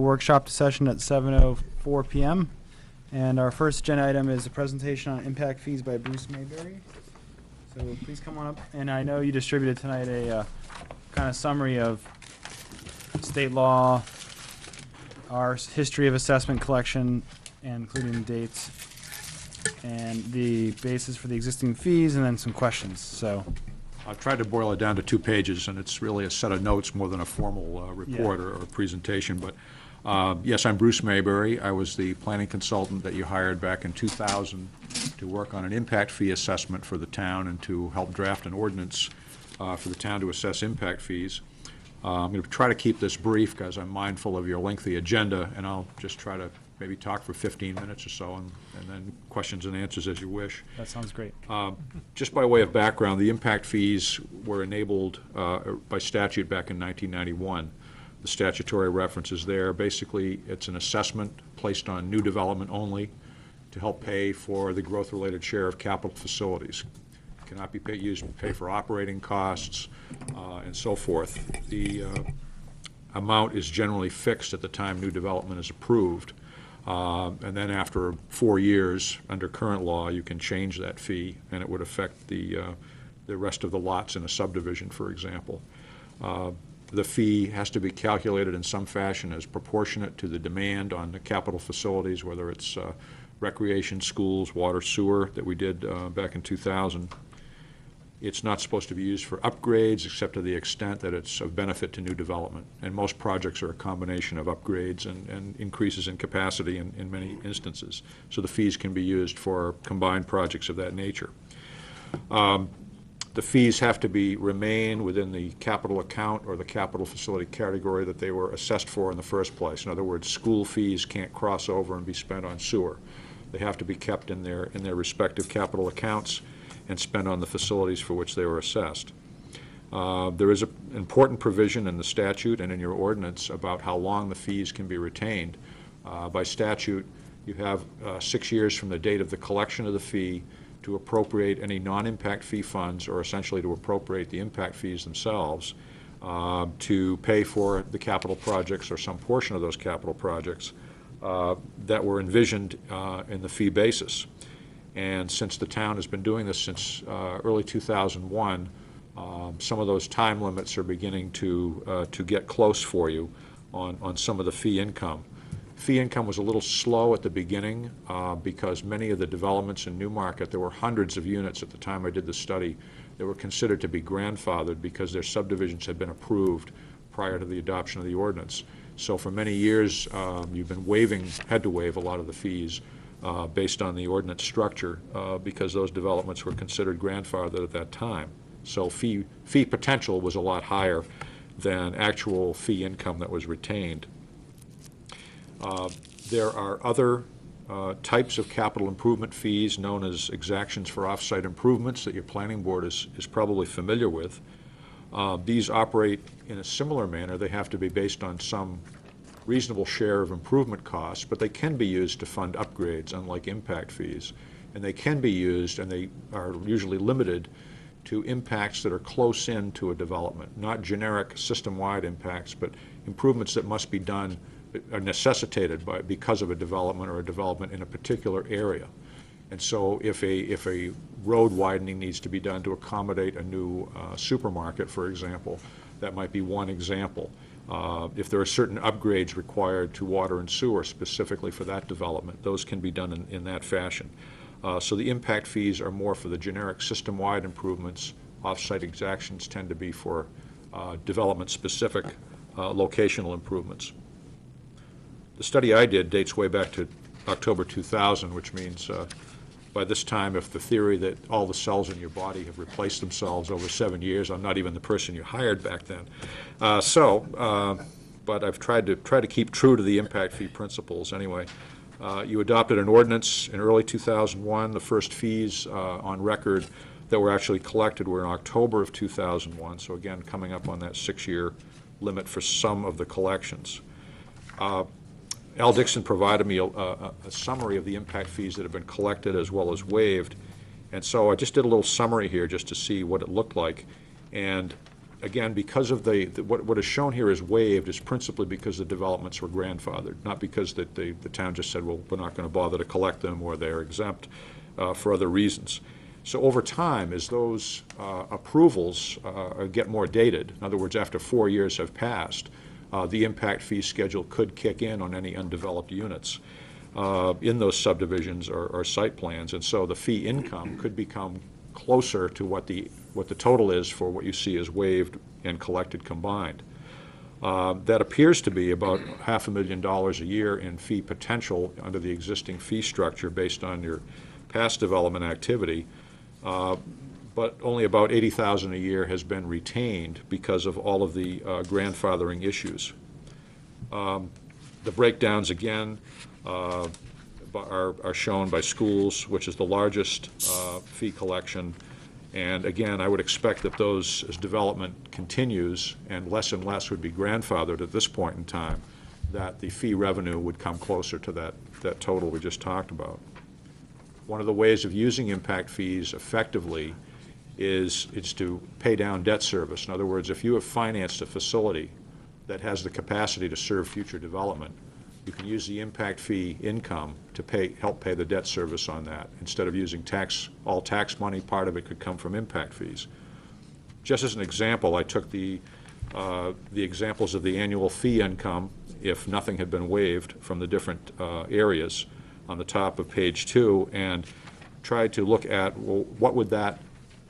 workshop session at 7:04 p.m. And our first agenda item is a presentation on impact fees by Bruce Mayberry. So please come on up. And I know you distributed tonight a kind of summary of state law, our history of assessment collection, and including dates, and the basis for the existing fees, and then some questions. So I've tried to boil it down to 2 pages, and it's really a set of notes more than a formal report or presentation. But yes, I'm Bruce Mayberry. I was the planning consultant that you hired back in 2000 to work on an impact fee assessment for the town and to help draft an ordinance for the town to assess impact fees. I'm going to try to keep this brief because I'm mindful of your lengthy agenda, and I'll just try to maybe talk for 15 minutes or so, and then questions and answers as you wish. that sounds great. Just by way of background, the impact fees were enabled by statute back in 1991. The statutory reference is there. Basically, it's an assessment placed on new development only to help pay for the growth-related share of capital facilities. It cannot be used to pay for operating costs and so forth. The amount is generally fixed at the time new development is approved. And then after 4 years, under current law, you can change that fee, and it would affect the rest of the lots in a subdivision, for example. The fee has to be calculated in some fashion as proportionate to the demand on the capital facilities, whether it's recreation, schools, water, sewer, that we did back in 2000. It's not supposed to be used for upgrades except to the extent that it's of benefit to new development. And most projects are a combination of upgrades and increases in capacity in many instances. So the fees can be used for combined projects of that nature. The fees have to remain within the capital account or the capital facility category that they were assessed for in the first place. In other words, school fees can't cross over and be spent on sewer. They have to be kept in their respective capital accounts and spent on the facilities for which they were assessed. There is an important provision in the statute and in your ordinance about how long the fees can be retained. By statute, you have 6 years from the date of the collection of the fee to appropriate any non-impact fee funds, or essentially to appropriate the impact fees themselves, to pay for the capital projects or some portion of those capital projects that were envisioned in the fee basis. And since the town has been doing this since early 2001, some of those time limits are beginning to get close for you on some of the fee income. Fee income was a little slow at the beginning because many of the developments in Newmarket, there were hundreds of units at the time I did the study that were considered to be grandfathered because their subdivisions had been approved prior to the adoption of the ordinance. So for many years, you've been had to waive a lot of the fees based on the ordinance structure because those developments were considered grandfathered at that time. So fee potential was a lot higher than actual fee income that was retained. There are other types of capital improvement fees known as exactions for off-site improvements that your planning board is probably familiar with. These operate in a similar manner. They have to be based on some reasonable share of improvement costs, but they can be used to fund upgrades, unlike impact fees. And they can be used, and they are usually limited to impacts that are close in to a development, not generic system-wide impacts, but improvements that must be done, are necessitated because of a development or a development in a particular area. And so if a road widening needs to be done to accommodate a new supermarket, for example, that might be one example. If there are certain upgrades required to water and sewer specifically for that development, those can be done in that fashion. So the impact fees are more for the generic system-wide improvements. Off-site exactions tend to be for development-specific locational improvements. The study I did dates way back to October 2000, which means by this time, if the theory that all the cells in your body have replaced themselves over 7 years, I'm not even the person you hired back then. But I've tried to keep true to the impact fee principles anyway. You adopted an ordinance in early 2001. The first fees on record that were actually collected were in October of 2001. So again, coming up on that 6-year limit for some of the collections. Al Dixon provided me a summary of the impact fees that have been collected as well as waived. And so I just did a little summary here just to see what it looked like. And again, because of what is shown here is waived is principally because the developments were grandfathered, not because the town just said, well, we're not going to bother to collect them, or they're exempt for other reasons. So over time, as those approvals get more dated, in other words, after 4 years have passed, the impact fee schedule could kick in on any undeveloped units in those subdivisions or site plans, and so the fee income could become closer to what the total is for what you see as waived and collected combined. That appears to be about $500,000 a year in fee potential under the existing fee structure based on your past development activity, but only about $80,000 a year has been retained because of all of the grandfathering issues. The breakdowns, again, are shown by schools, which is the largest fee collection. And again, I would expect that those, as development continues and less would be grandfathered at this point in time, that the fee revenue would come closer to that total we just talked about. One of the ways of using impact fees effectively is to pay down debt service. In other words, if you have financed a facility that has the capacity to serve future development, you can use the impact fee income to help pay the debt service on that. Instead of using all tax money, part of it could come from impact fees. Just as an example, I took the examples of the annual fee income, if nothing had been waived, from the different areas on the top of page 2, and tried to look at, well, what would that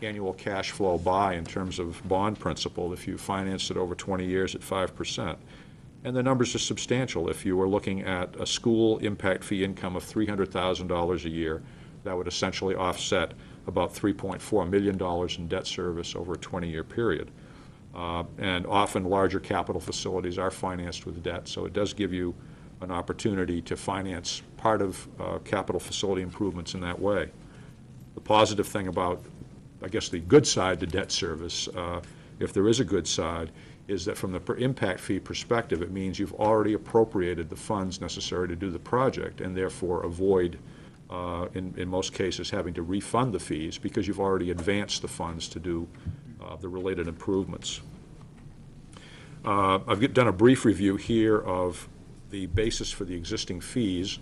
annual cash flow buy in terms of bond principal if you financed it over 20 years at 5%. And the numbers are substantial. If you were looking at a school impact fee income of $300,000 a year, that would essentially offset about $3.4 million in debt service over a 20-year period. And often larger capital facilities are financed with debt, so it does give you an opportunity to finance part of capital facility improvements in that way. The positive thing about, I guess, the good side to debt service, if there is a good side, is that from the impact fee perspective, it means you've already appropriated the funds necessary to do the project, and therefore avoid, in most cases, having to refund the fees because you've already advanced the funds to do the related improvements. I've done a brief review here of the basis for the existing fees.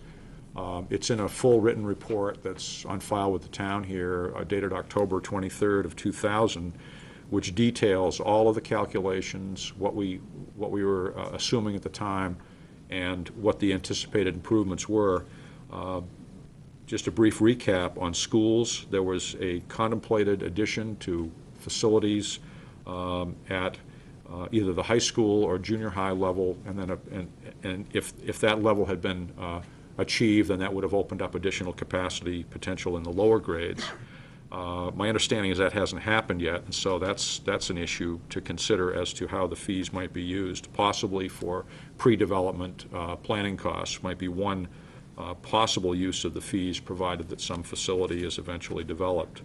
It's in a full written report that's on file with the town here, dated October 23rd of 2000, which details all of the calculations, what we were assuming at the time, and what the anticipated improvements were. Just a brief recap on schools. There was a contemplated addition to facilities at either the high school or junior high level, and then and if that level had been achieved, then that would have opened up additional capacity potential in the lower grades. My understanding is that hasn't happened yet, and so that's an issue to consider as to how the fees might be used. Possibly for pre-development planning costs might be one possible use of the fees, provided that some facility is eventually developed.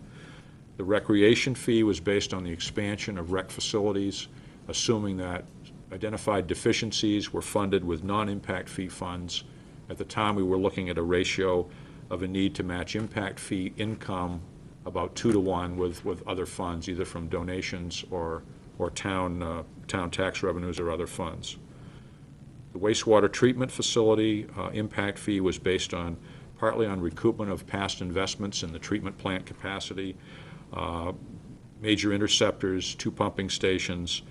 The recreation fee was based on the expansion of rec facilities, assuming that identified deficiencies were funded with non-impact fee funds. At the time, we were looking at a ratio of a need to match impact fee income about 2 to 1 with other funds, either from donations or town tax revenues or other funds. The wastewater treatment facility impact fee was based partly on recoupment of past investments in the treatment plant capacity, major interceptors, 2 pumping stations,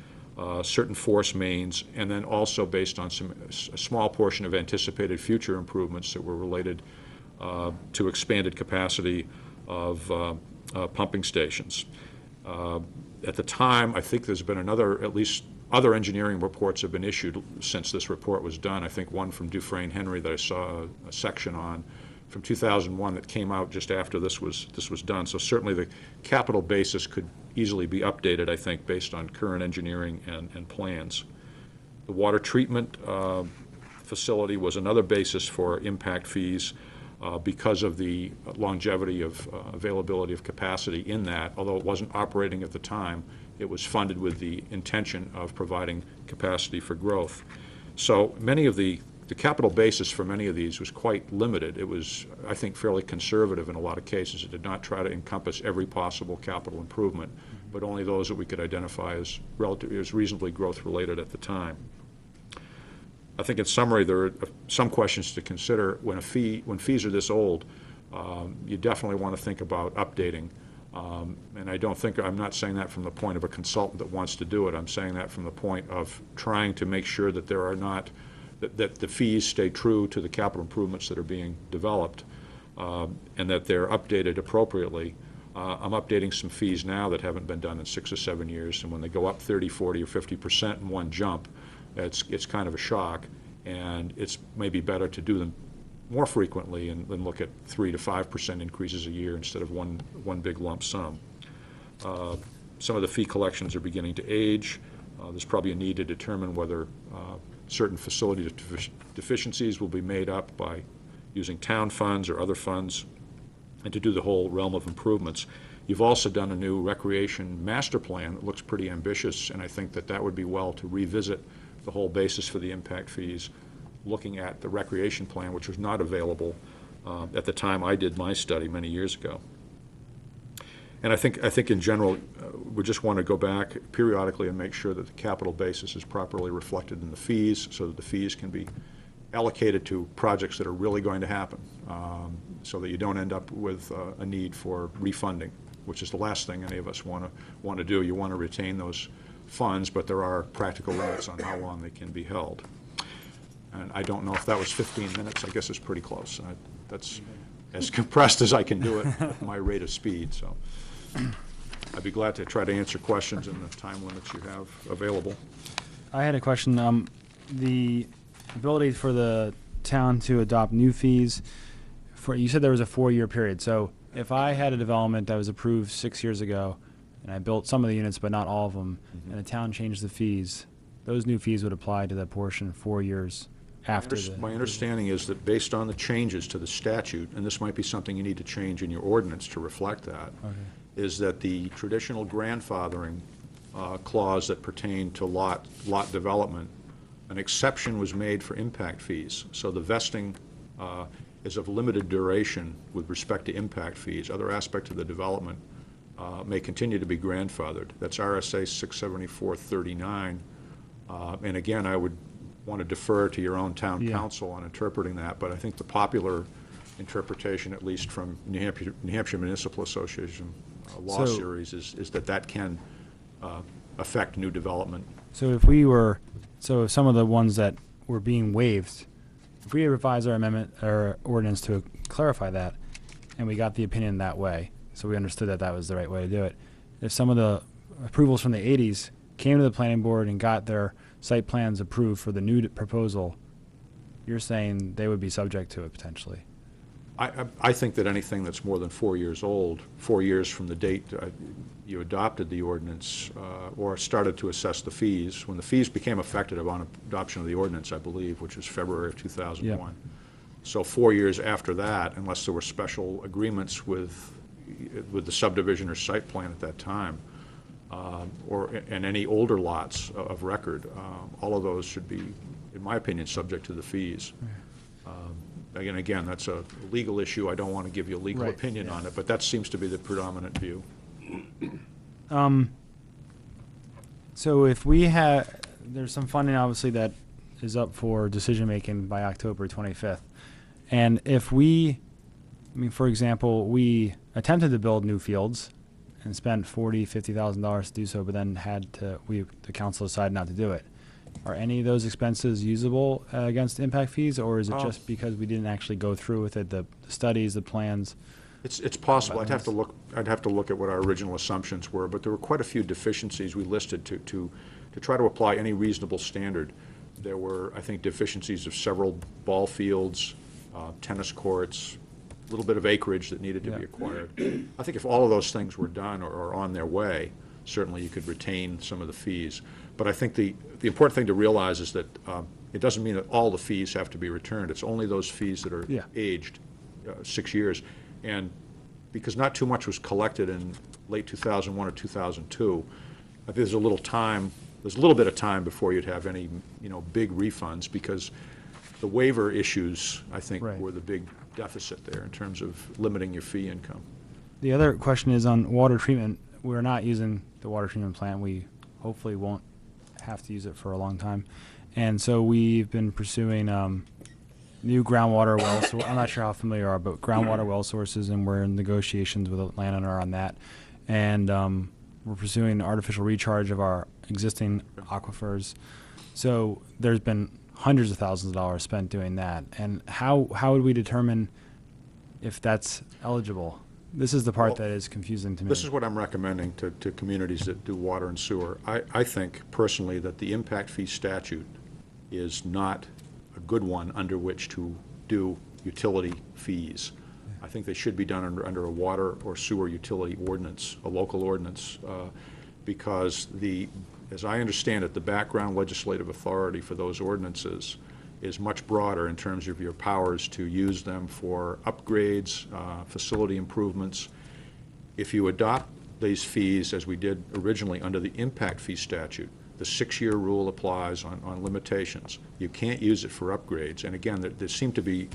certain force mains, and then also based on a small portion of anticipated future improvements that were related to expanded capacity of pumping stations. At the time, I think there's been at least other engineering reports have been issued since this report was done. I think one from Dufresne Henry that I saw a section on from 2001 that came out just after this was done. So certainly the capital basis could easily be updated, I think, based on current engineering and plans. The water treatment facility was another basis for impact fees because of the longevity of availability of capacity in that. Although it wasn't operating at the time, it was funded with the intention of providing capacity for growth. So many of the capital basis for many of these was quite limited. It was, I think, fairly conservative in a lot of cases. It did not try to encompass every possible capital improvement. but only those that we could identify as reasonably growth-related at the time. I think in summary, there are some questions to consider. When fees are this old, you definitely want to think about updating. And I'm not saying that from the point of a consultant that wants to do it. I'm saying that from the point of trying to make sure that there are not, that the fees stay true to the capital improvements that are being developed, and that they're updated appropriately. I'm updating some fees now that haven't been done in 6 or 7 years, and when they go up 30, 40, or 50% in one jump, it's kind of a shock, and it's maybe better to do them more frequently and look at 3 to 5% increases a year instead of one big lump sum. Some of the fee collections are beginning to age. There's probably a need to determine whether certain facility deficiencies will be made up by using town funds or other funds, and to do the whole realm of improvements. You've also done a new recreation master plan that looks pretty ambitious, and I think that would be well to revisit the whole basis for the impact fees, looking at the recreation plan, which was not available at the time I did my study many years ago. And I think in general, we just want to go back periodically and make sure that the capital basis is properly reflected in the fees, so that the fees can be allocated to projects that are really going to happen, so that you don't end up with a need for refunding, which is the last thing any of us want to do. You want to retain those funds, but there are practical limits on how long they can be held. And I don't know if that was 15 minutes. I guess it's pretty close. That's as compressed as I can do it at my rate of speed. So I'd be glad to try to answer questions in the time limits you have available. I had a question. The ability for the town to adopt new fees, you said there was a 4-year period. So if I had a development that was approved 6 years ago, and I built some of the units but not all of them, and the town changed the fees, those new fees would apply to that portion 4 years after My understanding is that based on the changes to the statute, and this might be something you need to change in your ordinance to reflect that, is that the traditional grandfathering clause that pertained to lot development, an exception was made for impact fees. So the vesting is of limited duration with respect to impact fees. Other aspects of the development may continue to be grandfathered. That's RSA 674-39. And again, I would want to defer to your own town council on interpreting that, but I think the popular interpretation, at least from New Hampshire Municipal Association law series, is that can affect new development. So if some of the ones that were being waived, if we revise our amendment or ordinance to clarify that, and we got the opinion that way, so we understood that was the right way to do it. If some of the approvals from the 80s came to the planning board and got their site plans approved for the new proposal, you're saying they would be subject to it potentially? I think that anything that's more than 4 years old, 4 years from the date you adopted the ordinance or started to assess the fees, when the fees became effective upon adoption of the ordinance, I believe, which was February of 2001. Yeah. So 4 years after that, unless there were special agreements with the subdivision or site plan at that time, and any older lots of record, all of those should be, in my opinion, subject to the fees. Again, that's a legal issue. I don't want to give you a legal opinion on it, but that seems to be the predominant view. So if there's some funding obviously that is up for decision-making by October 25th. And if for example, we attempted to build new fields and spent $40,000, $50,000 to do so, but then the council decided not to do it. Are any of those expenses usable against impact fees, or is it just because we didn't actually go through with it, the studies, the plans? It's possible. I'd have to look at what our original assumptions were, but there were quite a few deficiencies we listed to try to apply any reasonable standard. There were, I think, deficiencies of several ball fields, tennis courts, a little bit of acreage that needed to be acquired. I think if all of those things were done or on their way, certainly you could retain some of the fees. But I think the important thing to realize is that it doesn't mean that all the fees have to be returned. It's only those fees that are aged 6 years. And because not too much was collected in late 2001 or 2002, I think there's a little bit of time before you'd have any big refunds, because the waiver issues, I think, were the big deficit there in terms of limiting your fee income. The other question is on water treatment. we're not using the water treatment plant. We hopefully won't have to use it for a long time. And so we've been pursuing new groundwater wells. So I'm not sure how familiar you are, but groundwater well sources, and we're in negotiations with a landowner on that. And we're pursuing artificial recharge of our existing aquifers. So there's been hundreds of thousands of dollars spent doing that. And how would we determine if that's eligible? This is the part that is confusing to me. This is what I'm recommending to communities that do water and sewer. I think personally that the impact fee statute is not a good one under which to do utility fees. I think they should be done under a water or sewer utility ordinance, a local ordinance, because as I understand it, the background legislative authority for those ordinances is much broader in terms of your powers to use them for upgrades, facility improvements. If you adopt these fees as we did originally under the impact fee statute, the 6-year rule applies on limitations. You can't use it for upgrades. And again, there seem to be,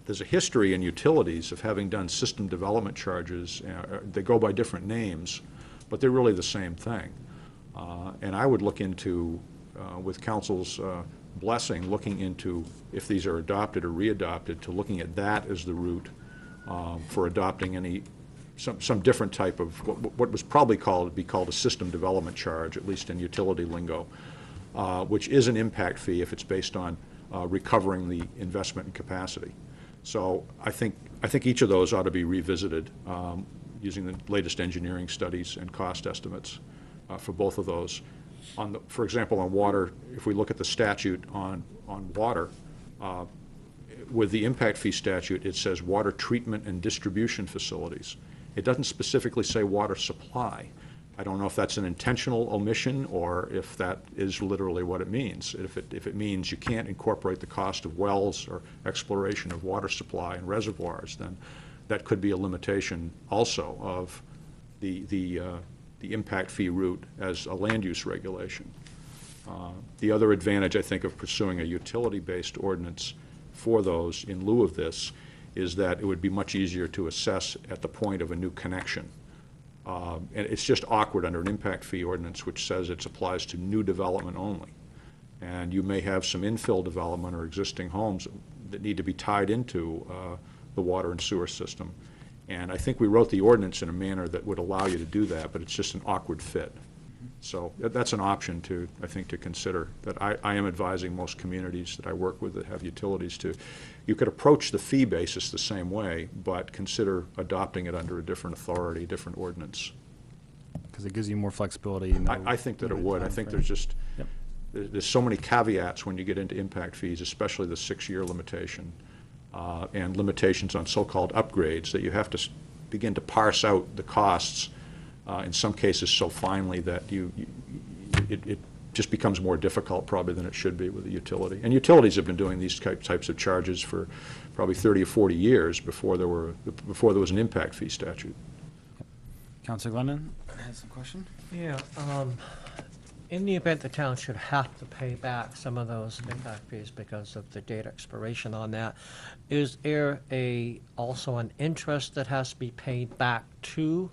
there's a history in utilities of having done system development charges. They go by different names, but they're really the same thing. And I would look into, with council's blessing, looking into if these are adopted or readopted, to looking at that as the route for adopting some different type of what was probably called a system development charge, at least in utility lingo, which is an impact fee if it's based on recovering the investment in capacity. So I think each of those ought to be revisited using the latest engineering studies and cost estimates for both of those. For example, on water, if we look at the statute on water, with the impact fee statute, it says water treatment and distribution facilities. It doesn't specifically say water supply. I don't know if that's an intentional omission or if that is literally what it means. If it means you can't incorporate the cost of wells or exploration of water supply and reservoirs, then that could be a limitation also of the impact fee route as a land use regulation. The other advantage, I think, of pursuing a utility-based ordinance for those in lieu of this is that it would be much easier to assess at the point of a new connection. And it's just awkward under an impact fee ordinance which says it applies to new development only. And you may have some infill development or existing homes that need to be tied into the water and sewer system. And I think we wrote the ordinance in a manner that would allow you to do that, but it's just an awkward fit. So that's an option to, I think, to consider, that I am advising most communities that I work with that have utilities to. You could approach the fee basis the same way, but consider adopting it under a different authority, different ordinance. Because it gives you more flexibility. I think that it would. I think there's just, there's so many caveats when you get into impact fees, especially the 6-year limitation. And limitations on so-called upgrades, that you have to begin to parse out the costs in some cases so finely that it just becomes more difficult probably than it should be with a utility. And utilities have been doing these types of charges for probably 30 or 40 years before there was an impact fee statute. Councilor Glennon has some question? Yeah, in the event the town should have to pay back some of those impact fees because of the date expiration on that, is there also an interest that has to be paid back to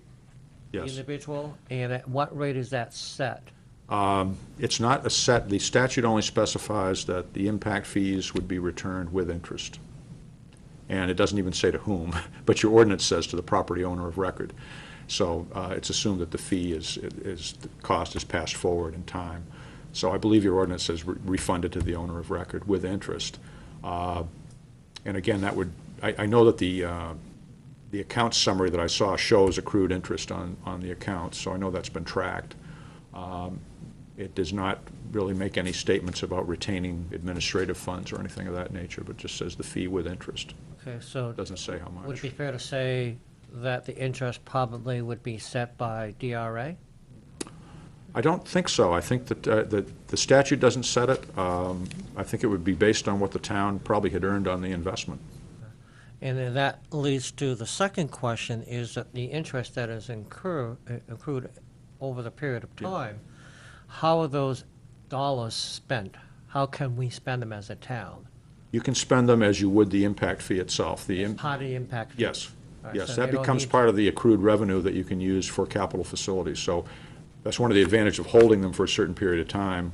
the Yes. individual? And at what rate is that set? It's not a set. The statute only specifies that the impact fees would be returned with interest. And it doesn't even say to whom, but your ordinance says to the property owner of record. So it's assumed that the fee the cost is passed forward in time. So I believe your ordinance says refunded to the owner of record with interest. And again, that would, I know that the account summary that I saw shows accrued interest on the account, so I know that's been tracked. It does not really make any statements about retaining administrative funds or anything of that nature, but just says the fee with interest. Okay, so It doesn't say how much. would it be fair to say that the interest probably would be set by DRA? I don't think so. I think that the statute doesn't set it. I think it would be based on what the town probably had earned on the investment. And then that leads to the second question, is that the interest that is accrued over the period of time, how are those dollars spent? How can we spend them as a town? You can spend them as you would the impact fee itself. Part of the impact fee? Yes. All right, Yes, so that they don't becomes need- part of the accrued revenue that you can use for capital facilities. So that's one of the advantages of holding them for a certain period of time.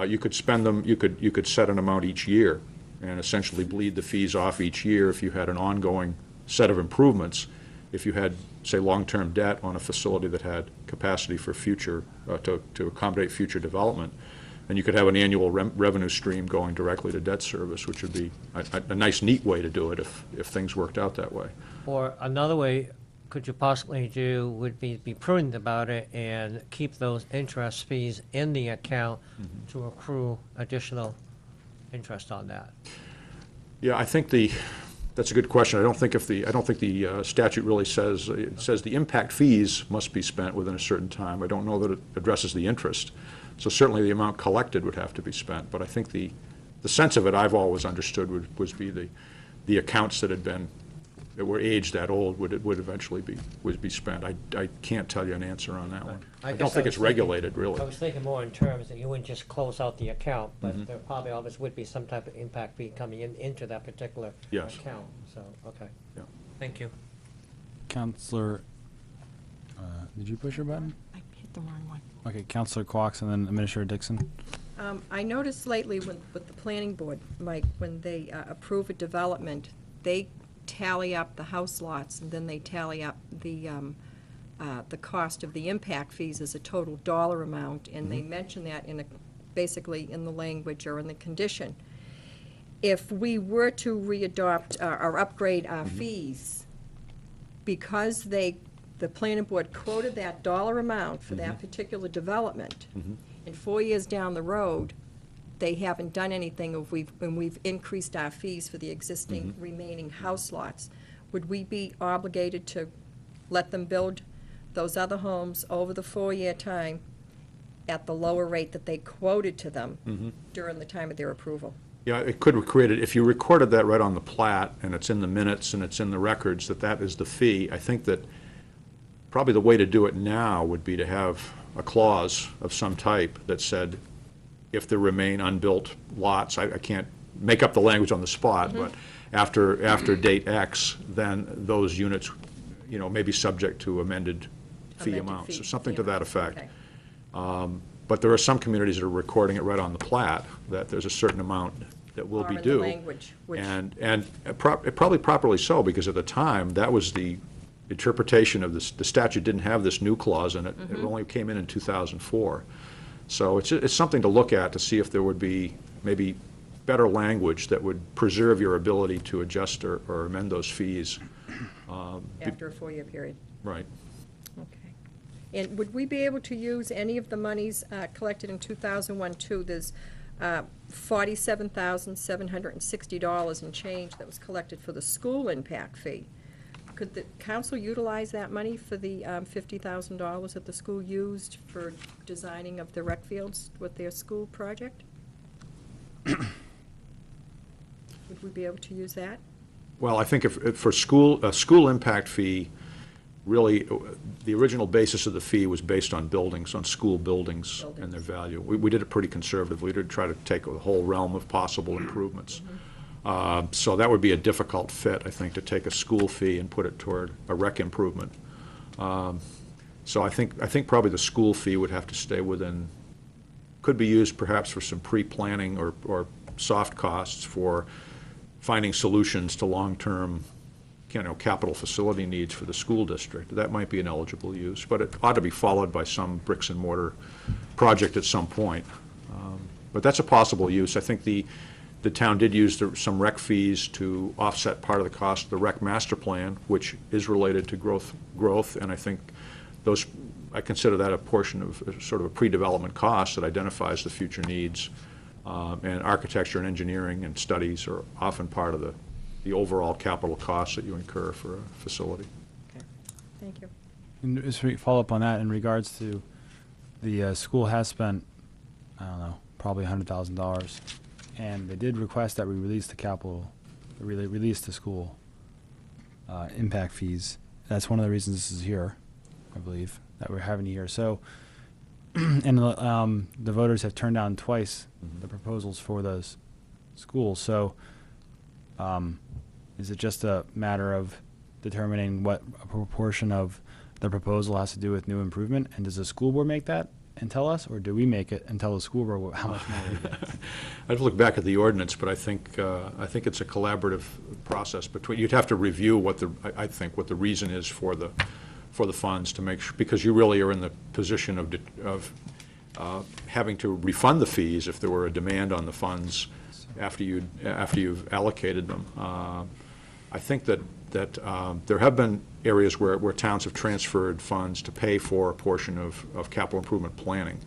You could spend them, you could set an amount each year and essentially bleed the fees off each year if you had an ongoing set of improvements. If you had, say, long-term debt on a facility that had capacity for future, to accommodate future development, and you could have an annual revenue stream going directly to debt service, which would be a nice, neat way to do it if things worked out that way. Or another way could you possibly do would be prudent about it and keep those interest fees in the account to accrue additional interest on that. Yeah, I think that's a good question. I don't think the statute really says, it says the impact fees must be spent within a certain time. I don't know that it addresses the interest. So certainly the amount collected would have to be spent, but I think the sense of it I've always understood would be the accounts that were aged that old would eventually be spent. I can't tell you an answer on that one. I guess don't think was it's regulated, really. I was thinking more in terms that you wouldn't just close out the account, but there probably always would be some type of impact fee coming into that particular Yes. account, so, okay. Yeah. Thank you. Counselor, did you push your button? I hit the wrong one. Okay, Counselor Quox and then Administrator Dixon. I noticed lately with the planning board, Mike, when they approve a development, they tally up the house lots, and then they tally up the cost of the impact fees as a total dollar amount, and they mention that basically in the language or in the condition. If we were to readopt or upgrade our fees, because the planning board quoted that dollar amount for that particular development, and 4 years down the road, they haven't done anything, and we've increased our fees for the existing remaining house lots, would we be obligated to let them build those other homes over the 4-year time at the lower rate that they quoted to them during the time of their approval? Yeah, it could create it, if you recorded that right on the plat, and it's in the minutes and it's in the records, that is the fee. I think that probably the way to do it now would be to have a clause of some type that said, if there remain unbuilt lots, I can't make up the language on the spot, but after date X, then those units, may be subject to amended fee Amended amounts, fee- or something fee to that amounts, effect. okay. But there are some communities that are recording it right on the plat, that there's a certain amount that will Or be in the due. language, which- And probably properly so, because at the time, that was the interpretation of this. The statute didn't have this new clause in it. It only came in 2004. So it's something to look at to see if there would be maybe better language that would preserve your ability to adjust or amend those fees. After a 4-year period? Right. Okay. And would we be able to use any of the monies collected in 2001, too? There's $47,760 and change that was collected for the school impact fee. Could the council utilize that money for the $50,000 that the school used for designing of the rec fields with their school project? Would we be able to use that? Well, I think if for a school impact fee, really, the original basis of the fee was based on buildings, on school buildings and their value. We did it pretty conservatively to try to take the whole realm of possible improvements. So that would be a difficult fit, I think, to take a school fee and put it toward a rec improvement. So I think probably the school fee would have to stay within, could be used perhaps for some pre-planning or soft costs for finding solutions to long-term, capital facility needs for the school district. That might be an eligible use, but it ought to be followed by some bricks and mortar project at some point. But that's a possible use. I think the town did use some rec fees to offset part of the cost of the rec master plan, which is related to growth, and I think I consider that a portion of sort of a pre-development cost that identifies the future needs. And architecture and engineering and studies are often part of the overall capital costs that you incur for a facility. Okay, thank you. And just to follow up on that, in regards to the school has spent, I don't know, probably $100,000, and they did request that we release release the school impact fees. That's one of the reasons this is here, I believe, that we're having it here. So, and the voters have turned down twice the proposals for those schools. So, is it just a matter of determining what a proportion of the proposal has to do with new improvement? And does the school board make that and tell us, or do we make it and tell the school board how much more we get? I'd have to look back at the ordinance, but I think it's a collaborative process between, you'd have to review what I think what the reason is for the funds to make sure, because you really are in the position of having to refund the fees if there were a demand on the funds after you've allocated them. I think that there have been areas where towns have transferred funds to pay for a portion of capital improvement planning.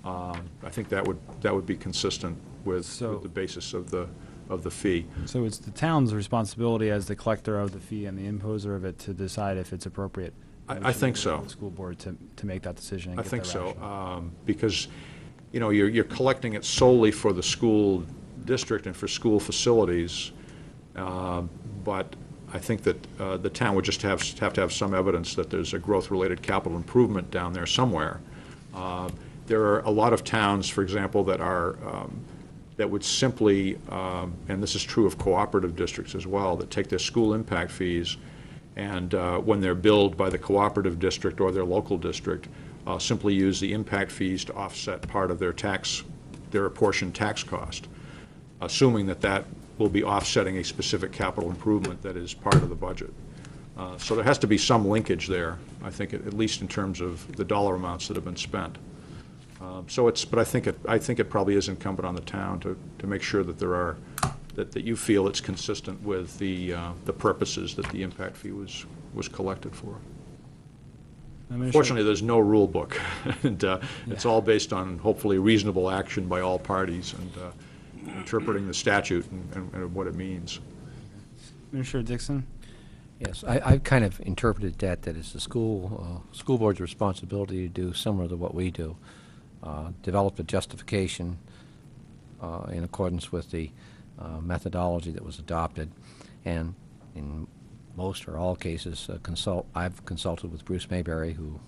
I think that would be consistent with the basis of the fee. So it's the town's responsibility as the collector of the fee and the imposer of it to decide if it's appropriate. I think so. The school board to make that decision and I get think that so, rationale. because, you're collecting it solely for the school district and for school facilities, but I think that the town would just have to have some evidence that there's a growth-related capital improvement down there somewhere. There are a lot of towns, for example, that would simply, and this is true of cooperative districts as well, that take their school impact fees and when they're billed by the cooperative district or their local district, simply use the impact fees to offset part of their apportioned tax cost, assuming that will be offsetting a specific capital improvement that is part of the budget. So there has to be some linkage there, I think, at least in terms of the dollar amounts that have been spent. But I think it probably is incumbent on the town to make sure that that you feel it's consistent with the purposes that the impact fee was collected for. Fortunately, there's no rule book, and it's all based on hopefully reasonable action by all parties and interpreting the statute and what it means. Administrator Dixon? Yes, I've kind of interpreted that it's the school board's responsibility to do similar to what we do, develop a justification in accordance with the methodology that was adopted, and in most or all cases, I've consulted with Bruce Mayberry, who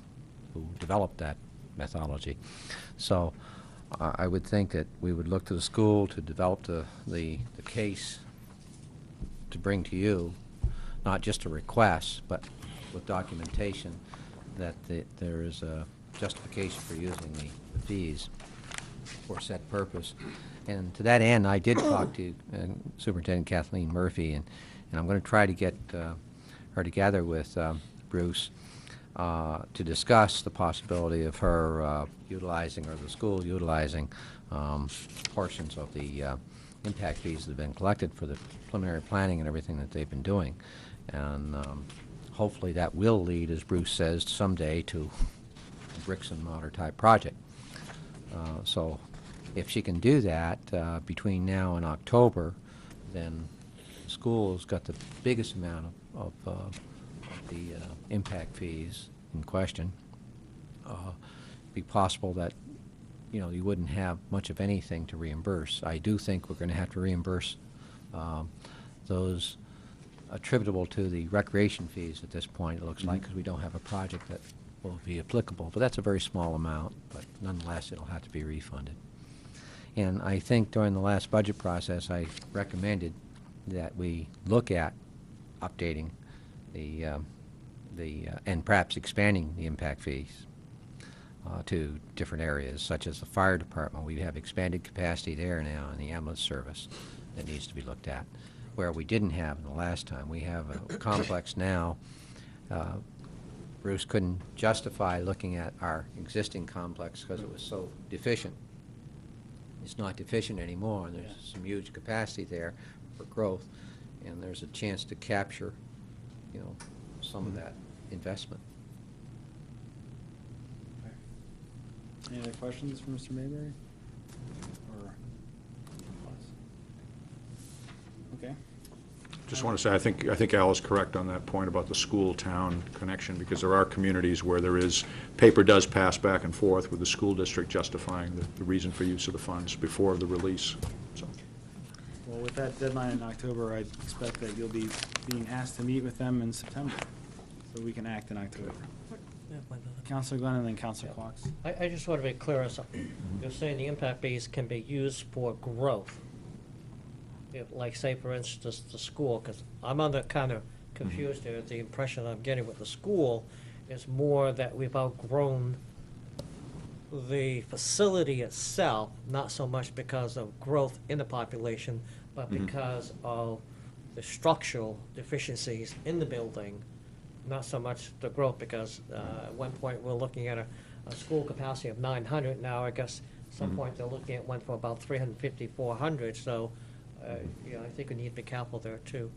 developed that methodology. So I would think that we would look to the school to develop the case to bring to you, not just a request, but with documentation that there is a justification for using the fees for said purpose. And to that end, I did talk to Superintendent Kathleen Murphy, and I'm going to try to get her together with Bruce to discuss the possibility of her utilizing, or the school utilizing, portions of the impact fees that have been collected for the preliminary planning and everything that they've been doing. And hopefully that will lead, as Bruce says, someday to a bricks and mortar type project. So if she can do that between now and October, then the school's got the biggest amount of the impact fees in question. It'd be possible that you wouldn't have much of anything to reimburse. I do think we're going to have to reimburse those attributable to the recreation fees at this point, it looks like, because we don't have a project that will be applicable. But that's a very small amount, but nonetheless it'll have to be refunded. And I think during the last budget process I recommended that we look at updating and perhaps expanding the impact fees to different areas, such as the fire department. We have expanded capacity there now in the ambulance service that needs to be looked at, where we didn't have in the last time. We have a complex now. Bruce couldn't justify looking at our existing complex because it was so deficient. It's not deficient anymore, and there's some huge capacity there for growth, and there's a chance to capture, some of that investment. Any other questions for Mr. Mayberry? Or okay. Just want to say, I think Al is correct on that point about the school-town connection, because there are communities where paper does pass back and forth with the school district justifying the reason for use of the funds before the release. So. Well, with that deadline in October, I expect that you'll be being asked to meet with them in September, so we can act in October. Councilor Glenn and then Councilor Cox. I just want to be clear on something. You're saying the impact fees can be used for growth. Like, say, for instance, the school, because I'm under kind of confused here. The impression I'm getting with the school is more that we've outgrown the facility itself, not so much because of growth in the population, but because of the structural deficiencies in the building, not so much the growth, because at one point we're looking at a school capacity of 900. Now, I guess at some point they're looking at one for about 350, 400. So, I think we need to be careful there too.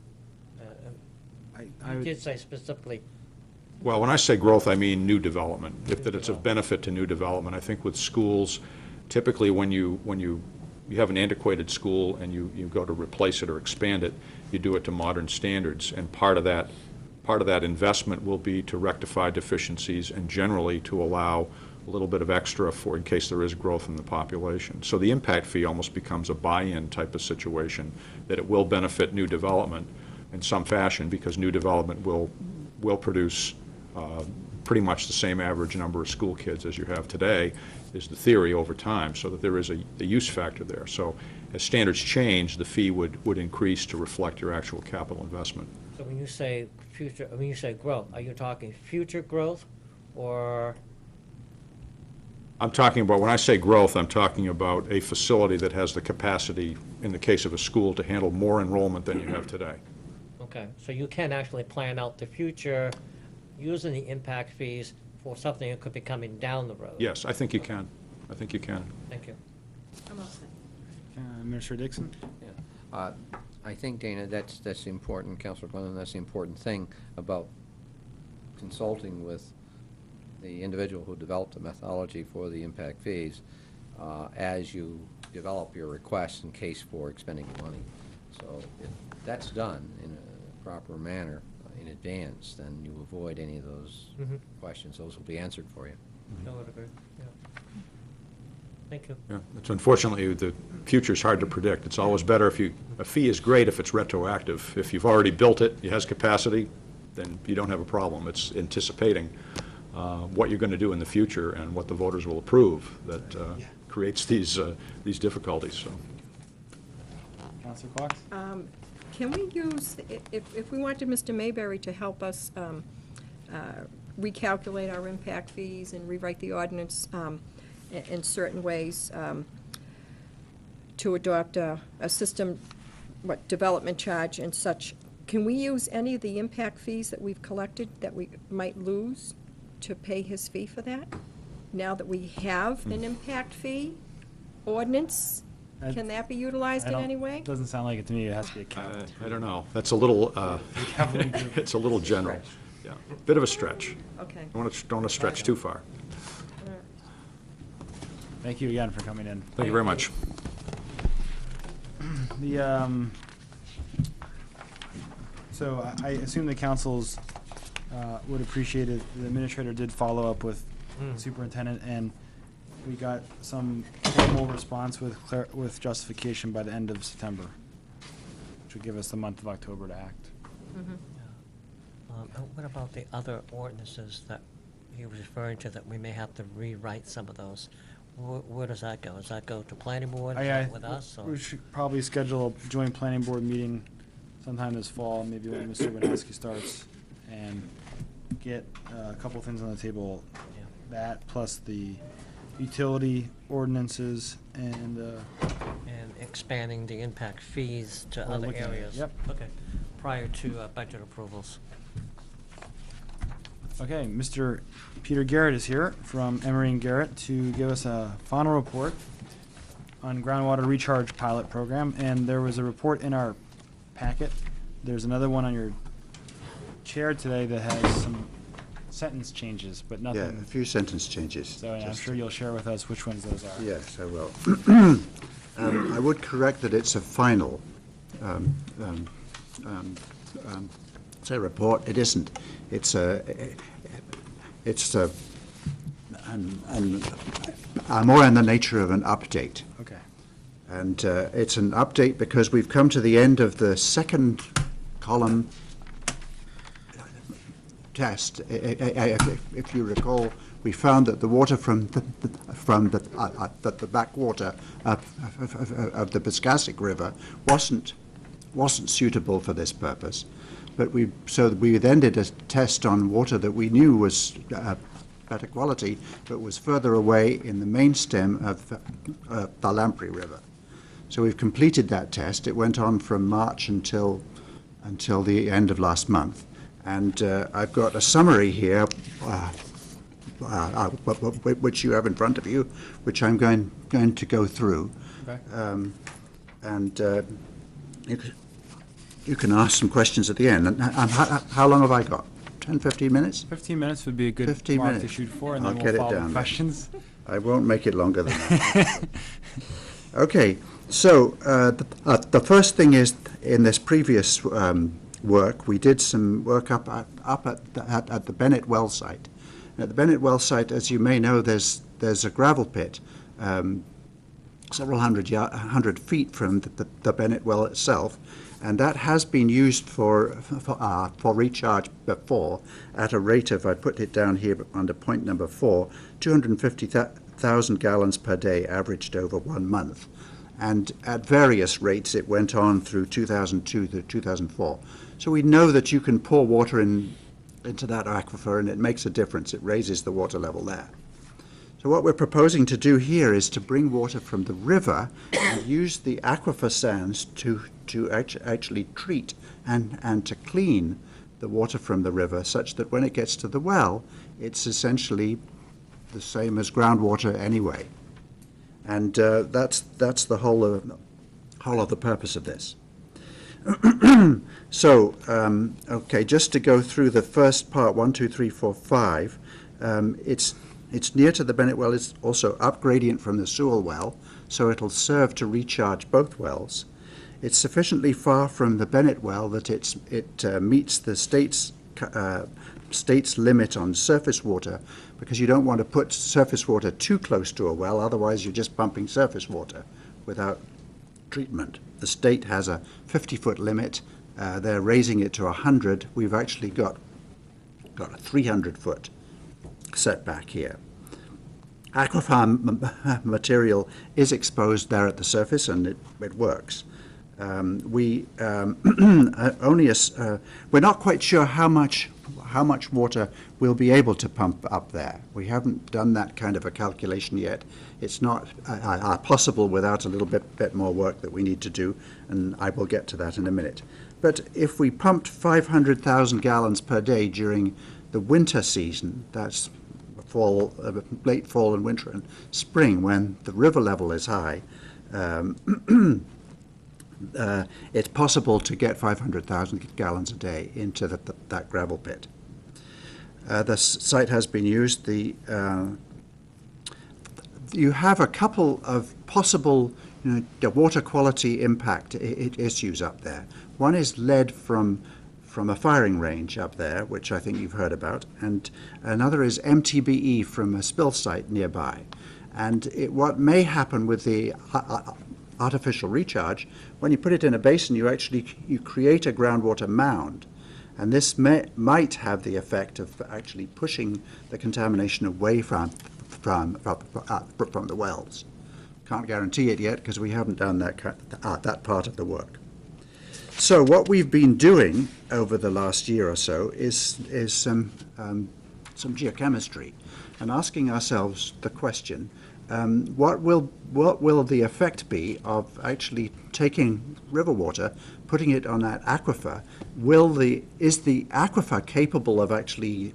I You would- did say specifically, Well, when I say growth, I mean new development, if that it's of benefit to new development. I think with schools, typically when you have an antiquated school and you go to replace it or expand it, you do it to modern standards, and part of that investment will be to rectify deficiencies and generally to allow a little bit of extra for in case there is growth in the population. So the impact fee almost becomes a buy-in type of situation, that it will benefit new development in some fashion, because new development will produce pretty much the same average number of school kids as you have today, is the theory over time, so that there is a use factor there. So as standards change, the fee would increase to reflect your actual capital investment. so when you say future, when you say growth, are you talking future growth or? I'm talking about, when I say growth, I'm talking about a facility that has the capacity, in the case of a school, to handle more enrollment than you have today. Okay, so you can actually plan out the future using the impact fees for something that could be coming down the road? Yes, I think you can. I think you can. Thank you. I'm all set. Administrator Dixon? I think, Dana, that's the important, Councilor Glenn, that's the important thing about consulting with the individual who developed the methodology for the impact fees as you develop your request in case for expending money. So if that's done in a proper manner in advance, then you avoid any of those questions. Those will be answered for you. I would agree, yeah. Thank you. Yeah, it's unfortunately, the future's hard to predict. It's always better a fee is great if it's retroactive. If you've already built it, it has capacity, then you don't have a problem. It's anticipating what you're going to do in the future and what the voters will approve that creates these difficulties, so. Councilor Cox? Can we use, if we wanted Mr. Mayberry to help us recalculate our impact fees and rewrite the ordinance in certain ways, to adopt a system, development charge and such, can we use any of the impact fees that we've collected that we might lose to pay his fee for that? Now that we have an impact fee ordinance, can that be utilized in any way? Doesn't sound like it to me. It has to be a cap. I don't know. That's a little, it's a little general. Yeah, bit of a stretch. Okay. Don't want to stretch too far. Thank you again for coming in. Thank you very much. So I assume the councils would appreciate it. The administrator did follow up with the superintendent, and we got some formal response with justification by the end of September, which would give us the month of October to act. What about the other ordinances that he was referring to, that we may have to rewrite some of those? Where does that go? Does that go to planning board with us? Or? We should probably schedule a joint planning board meeting sometime this fall, maybe when Mr. Winowski starts, and get a couple things on the table. Yeah. That plus the utility ordinances and And expanding the impact fees to We're other looking at it, areas? yep. Okay, prior to budget approvals. okay, Mr. Peter Garrett is here from Emery and Garrett to give us a final report on groundwater recharge pilot program. And there was a report in our packet. There's another one on your chair today that has some sentence changes, but Yeah, nothing. a few sentence changes. So I'm Just- sure you'll share with us which ones those are. Yes, I will. I would correct that it's a final, say report. It isn't. It's more in the nature of an update. Okay. And it's an update because we've come to the end of the second column test. If you recall, we found that the water from the backwater of the Piscassic River wasn't wasn't suitable for this purpose. But we then did a test on water that we knew was better quality, but was further away in the main stem of the Lamprey River. So we've completed that test. It went on from March until the end of last month. And I've got a summary here, which you have in front of you, which I'm going to go through. Okay. And you can ask some questions at the end. And how long have I got? 10, 15 minutes? 15 minutes would be a good 15 mark to minutes. shoot for, and I'll then get we'll it follow down with then. questions. I won't make it longer than that. Okay, so the first thing is, in this previous work, we did some work up at the Bennett well site. And at the Bennett well site, as you may know, there's a gravel pit several hundred feet from the Bennett well itself, and that has been used for recharge before at a rate of, I put it down here under point number 4, 250,000 gallons per day averaged over 1 month. And at various rates it went on through 2002 to 2004. So we know that you can pour water into that aquifer and it makes a difference. It raises the water level there. So what we're proposing to do here is to bring water from the river and use the aquifer sands to actually treat and to clean the water from the river, such that when it gets to the well, it's essentially the same as groundwater anyway. And that's the whole of the purpose of this. So, okay, just to go through the first part, 1, 2, 3, 4, 5, it's near to the Bennett well. It's also up gradient from the Sewell well, so it'll serve to recharge both wells. It's sufficiently far from the Bennett well that it meets the state's limit on surface water, because you don't want to put surface water too close to a well, otherwise you're just pumping surface water without treatment. The state has a 50-foot limit. They're raising it to 100. We've actually got a 300-foot setback here. Aquifer material is exposed there at the surface, and it works. We're not quite sure how much water we'll be able to pump up there. We haven't done that kind of a calculation yet. It's not possible without a little bit more work that we need to do, and I will get to that in a minute. But if we pumped 500,000 gallons per day during the winter season, that's late fall and winter and spring, when the river level is high, it's possible to get 500,000 gallons a day into that gravel pit. The site has been used. You have a couple of possible water quality impact issues up there. One is lead from a firing range up there, which I think you've heard about, and another is MTBE from a spill site nearby. And what may happen with the artificial recharge, when you put it in a basin, you create a groundwater mound, and this might have the effect of actually pushing the contamination away from the wells. Can't guarantee it yet because we haven't done that part of the work. So what we've been doing over the last year or so is some geochemistry, and asking ourselves the question: what will the effect be of actually taking river water, putting it on that aquifer? Is the aquifer capable of actually,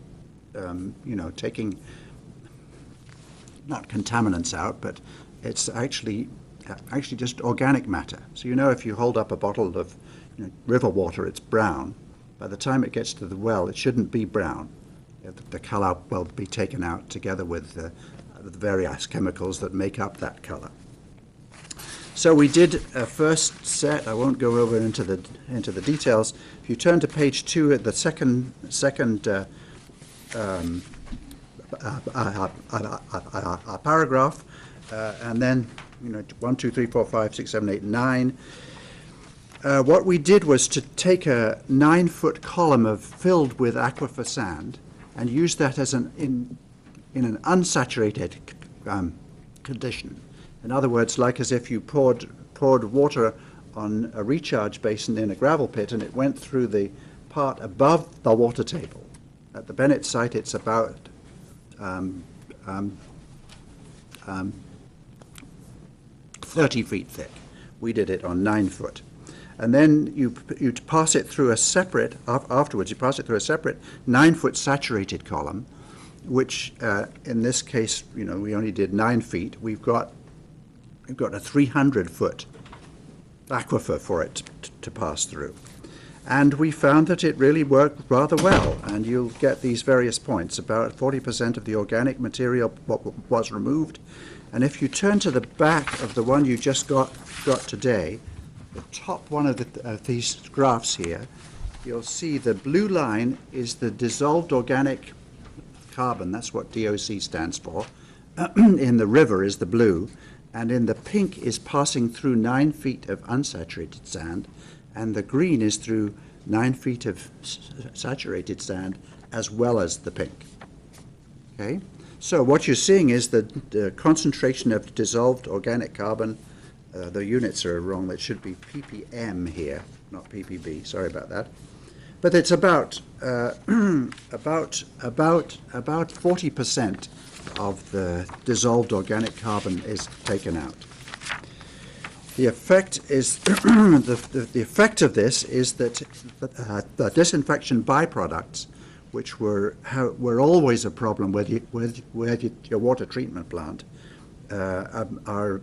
taking not contaminants out, but it's actually just organic matter? So if you hold up a bottle of river water, it's brown. By the time it gets to the well, it shouldn't be brown. The color will be taken out together with the various chemicals that make up that color. So we did a first set. I won't go over into the details. If you turn to page 2 at the second paragraph, and then 1, 2, 3, 4, 5, 6, 7, 8, 9. What we did was to take a 9-foot column filled with aquifer sand and use that as in an unsaturated condition. In other words, like as if you poured water on a recharge basin in a gravel pit, and it went through the part above the water table. At the Bennett site, it's about 30 feet thick. We did it on 9 foot. And then you pass it through a separate, afterwards you pass it through a separate 9-foot saturated column, which in this case, we only did 9 feet. We've got a 300-foot aquifer for it to pass through. And we found that it really worked rather well, and you'll get these various points. About 40% of the organic material was removed. And if you turn to the back of the one you just got today, the top one of these graphs here, you'll see the blue line is the dissolved organic carbon. That's what DOC stands for. In the river is the blue, and in the pink is passing through 9 feet of unsaturated sand, and the green is through 9 feet of saturated sand as well as the pink. Okay? So what you're seeing is the concentration of dissolved organic carbon. The units are wrong. That should be ppm here, not ppb. Sorry about that. But it's about 40% of the dissolved organic carbon is taken out. The effect is the effect of this is that the disinfection byproducts, which were always a problem with your water treatment plant, are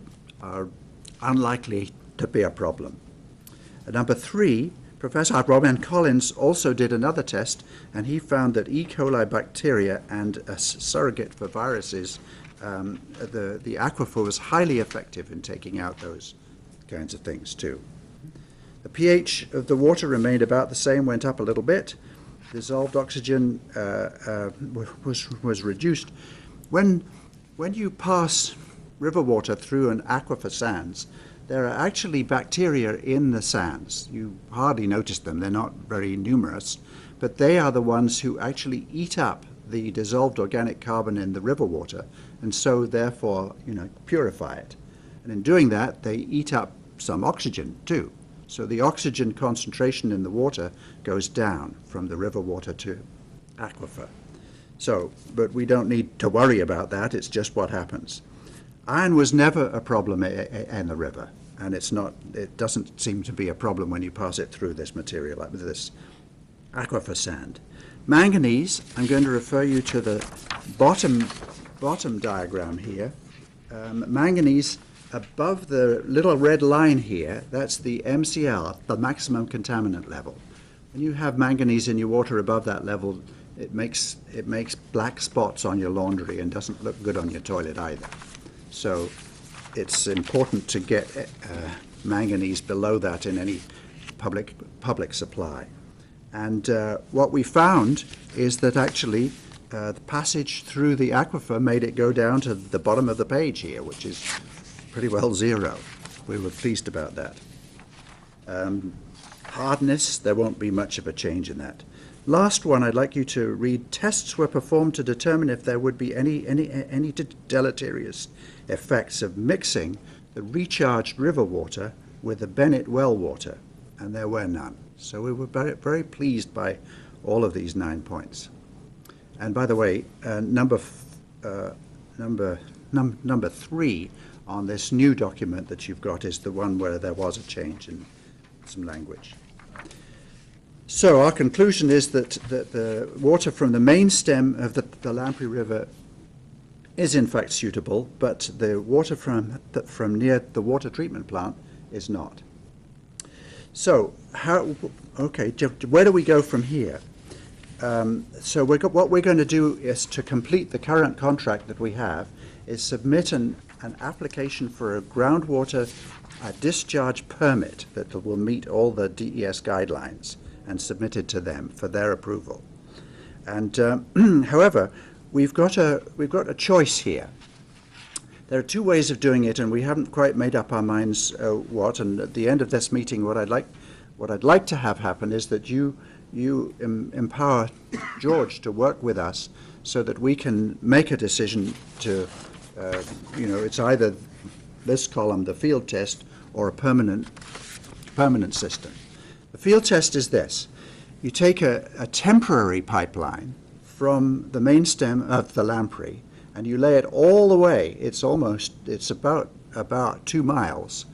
unlikely to be a problem. Number 3, Professor Robin Collins also did another test, and he found that E. coli bacteria and a surrogate for viruses, the aquifer was highly effective in taking out those kinds of things too. The pH of the water remained about the same, went up a little bit. Dissolved oxygen was reduced. When you pass river water through an aquifer sands, there are actually bacteria in the sands. You hardly notice them. They're not very numerous, but they are the ones who actually eat up the dissolved organic carbon in the river water, and so therefore, purify it. And in doing that, they eat up some oxygen too. So the oxygen concentration in the water goes down from the river water to aquifer. So, but we don't need to worry about that. It's just what happens. Iron was never a problem in the river, and it doesn't seem to be a problem when you pass it through this material, like this aquifer sand. Manganese, I'm going to refer you to the bottom diagram here. Manganese, above the little red line here, that's the MCL, the maximum contaminant level. When you have manganese in your water above that level, it makes black spots on your laundry and doesn't look good on your toilet either. So it's important to get manganese below that in any public supply. And what we found is that actually the passage through the aquifer made it go down to the bottom of the page here, which is pretty well 0. We were pleased about that. Hardness, there won't be much of a change in that. Last one, I'd like you to read. Tests were performed to determine if there would be any deleterious effects of mixing the recharged river water with the Bennett well water, and there were none. So we were very, very pleased by all of these 9 points. And by the way, number 3 on this new document that you've got is the one where there was a change in some language. So our conclusion is that the water from the main stem of the Lamprey River is in fact suitable, but the water from near the water treatment plant is not. So where do we go from here? So what we're going to do is, to complete the current contract that we have, is submit an application for a groundwater discharge permit that will meet all the DES guidelines, and submitted to them for their approval. And however, we've got a choice here. There are 2 ways of doing it, and we haven't quite made up our minds what. And at the end of this meeting, what I'd like to have happen is that you empower George to work with us so that we can make a decision to, it's either this column, the field test, or a permanent permanent system. The field test is this. You take a temporary pipeline from the main stem of the lamprey, and you lay it all the way. It's about 2 miles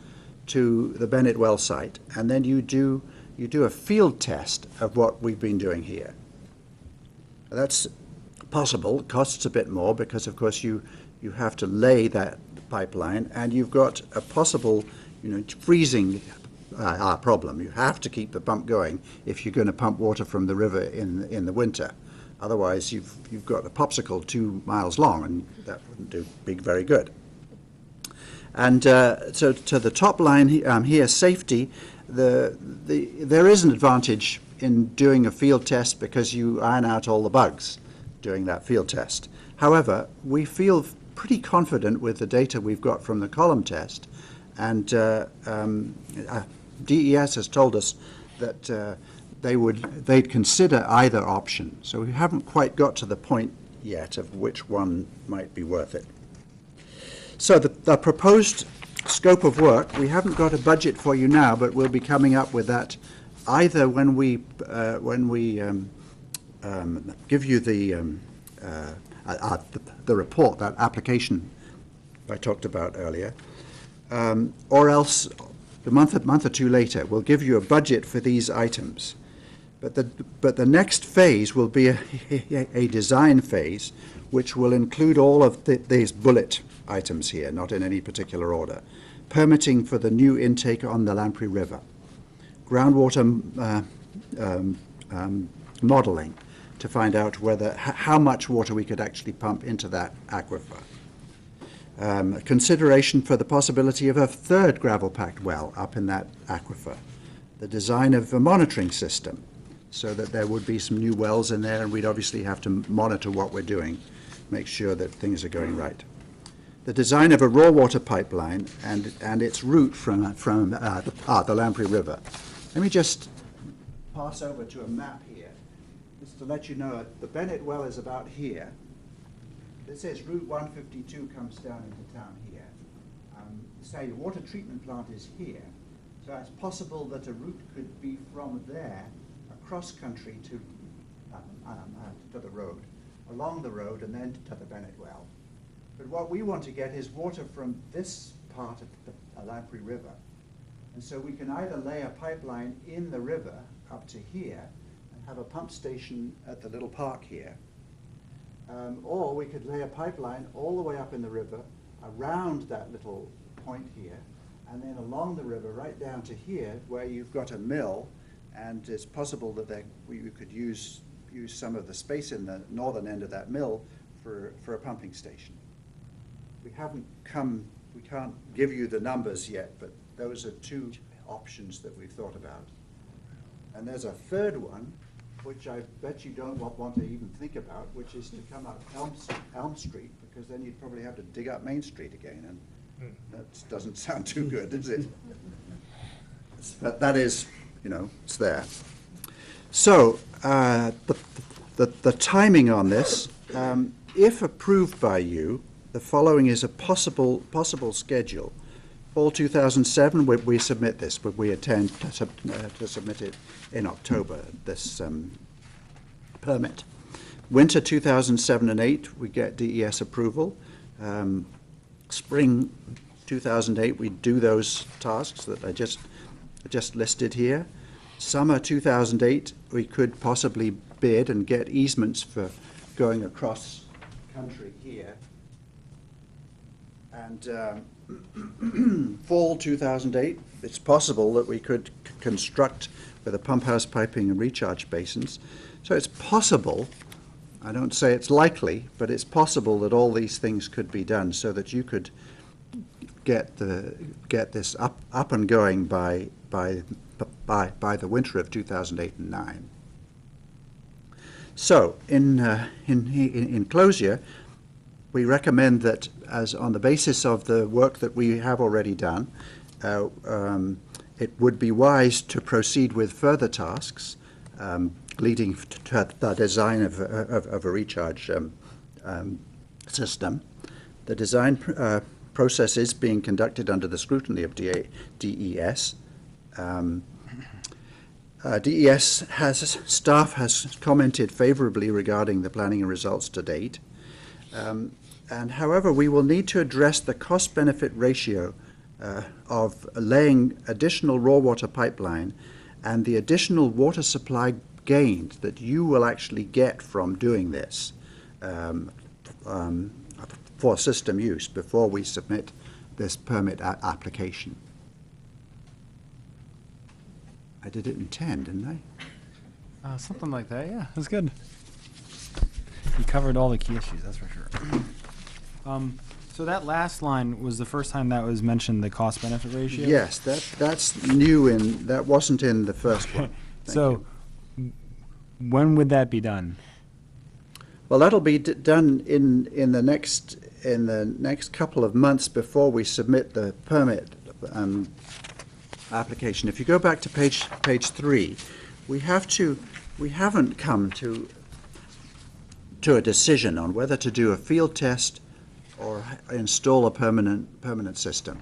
to the Bennett well site, and then you do a field test of what we've been doing here. That's possible. It costs a bit more because, of course, you have to lay that pipeline, and you've got a possible, freezing problem. You have to keep the pump going if you're going to pump water from the river in the winter. Otherwise, you've got a popsicle 2 miles long, and that wouldn't be very good. And so to the top line here, safety. There is an advantage in doing a field test because you iron out all the bugs doing that field test. However, we feel pretty confident with the data we've got from the column test, and DES has told us that they'd consider either option. So we haven't quite got to the point yet of which one might be worth it. So the proposed scope of work, we haven't got a budget for you now, but we'll be coming up with that either when we give you the report, that application I talked about earlier, or else a month or two later, we'll give you a budget for these items. But the next phase will be a design phase, which will include all of these bullet items here, not in any particular order. Permitting for the new intake on the Lamprey River. Groundwater modeling to find out how much water we could actually pump into that aquifer. Consideration for the possibility of a third gravel-packed well up in that aquifer. The design of a monitoring system so that there would be some new wells in there, and we'd obviously have to monitor what we're doing, make sure that things are going right. The design of a raw water pipeline and its route from the Lamprey River. Let me just pass over to a map here, just to let you know the Bennett well is about here. It says Route 152 comes down into town here. Say the water treatment plant is here, so it's possible that a route could be from there across country to the road, along the road, and then to the Bennett well. But what we want to get is water from this part of the Lamprey River. And so we can either lay a pipeline in the river up to here and have a pump station at the little park here. Or we could lay a pipeline all the way up in the river around that little point here, and then along the river right down to here where you've got a mill, and it's possible that we could use some of the space in the northern end of that mill for a pumping station. We can't give you the numbers yet, but those are two options that we've thought about. And there's a third one, which I bet you don't want to even think about, which is to come up Elm Street, because then you'd probably have to dig up Main Street again, and that doesn't sound too good, does it? But that is, it's there. So the timing on this, if approved by you, the following is a possible schedule. Fall 2007, we submit this, but we intend to submit it in October, this permit. Winter 2007 and 8, we get DES approval. Spring 2008, we do those tasks that I just listed here. Summer 2008, we could possibly bid and get easements for going across country here. And fall 2008, it's possible that we could construct with a pump house piping and recharge basins. So it's possible, I don't say it's likely, but it's possible that all these things could be done so that you could get this up and going by the winter of 2008 and 9. So in closure, we recommend that, as on the basis of the work that we have already done, it would be wise to proceed with further tasks leading to the design of a recharge system. The design process is being conducted under the scrutiny of DES. Staff has commented favorably regarding the planning and results to date. And however, we will need to address the cost-benefit ratio of laying additional raw water pipeline and the additional water supply gained that you will actually get from doing this for system use before we submit this permit application. I did it in 10, didn't I? Something like that, yeah, that's good. You covered all the key issues, that's for sure. So that last line was the first time that was mentioned, the cost-benefit ratio? Yes, that's new that wasn't in the first one. Thank So, when would that be done? Well, that'll be done in the next couple of months before we submit the permit application. If you go back to page 3, we haven't come to a decision on whether to do a field test or install a permanent system.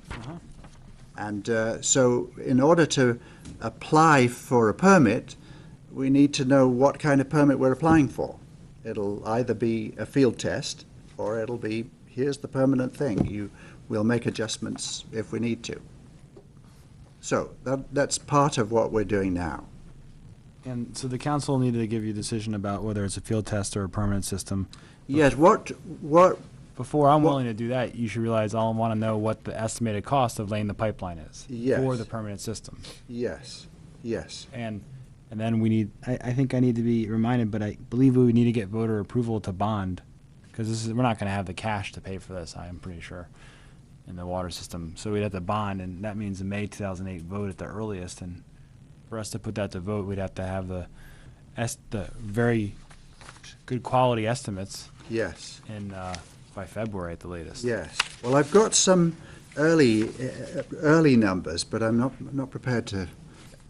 And so in order to apply for a permit, we need to know what kind of permit we're applying for. It'll either be a field test or it'll be, here's the permanent thing. We'll make adjustments if we need to. So that's part of what we're doing now. And so the council needed to give you a decision about whether it's a field test or a permanent system. Yes, Before I'm willing to do that, you should realize I'll want to know what the estimated cost of laying the pipeline is Yes. for the permanent system. yes. And then we need, I think I need to be reminded, but I believe we would need to get voter approval to bond, because we're not going to have the cash to pay for this, I'm pretty sure, in the water system. So we'd have to bond, and that means a May 2008 vote at the earliest. And for us to put that to vote, we'd have to have the very good quality estimates Yes. in by February at the latest. Yes. Well, I've got some early numbers, but I'm not prepared to.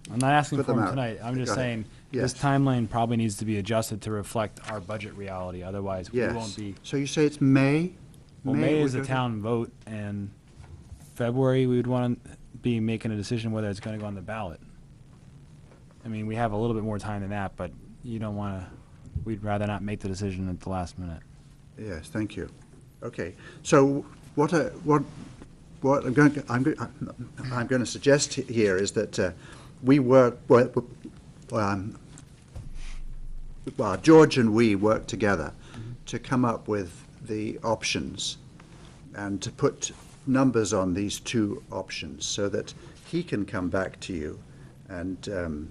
I'm not asking Put for them them out. tonight. I'm just Got it. saying Yes. this timeline probably needs to be adjusted to reflect our budget reality. Otherwise, Yes. we won't be. So you say it's May? Well, May is we're a going- town vote, and February we would want to be making a decision whether it's going to go on the ballot. I mean, we have a little bit more time than that, but you don't want to. We'd rather not make the decision at the last minute. Yes, thank you. Okay. So what I'm going to suggest here is that we work. Well, George and we work together to come up with the options and to put numbers on these two options so that he can come back to you and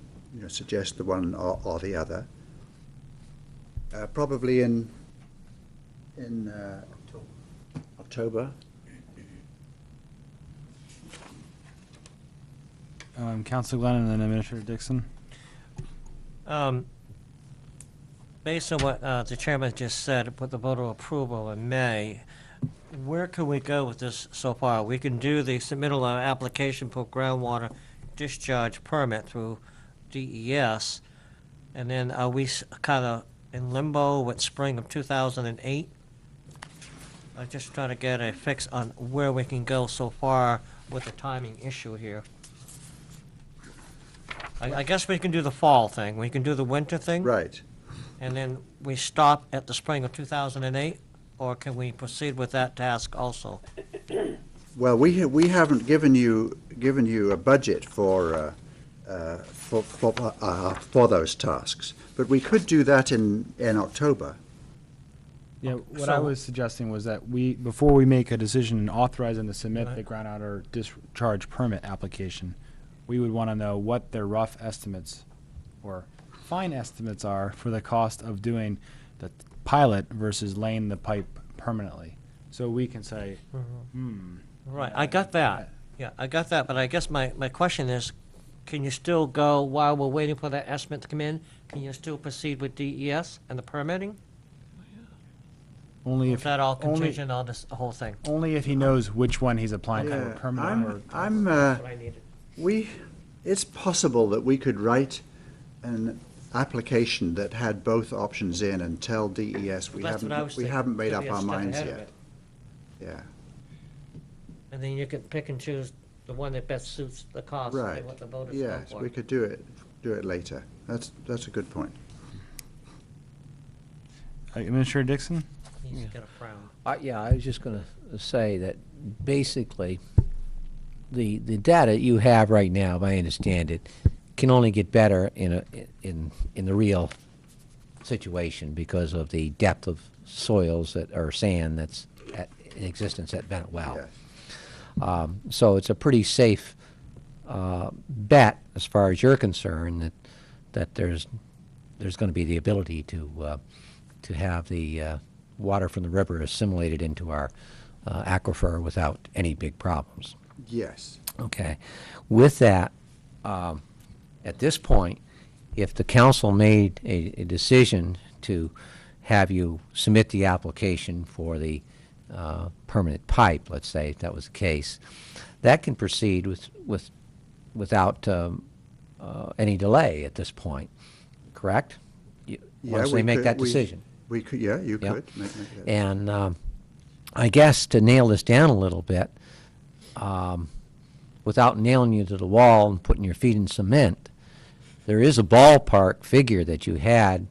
suggest the one or the other. Probably in October. Councilor Glenn and then Administrator Dixon. Based on what the chairman just said, put the voter approval in May, where can we go with this so far? We can do the submittal of application for groundwater discharge permit through DES, and then are we kind of in limbo with spring of 2008? I'm just trying to get a fix on where we can go so far with the timing issue here. I guess we can do the fall thing. We can do the winter thing. Right. And then we stop at the spring of 2008, or can we proceed with that task also? Well, we haven't given you a budget for those tasks, but we could do that in October. Yeah, what I So- was suggesting was that before we make a decision and authorize them to submit the Right. groundwater discharge permit application, we would want to know what their rough estimates or fine estimates are for the cost of doing the pilot versus laying the pipe permanently. So we can say, Right, I got that. Yeah, I got that, but I guess my question is, can you still go, while we're waiting for that estimate to come in, can you still proceed with DES and the permitting? only Or if is that all only- contingent on this whole thing? only if he knows which one he's applying for, permanent or. That's what I needed. It's possible that we could write an application that had both options in and tell DES we That's what I was thinking. haven't made To up be a our step minds ahead of yet. it. Yeah. And then you can pick and choose the one that best suits the cost Right. and what the voters Yes, vote we for. could do it later. That's a good point. Administrator Dixon? He's got a frown. Yeah, I was just going to say that basically, the data you have right now, if I understand it, can only get better in the real situation because of the depth of soils or sand that's in existence at Bennett Well. Yes. So it's a pretty safe bet as far as you're concerned that there's going to be the ability to have the water from the river assimilated into our aquifer without any big problems. Yes. Okay. With that, at this point, if the council made a decision to have you submit the application for the permanent pipe, let's say, if that was the case, that can proceed without any delay at this point, correct? Once they make that decision. We could, yeah, you Yeah. could make that. And I guess to nail this down a little bit, without nailing you to the wall and putting your feet in cement, there is a ballpark figure that you had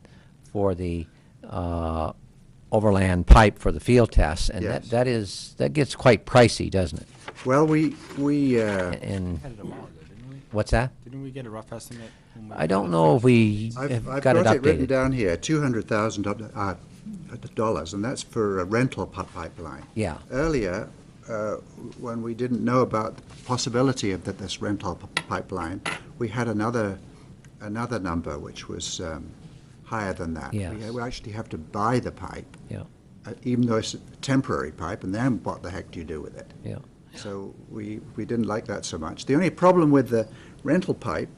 for the overland pipe for the field tests, and Yes. that gets quite pricey, doesn't it? Well, we And Had it a while ago, didn't we? what's that? Didn't we get a rough estimate? when we I don't did know it? if we I've have got got it it written updated. down here, $200,000, and that's for a rental pipeline. Yeah. Earlier, when we didn't know about the possibility of this rental pipeline, we had another number which was higher than that. Yes. We actually have to buy the pipe, Yeah, even though it's a temporary pipe, and then what the heck do you do with it? yeah. So we didn't like that so much. The only problem with the rental pipe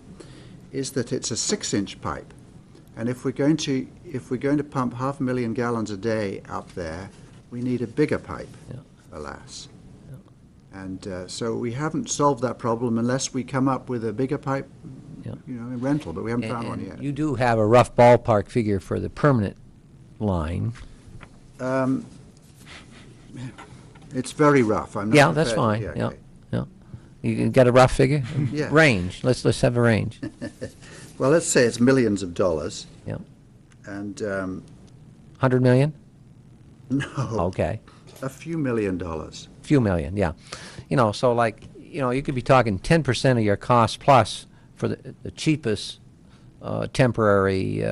is that it's a 6-inch pipe, and if we're going to pump 500,000 gallons a day up there, we need a bigger pipe, Yeah. alas. And so we haven't solved that problem unless we come up with a bigger pipe, Yeah. in rental, but we haven't found one And yet. you do have a rough ballpark figure for the permanent line. It's very rough. I'm not Yeah, that's prepared- fine, yeah, okay. yeah. You got a rough figure? Yeah. Range, let's have a range, Well, let's say it's millions of dollars, yeah. and 100 million? no, Okay, a few $1 million. few million, yeah. So like, you could be talking 10% of your cost plus for the cheapest temporary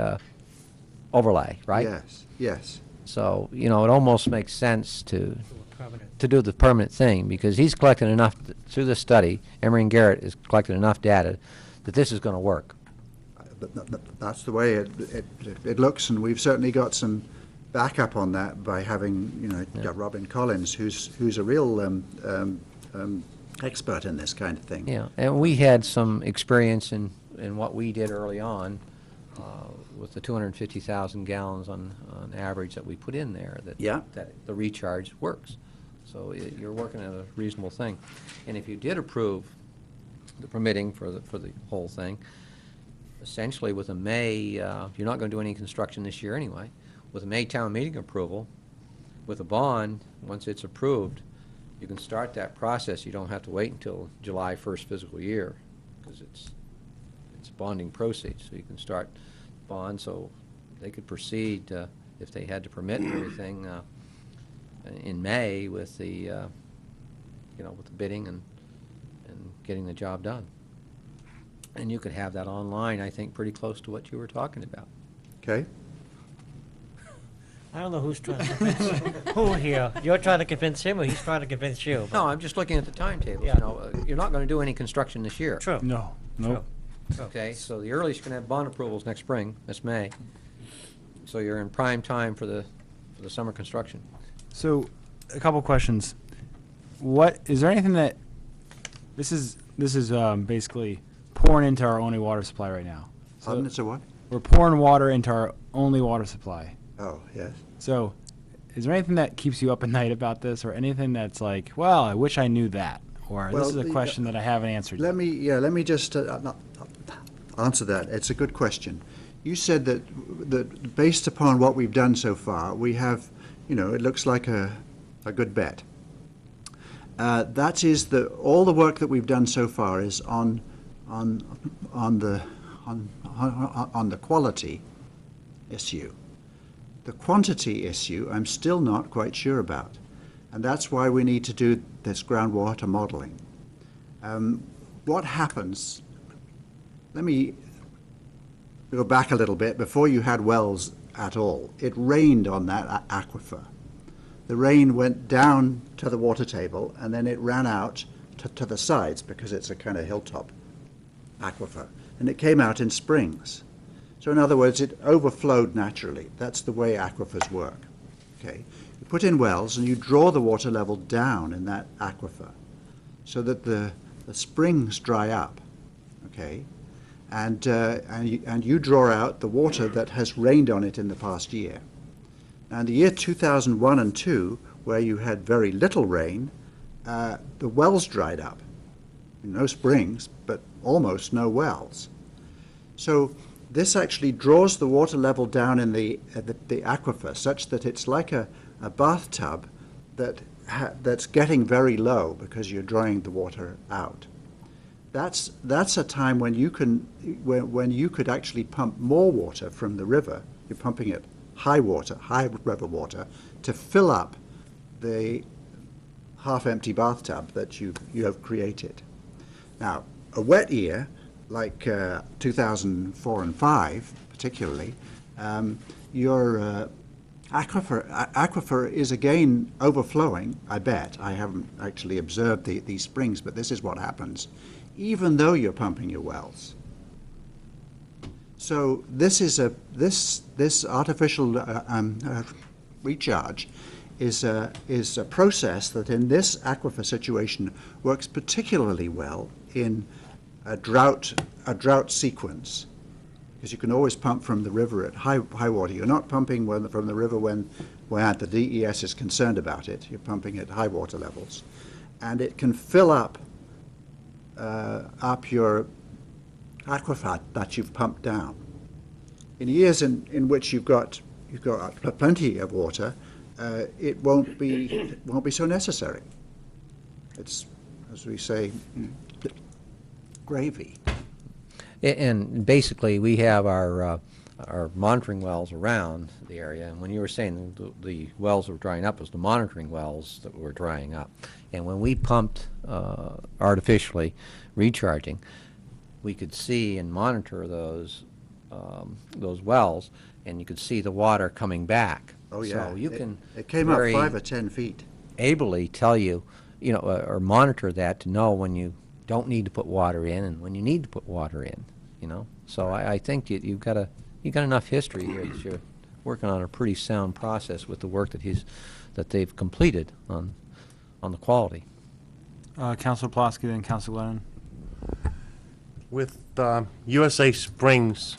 overlay, right? Yes, yes. So, it almost makes sense to Permanent. do the permanent thing, because he's collected enough, through this study, Emery and Garrett has collected enough data that this is going to work. That's the way it looks, and we've certainly got some backup on that by having, got Robin Collins, who's a real expert in this kind of thing. Yeah, and we had some experience in what we did early on with the 250,000 gallons on average that we put in there, Yeah. that the recharge works. So you're working at a reasonable thing. And if you did approve the permitting for the whole thing, essentially with a May, you're not going to do any construction this year anyway. With a May town meeting approval, with a bond, once it's approved, you can start that process. You don't have to wait until July 1st fiscal year, because it's bonding proceeds. So you can start bond, so they could proceed if they had to permit and everything in May with the with the bidding and getting the job done. And you could have that online, I think, pretty close to what you were talking about. Okay? I don't know who's trying to convince who here. You're trying to convince him, or he's trying to convince you? No, I'm just looking at the timetables. Yeah. You're not going to do any construction this year. True. No, no. Okay, so the earliest you can have bond approvals next spring, that's May. So you're in prime time for the summer construction. So, a couple questions. Is there anything that, this is basically pouring into our only water supply right now. Pardon, it's a what? We're pouring water into our only water supply. Oh, yes. So, is there anything that keeps you up at night about this, or anything that's like, well, I wish I knew that, or Well, this is a question that I haven't answered yet? Let me just answer that. It's a good question. You said that based upon what we've done so far, we have, it looks like a good bet. That is all the work that we've done so far is on the quality issue. The quantity issue, I'm still not quite sure about, and that's why we need to do this groundwater modeling. What happens? Let me go back a little bit. Before you had wells at all, it rained on that aquifer. The rain went down to the water table, and then it ran out to the sides because it's a kind of hilltop aquifer, and it came out in springs. So in other words, it overflowed naturally. That's the way aquifers work. Okay, you put in wells and you draw the water level down in that aquifer so that the springs dry up. Okay, and you draw out the water that has rained on it in the past year. Now in the year 2001 and 2, where you had very little rain, the wells dried up. No springs, but almost no wells. So this actually draws the water level down in the aquifer such that it's like a bathtub that's getting very low because you're drawing the water out. That's a time when you could actually pump more water from the river. You're pumping it high river water, to fill up the half-empty bathtub that you have created. Now, a wet year, like 2004 and 5 particularly, your aquifer is again overflowing, I bet. I haven't actually observed these springs, but this is what happens, even though you're pumping your wells. So this is this artificial recharge is a process that in this aquifer situation works particularly well in a drought sequence, because you can always pump from the river at high water. You're not pumping from the river when the DES is concerned about it. You're pumping at high water levels, and it can fill up your aquifer that you've pumped down. In years in which you've got plenty of water, it won't be so necessary. It's, as we say, gravy. And basically, we have our monitoring wells around the area. And when you were saying the wells were drying up, it was the monitoring wells that were drying up. And when we pumped artificially, recharging, we could see and monitor those wells, and you could see the water coming back. Oh yeah, so you can it came up 5 or 10 feet. Ably tell you, or monitor that to know when you don't need to put water in and when you need to put water in. So I think you've got enough history here that you're working on a pretty sound process with the work that they've completed on the quality. Councilor Pulaski, then Councilor Lennon. With USA Springs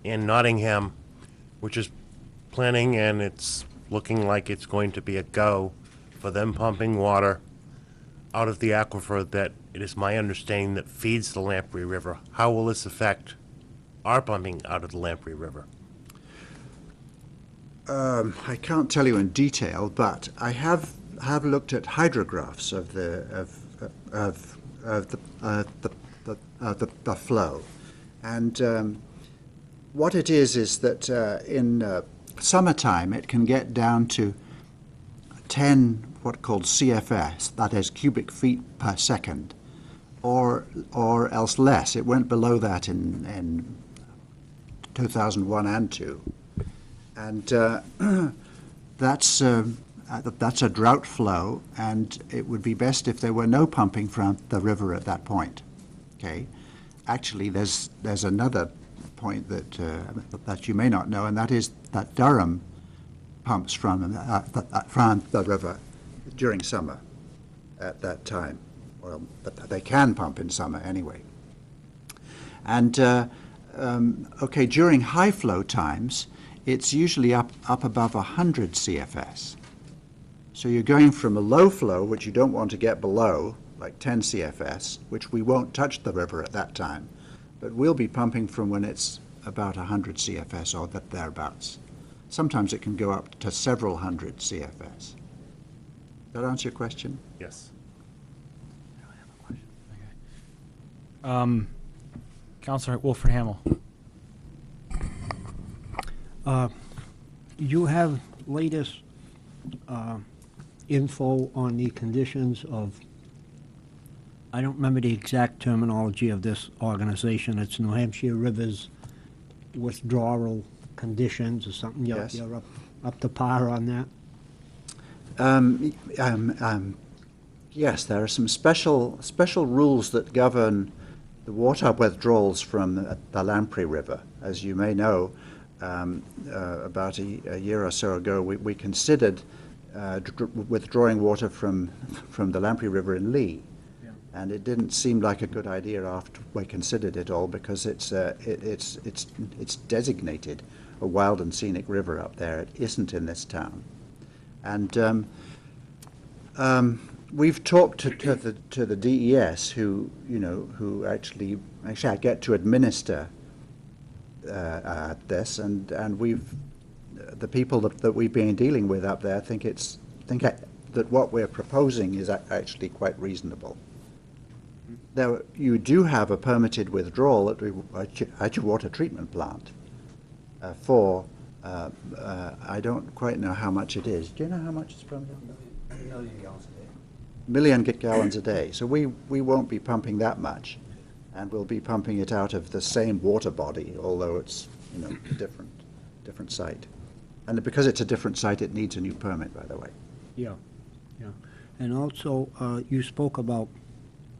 in Nottingham, which is planning, and it's looking like it's going to be a go for them pumping water out of the aquifer that it is my understanding that feeds the Lamprey River. How will this affect our pumping out of the Lamprey River? I can't tell you in detail, but I have looked at hydrographs of the flow, and what it is that in summertime it can get down to 10 what called CFS, that is cubic feet per second, or else less. It went below that in 2001 and 2, and that's a drought flow, and it would be best if there were no pumping from the river at that point. Okay, actually, there's another point that you may not know, and that is that Durham pumps from the river during summer at that time. Well, but they can pump in summer anyway. And okay, during high flow times, it's usually up above 100 CFS. So you're going from a low flow, which you don't want to get below, like 10 CFS, which we won't touch the river at that time, but we'll be pumping from when it's about 100 CFS or thereabouts. Sometimes it can go up to several hundred CFS. That answer your question? Yes. Counselor Wilfred Hamel. You have latest info on the conditions of, I don't remember the exact terminology of this organization, it's New Hampshire Rivers withdrawal conditions or something? Yes. You're up to par on that? Yes, there are some special rules that govern the water withdrawals from the Lamprey River. As you may know, about a year or so ago, we considered withdrawing water from the Lamprey River in Lee. Yeah. And it didn't seem like a good idea after we considered it all, because it's designated a wild and scenic river up there. It isn't in this town. And we've talked to the DES, who actually get to administer this, and the people that we've been dealing with up there think that what we're proposing is actually quite reasonable. Now, you do have a permitted withdrawal at your water treatment plant for I don't quite know how much it is. Do you know how much it's permitted? 1 million gallons a day. Million gallons a day. So we won't be pumping that much, and we'll be pumping it out of the same water body, although it's a different site. And because it's a different site, it needs a new permit, by the way. Yeah, yeah. And also, you spoke about,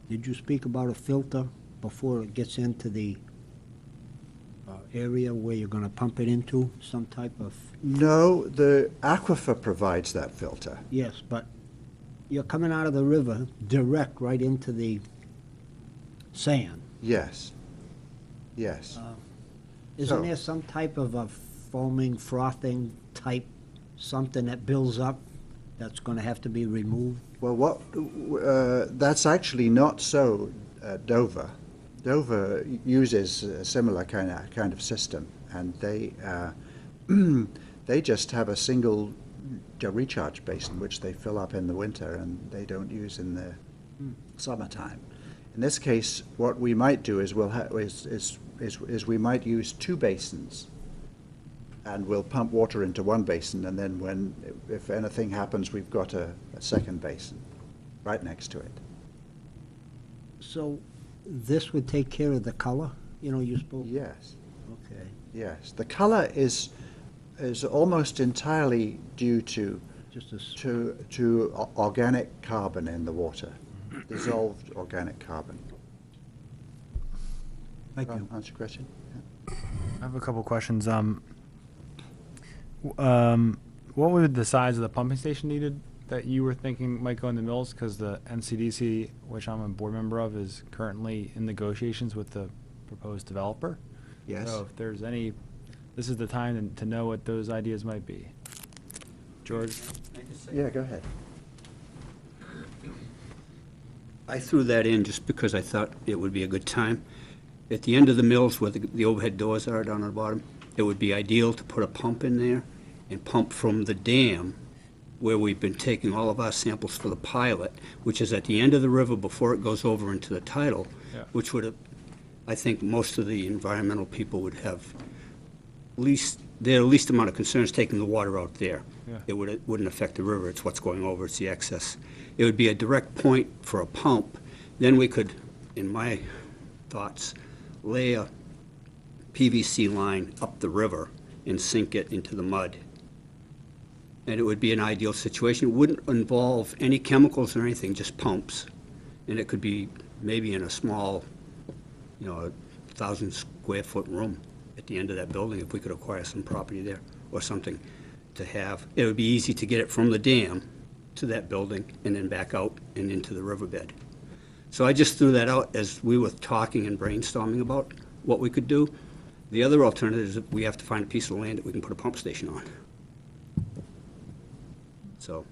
did you speak about a filter before it gets into the area where you're going to pump it into, some type of? No, the aquifer provides that filter. Yes, but you're coming out of the river direct right into the sand. Yes. Yes. Isn't So- there some type of a foaming, frothing type, something that builds up that's going to have to be removed? Well, that's actually not so Dover. Dover uses a similar kind of system, and they they just have a single recharge basin which they fill up in the winter and they don't use in the summertime. In this case, what we might do is we might use two basins, and we'll pump water into one basin, and then if anything happens, we've got a second basin right next to it. So this would take care of the color? You spoke? Yes. Okay. Yes, the color is almost entirely due to Just a to organic carbon in the water, dissolved organic carbon. Thank you. Answer your question? I have a couple questions. What would the size of the pumping station needed that you were thinking might go in the mills? Because the NCDC, which I'm a board member of, is currently in negotiations with the proposed developer. Yes. So if there's any, this is the time to know what those ideas might be. George? Yeah, go ahead. I threw that in just because I thought it would be a good time. At the end of the mills where the overhead doors are down on the bottom, it would be ideal to put a pump in there and pump from the dam where we've been taking all of our samples for the pilot, which is at the end of the river before it goes over into the tidal, Yeah. which would have, I think most of the environmental people would have their least amount of concerns taking the water out there. Yeah. It wouldn't affect the river, it's what's going over, it's the excess. It would be a direct point for a pump. Then we could, in my thoughts, lay a PVC line up the river and sink it into the mud. And it would be an ideal situation. It wouldn't involve any chemicals or anything, just pumps. And it could be maybe in a small, 1,000 square foot room at the end of that building, if we could acquire some property there or something to have. It would be easy to get it from the dam to that building and then back out and into the riverbed. So I just threw that out as we were talking and brainstorming about what we could do. The other alternative is that we have to find a piece of land that we can put a pump station on. So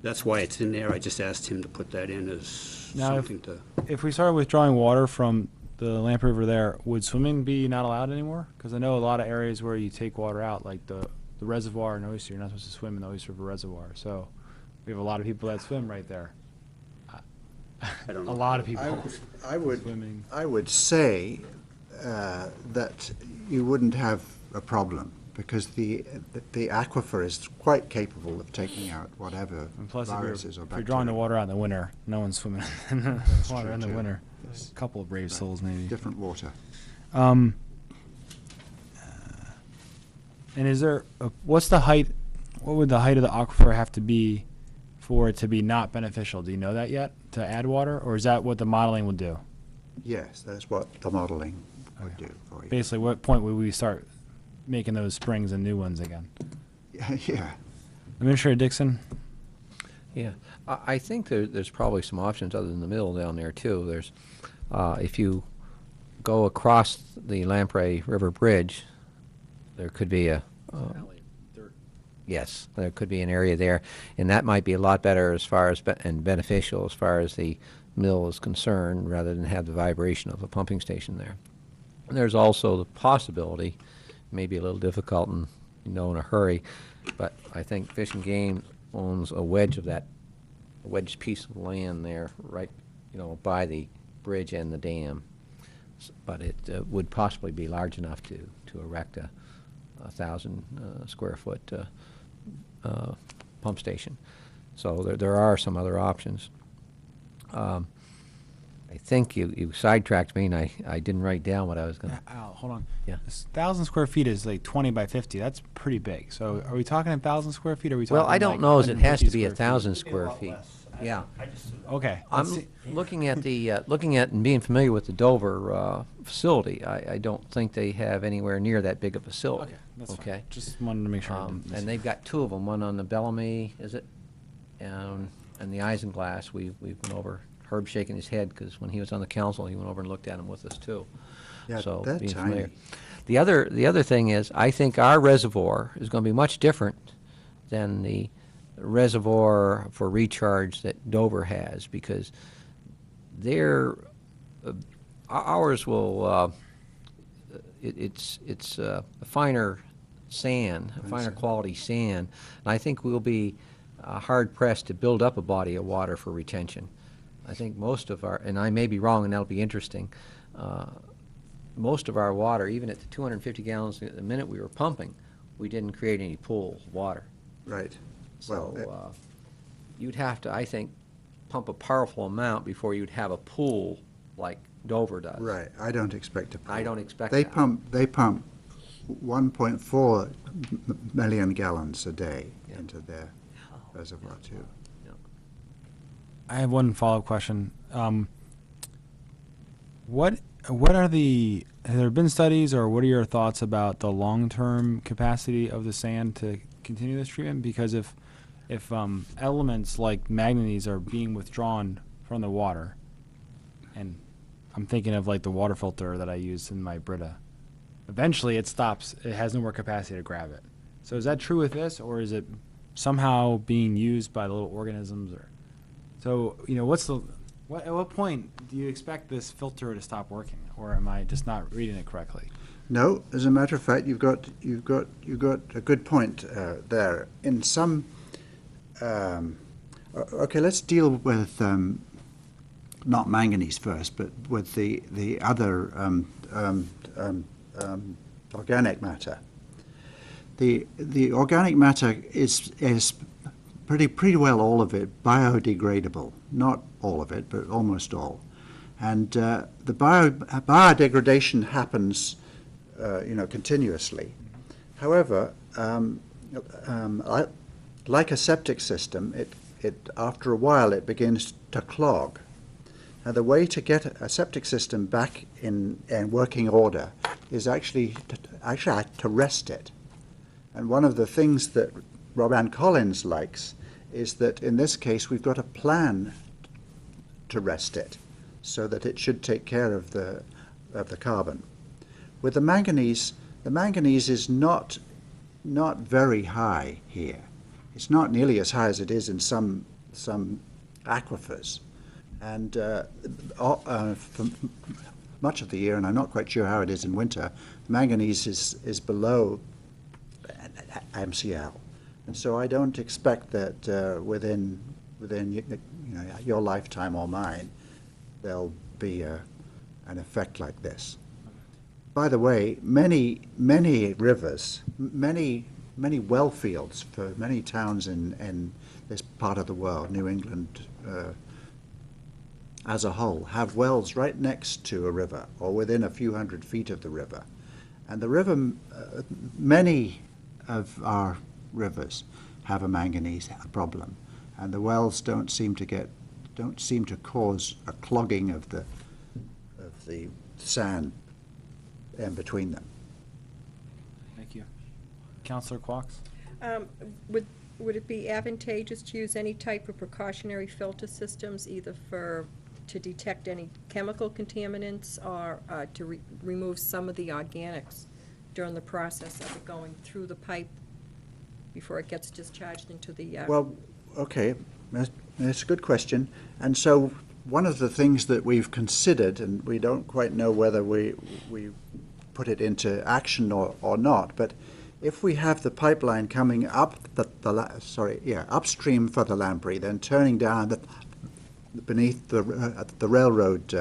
that's why it's in there. I just asked him to put that in as Now, something to. If we started withdrawing water from the Lamp River there, would swimming be not allowed anymore? Because I know a lot of areas where you take water out, like the reservoir in Oyster, you're not supposed to swim in the Oyster River Reservoir. So we have a lot of people that swim right there. I don't A know. lot of people. I would, Swimming. I would say that you wouldn't have a problem, because the aquifer is quite capable of taking out whatever And plus, viruses or if bacteria. you're drawing the water out in the winter, no one's swimming in the water true, in the too. winter. Yes. A couple of brave Right. souls, maybe. Different water. And is there, what's the height, what would the height of the aquifer have to be for it to be not beneficial? Do you know that yet, to add water? Or is that what the modeling will do? Yes, that's what the modeling would Okay. do for you. Basically, what point would we start making those springs and new ones again? Yeah. Administrator Dixon? Yeah, I think there's probably some options other than the mill down there too. There's, if you go across the Lamprey River Bridge, there could be a, yes, there could be an area there, and that might be a lot better as far as, and beneficial as far as the mill is concerned, rather than have the vibration of a pumping station there. And there's also the possibility, maybe a little difficult and, in a hurry, but I think Fish and Game owns a wedge of that, a wedge piece of land there, right, by the bridge and the dam. But it would possibly be large enough to erect a 1,000 square foot pump station. So there are some other options. I think you sidetracked me, and I didn't write down what I was going to. Al, hold on. Yeah. This 1,000 square feet is like 20 by 50. That's pretty big. So are we talking 1,000 square feet, or are we talking Well, I don't like know as it has to 150 be square feet? 1,000 square feet. Yeah. Okay. I'm let's see. looking at and being familiar with the Dover facility. I don't think they have anywhere near that big a facility. Okay, that's fine. Okay. Just wanted to make sure. I didn't miss And they've got two of them, one on the Bellamy, is it? And the Isinglass. We went over. Herb shaking his head because when he was on the council, he went over and looked at them with us too. Yeah, So they're being tiny. familiar. The other thing is, I think our reservoir is going to be much different than the reservoir for recharge that Dover has, because ours will it's a finer sand, a finer quality sand, and I think we'll be hard pressed to build up a body of water for retention. I think most of our, and I may be wrong, and that'll be interesting, most of our water, even at the 250 gallons a minute we were pumping, we didn't create any pool water. Right. So Well, you'd have to, I think, pump a powerful amount before you'd have a pool like Dover does. right. I don't expect a pool. I don't expect They that. pump 1.4 million gallons a day Yeah. into their reservoir too. I have one follow-up question. What are the, have there been studies, or what are your thoughts about the long-term capacity of the sand to continue this treatment? Because if elements like manganese are being withdrawn from the water, and I'm thinking of like the water filter that I use in my Brita, eventually it stops. It has no more capacity to grab it. So is that true with this, or is it somehow being used by the little organisms? Or so, at what point do you expect this filter to stop working, or am I just not reading it correctly? No, as a matter of fact, you've got a good point there. In some, okay, let's deal with not manganese first, but with the other organic matter. The organic matter is pretty well all of it biodegradable. Not all of it, but almost all. And the biodegradation happens, continuously. However, like a septic system, it after a while it begins to clog. Now, the way to get a septic system back in working order is actually to rest it. And one of the things that Rob-Ann Collins likes is that in this case we've got a plan to rest it, so that it should take care of the carbon. With the manganese is not very high here. It's not nearly as high as it is in some aquifers, and for much of the year, and I'm not quite sure how it is in winter, manganese is below MCL, and so I don't expect that within your lifetime or mine, there'll be an effect like this. By the way, many rivers, many well fields for many towns in this part of the world, New England as a whole, have wells right next to a river or within a few hundred feet of the river. And the river, many of our rivers have a manganese problem, and the wells don't seem to cause a clogging of the sand in between them. Thank you. Councillor Quox? Would it be advantageous to use any type of precautionary filter systems, either to detect any chemical contaminants or to remove some of the organics during the process of it going through the pipe before it gets discharged into the... Well, okay, that's a good question. And so one of the things that we've considered, and we don't quite know whether we put it into action or not, but if we have the pipeline coming up upstream for the Lamprey, then turning down beneath the railroad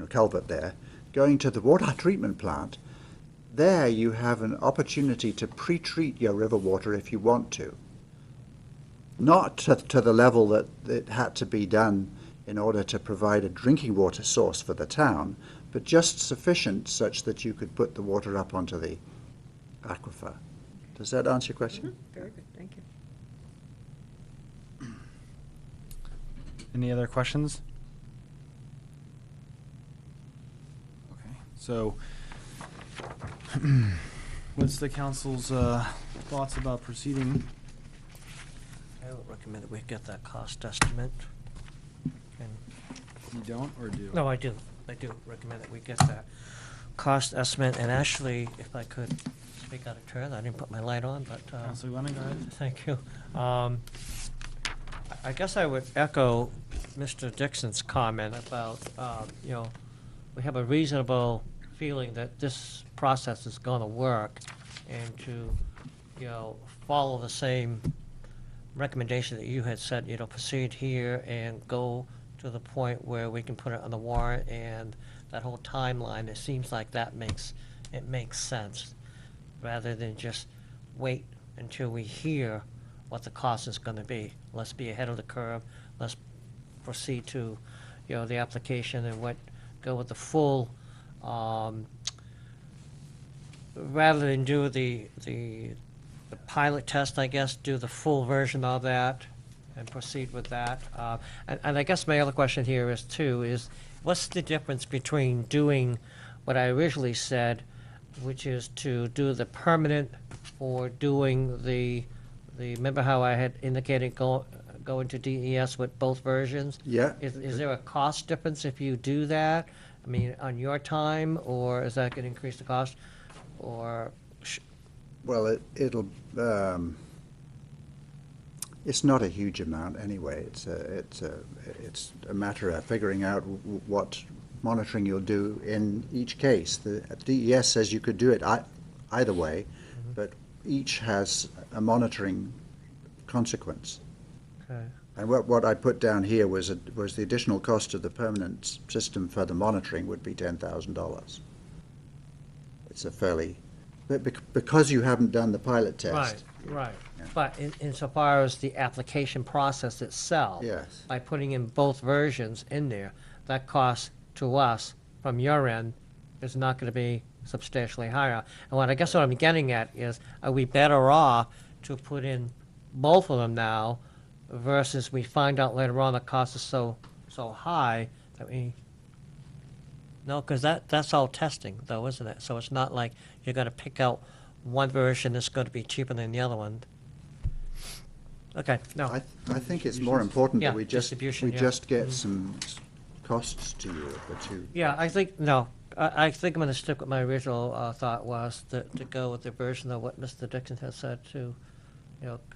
culvert there, going to the water treatment plant, there you have an opportunity to pre-treat your river water if you want to. Not to the level that it had to be done in order to provide a drinking water source for the town, but just sufficient such that you could put the water up onto the aquifer. Does that answer your question? Very good, thank you. Any other questions? Okay, so what's the council's thoughts about proceeding? I would recommend that we get that cost estimate. And You don't, or do? no, I do. I do recommend that we get that cost estimate. And actually, if I could speak out of turn, I didn't put my light on, but Councilor Glennon, go ahead. thank you. I guess I would echo Mr. Dixon's comment about, we have a reasonable feeling that this process is going to work, and to, follow the same recommendation that you had said, proceed here and go to the point where we can put it on the warrant, and that whole timeline, it seems like that makes sense, rather than just wait until we hear what the cost is going to be. Let's be ahead of the curve. Let's proceed to, the application and go with the full, rather than do the pilot test, I guess, do the full version of that and proceed with that. And I guess my other question here is what's the difference between doing what I originally said, which is to do the permanent, or doing remember how I had indicated going to DES with both versions? Yeah. Is there a cost difference if you do that? I mean, on your time, or is that going to increase the cost? Or Well, it'll. It's not a huge amount anyway. It's a matter of figuring out what monitoring you'll do in each case. The DES says you could do it either way, but each has a monitoring consequence. okay. And what I put down here was the additional cost of the permanent system for the monitoring would be $10,000. It's a fairly, because you haven't done the pilot test. Right. Yeah. But insofar as the application process itself, Yes. by putting in both versions in there, that cost to us from your end is not going to be substantially higher. And what I'm getting at is, are we better off to put in both of them now versus we find out later on the cost is so high that we... No, because that's all testing, though, isn't it? So it's not like you're going to pick out one version that's going to be cheaper than the other one. Okay, no. I think it's more important Yeah, that we distribution, yeah. just get some costs to you, but you. Yeah, I think I'm going to stick with my original thought was to go with the version of what Mr. Dixon has said, to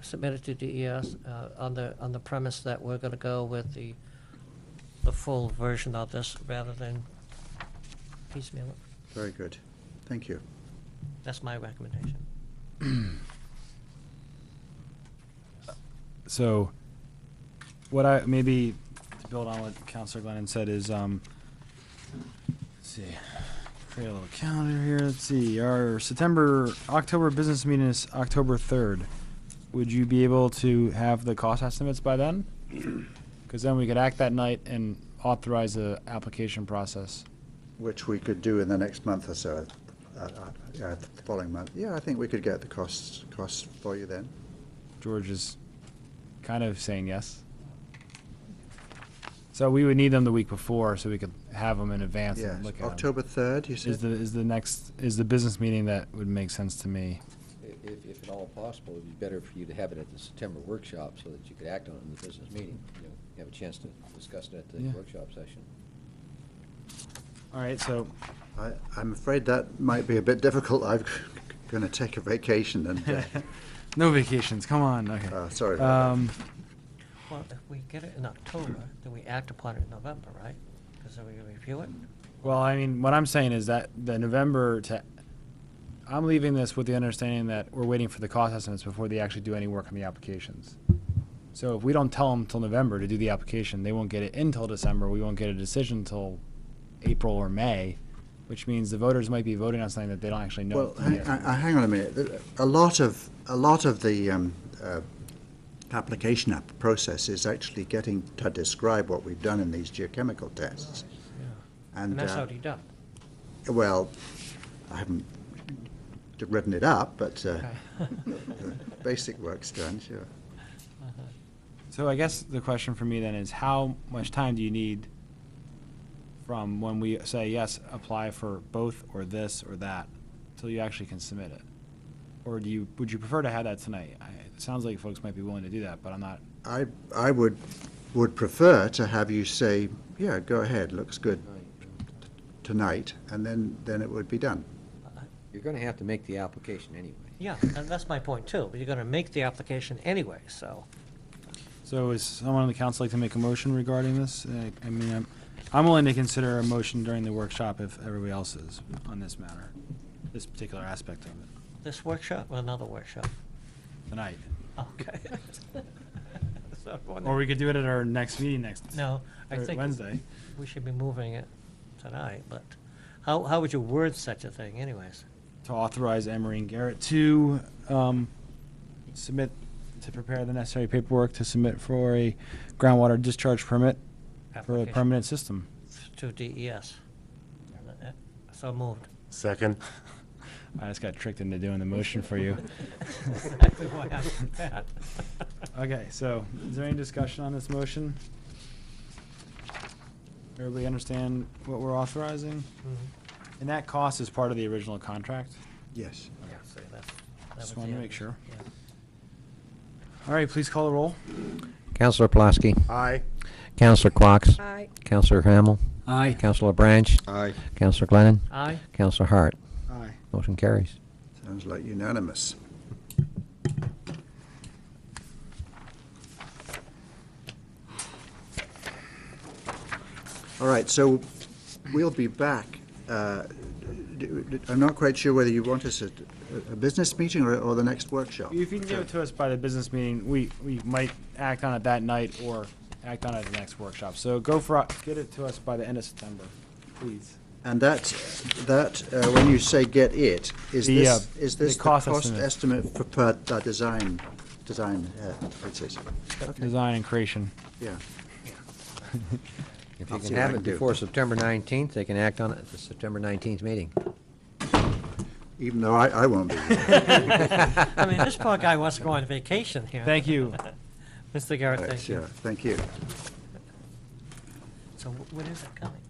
submit it to DES on the premise that we're going to go with the full version of this rather than piecemeal it. Very good. Thank you. That's my recommendation. So what I, maybe to build on what Counselor Glennon said is, let's see, create a little calendar here. Let's see, our October business meeting is October 3rd. Would you be able to have the cost estimates by then? Because then we could act that night and authorize the application process. Which we could do in the next month or so, the following month. Yeah, I think we could get the costs for you then. George is kind of saying yes. So we would need them the week before, so we could have them in advance Yes, and look at them. October 3rd, you said? Is the business meeting that would make sense to me. If at all possible, it'd be better for you to have it at the September workshop so that you could act on it in the business meeting. You know, have a chance to discuss it at the Yeah. workshop session. All right, so I'm afraid that might be a bit difficult. I'm going to take a vacation and, no vacations. Come on. Okay. sorry about that. Well, if we get it in October, then we act upon it in November, right? Because then we review it. Well, I mean, what I'm saying is that the November I'm leaving this with the understanding that we're waiting for the cost estimates before they actually do any work on the applications. So if we don't tell them until November to do the application, they won't get it until December. We won't get a decision until April or May, which means the voters might be voting on something that they don't actually know. Well, hang on a minute. A lot of the application process is actually getting to describe what we've done in these geochemical tests. And that's already done. Well, I haven't written it up, but Okay. the basic work's done, sure. So I guess the question for me then is, how much time do you need from when we say, yes, apply for both or this or that, till you actually can submit it? Or would you prefer to have that tonight? It sounds like folks might be willing to do that, but I'm not. I would prefer to have you say, yeah, go ahead, looks good tonight, and then it would be done. You're going to have to make the application anyway. Yeah, and that's my point too, but you're gonna make the application anyway, so. So is someone on the council like to make a motion regarding this? I mean, I'm willing to consider a motion during the workshop if everybody else is on this matter, this particular aspect of it, This workshop or another workshop? tonight. Okay. So, Or we could do it at our next meeting No, I think. Wednesday. We should be moving it tonight, but how would you word such a thing anyways? To authorize Emery and Garrett to prepare the necessary paperwork to submit for a groundwater discharge permit for a Application. permanent system. To DES. So moved. Second. I just got tricked into doing the motion for you. Exactly why I did that. Okay, so is there any discussion on this motion? Everybody understand what we're authorizing? Mhm. And that cost is part of the original contract? Yes. Yeah, so that was Just wanted to the make end. sure. Yeah. All right, please call the roll. Counselor Pulaski? Aye. Counselor Quox? Aye. Counselor Hamel? Aye. Counselor Branch? Aye. Counselor Glennon? Aye. Counselor Hart? Aye. Motion carries. Sounds like unanimous. All right, so we'll be back. I'm not quite sure whether you want us at a business meeting or the next workshop. If you can give it to us by the business meeting, we might act on it that night or act on it at the next workshop. So get it to us by the end of September, please. And that when you say get it, is The, this the the cost cost estimate. estimate for the design, it's, okay, Design and creation. yeah. If I'll you see can what I have can it do. before September 19th, they can act on it at the September 19th meeting. Even though I won't be. I mean, this poor guy wants to go on vacation here. Thank you. Mr. Garrett, Right, thank you. sure, thank you. So when is it coming?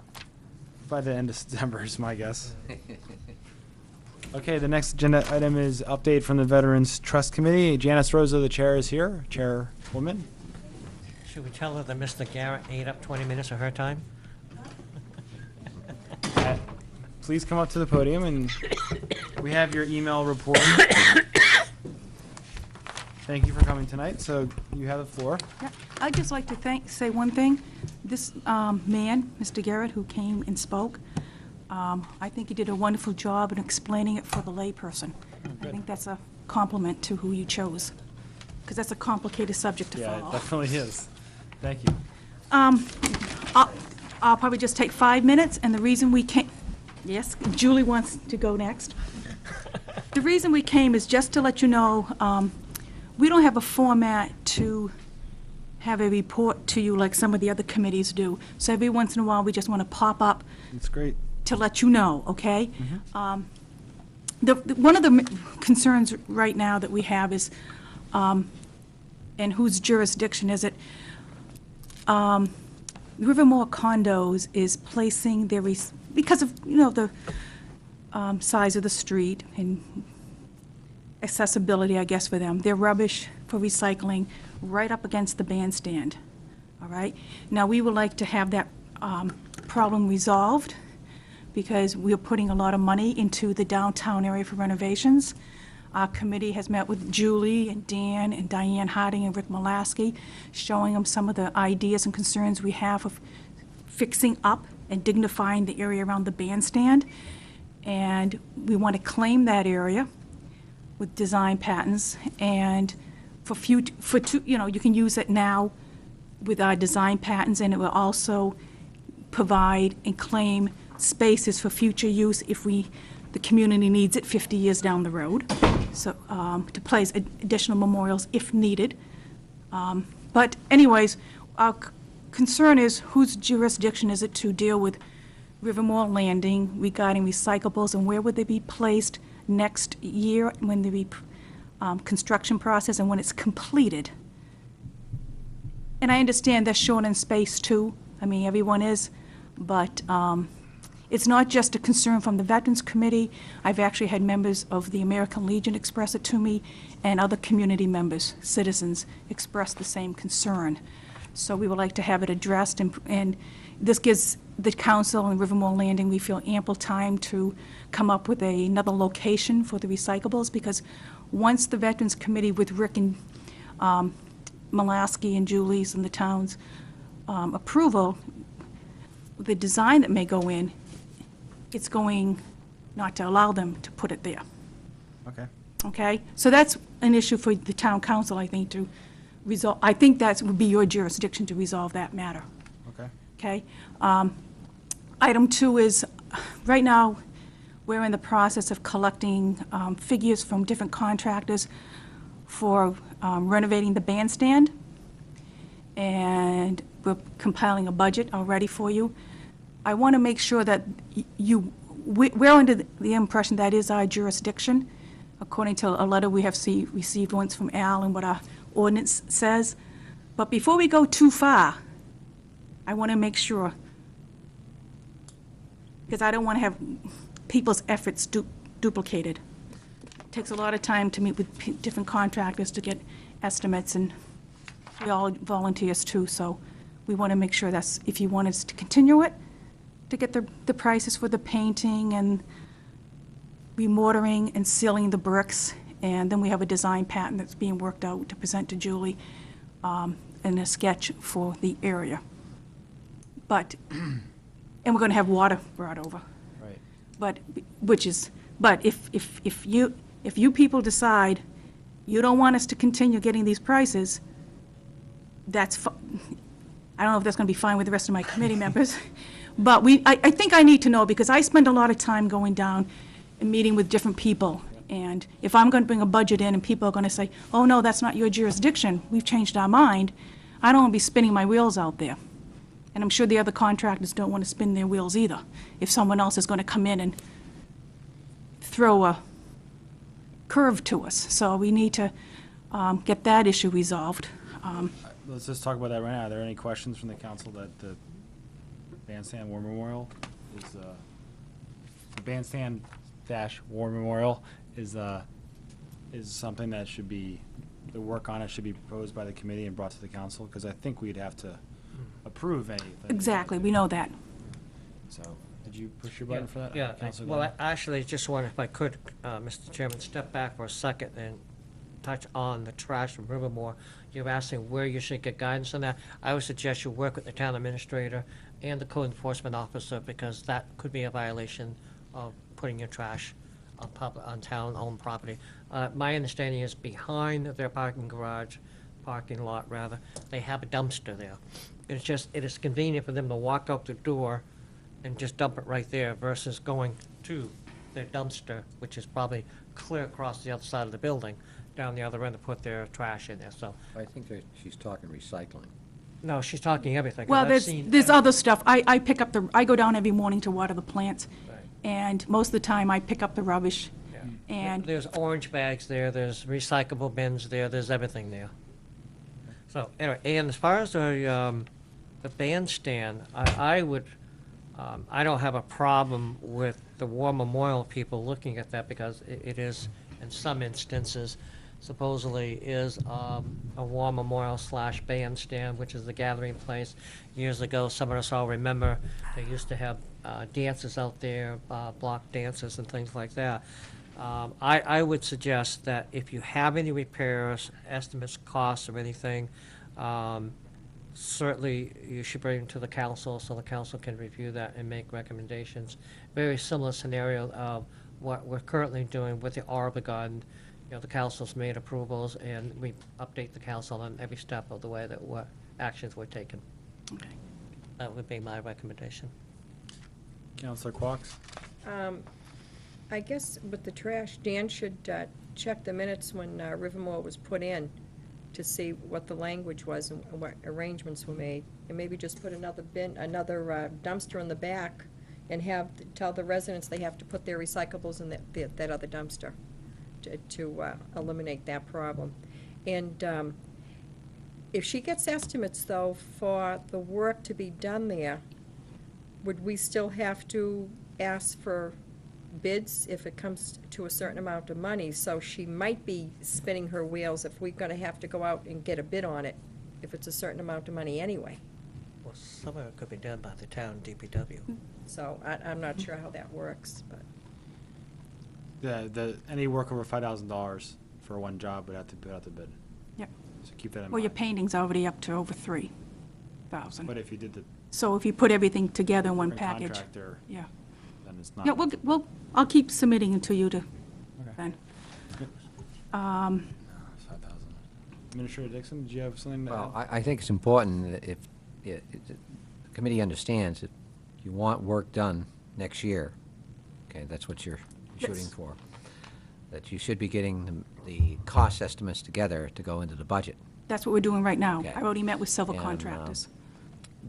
By the end of September is my guess. Okay, the next agenda item is update from the Veterans Trust Committee. Janice Rosa, the chair, is here, chairwoman. Should we tell her that Mr. Garrett ate up 20 minutes of her time? Please come up to the podium, and we have your email report. Thank you for coming tonight, so you have the floor. Yeah, I'd just like to say one thing. This man, Mr. Garrett, who came and spoke, I think he did a wonderful job in explaining it for the layperson. I think that's a compliment to who you chose, because that's a complicated subject to Yeah, it follow. definitely is. Thank you. I'll probably just take 5 minutes, and the reason we came, yes, Julie wants to go next. The reason we came is just to let you know, we don't have a format to have a report to you like some of the other committees do. So every once in a while, we just want to pop up It's great. to let you know, okay? One of the concerns right now that we have is, and whose jurisdiction is it? Rivermore Condos is placing their, because of, the size of the street and accessibility, I guess, for them, their rubbish for recycling right up against the bandstand, all right? Now, we would like to have that problem resolved because we're putting a lot of money into the downtown area for renovations. Our committee has met with Julie and Dan and Diane Harding and Rick Molaski, showing them some of the ideas and concerns we have of fixing up and dignifying the area around the bandstand. And we want to claim that area with design patents, and you can use it now with our design patents, and it will also provide and claim spaces for future use if the community needs it 50 years down the road, so to place additional memorials if needed. But anyways, our concern is whose jurisdiction is it to deal with Rivermore Landing regarding recyclables, and where would they be placed next year when the construction process and when it's completed. And I understand they're short in space too. I mean, everyone is, but it's not just a concern from the Veterans Committee. I've actually had members of the American Legion express it to me, and other community members, citizens, express the same concern. So we would like to have it addressed, and this gives the council and Rivermore Landing, we feel, ample time to come up with another location for the recyclables, because once the Veterans Committee with Rick and Molaski and Julie's and the town's approval, the design that may go in, it's going not to allow them to put it there. Okay. Okay? So that's an issue for the town council, I think, to resolve. I think that would be your jurisdiction to resolve that matter. Okay. Okay? Item 2 is, right now, we're in the process of collecting figures from different contractors for renovating the bandstand, and we're compiling a budget already for you. I want to make sure that we're under the impression that is our jurisdiction, according to a letter we have received once from Al and what our ordinance says. But before we go too far, I want to make sure, because I don't want to have people's efforts duplicated. It takes a lot of time to meet with different contractors to get estimates, and we all volunteers too, so we want to make sure that's, if you want us to continue it, to get the prices for the painting and remortaring and sealing the bricks, and then we have a design pattern that's being worked out to present to Julie, and a sketch for the area. But, and we're going to have water brought over. Right. But, if you people decide you don't want us to continue getting these prices, that's, I don't know if that's going to be fine with the rest of my committee members, but I think I need to know, because I spend a lot of time going down and meeting with different people, and if I'm going to bring a budget in and people are going to say, oh, no, that's not your jurisdiction, we've changed our mind, I don't want to be spinning my wheels out there. And I'm sure the other contractors don't want to spin their wheels either, if someone else is going to come in and throw a curve to us. So we need to get that issue resolved. Let's just talk about that right now. Are there any questions from the council that the Bandstand War Memorial is, the Bandstand War Memorial is something that should be, the work on it should be proposed by the committee and brought to the council? Because I think we'd have to approve anything. Exactly, we know that. So, did you push your button for that? Yeah, Councilor well, I Glenn? actually just wanted, if I could, Mr. Chairman, step back for a second and touch on the trash from Rivermore. You're asking where you should get guidance on that. I would suggest you work with the town administrator and the code enforcement officer, because that could be a violation of putting your trash on town-owned property. My understanding is behind their parking garage, parking lot rather, they have a dumpster there. It is convenient for them to walk out the door and just dump it right there versus going to their dumpster, which is probably clear across the other side of the building, down the other end to put their trash in there, so. I think that she's talking recycling. No, she's talking everything. 'cause Well, I've there's, seen there's everything. other stuff. I pick up I go down every morning to water the plants, Right. and most of the time I pick up the rubbish. Yeah. And There's orange bags there, there's recyclable bins there, there's everything there. So, anyway, and as far as the bandstand, I would, I don't have a problem with the War Memorial people looking at that because it is, in some instances, supposedly is a War Memorial / bandstand, which is the gathering place. Years ago, some of us all remember, they used to have dances out there, block dances and things like that. I would suggest that if you have any repairs, estimates, costs, or anything, certainly you should bring them to the council so the council can review that and make recommendations. Very similar scenario of what we're currently doing with the Arbor Garden. You know, the council's made approvals and we update the council on every step of the way that what actions were taken. Okay. That would be my recommendation. Counselor Quox? I guess with the trash, Dan should check the minutes when Rivermore was put in to see what the language was and what arrangements were made. And maybe just put another dumpster in the back and tell the residents they have to put their recyclables in that other dumpster to eliminate that problem. And if she gets estimates, though, for the work to be done there, would we still have to ask for bids if it comes to a certain amount of money? So she might be spinning her wheels if we're gonna have to go out and get a bid on it, if it's a certain amount of money anyway. Well, some of it could be done by the town DPW. So I'm not sure how that works, but. Any work over $5,000 for one job would have to put out the bid. Yep. So keep that in Well, your mind. painting's already up to over 3,000. But if you did the So if you put everything together in one different package, contractor, yeah. then it's not. Yeah, I'll keep submitting it to you to, Okay. then. Yep. Um, 5,000. Administrator Dixon, did you have something to Well, add? I think it's important that if the committee understands that you want work done next year, okay, that's what you're shooting Yes. for, that you should be getting the cost estimates together to go into the budget. That's what we're doing right now. Okay. I already met with several And, contractors.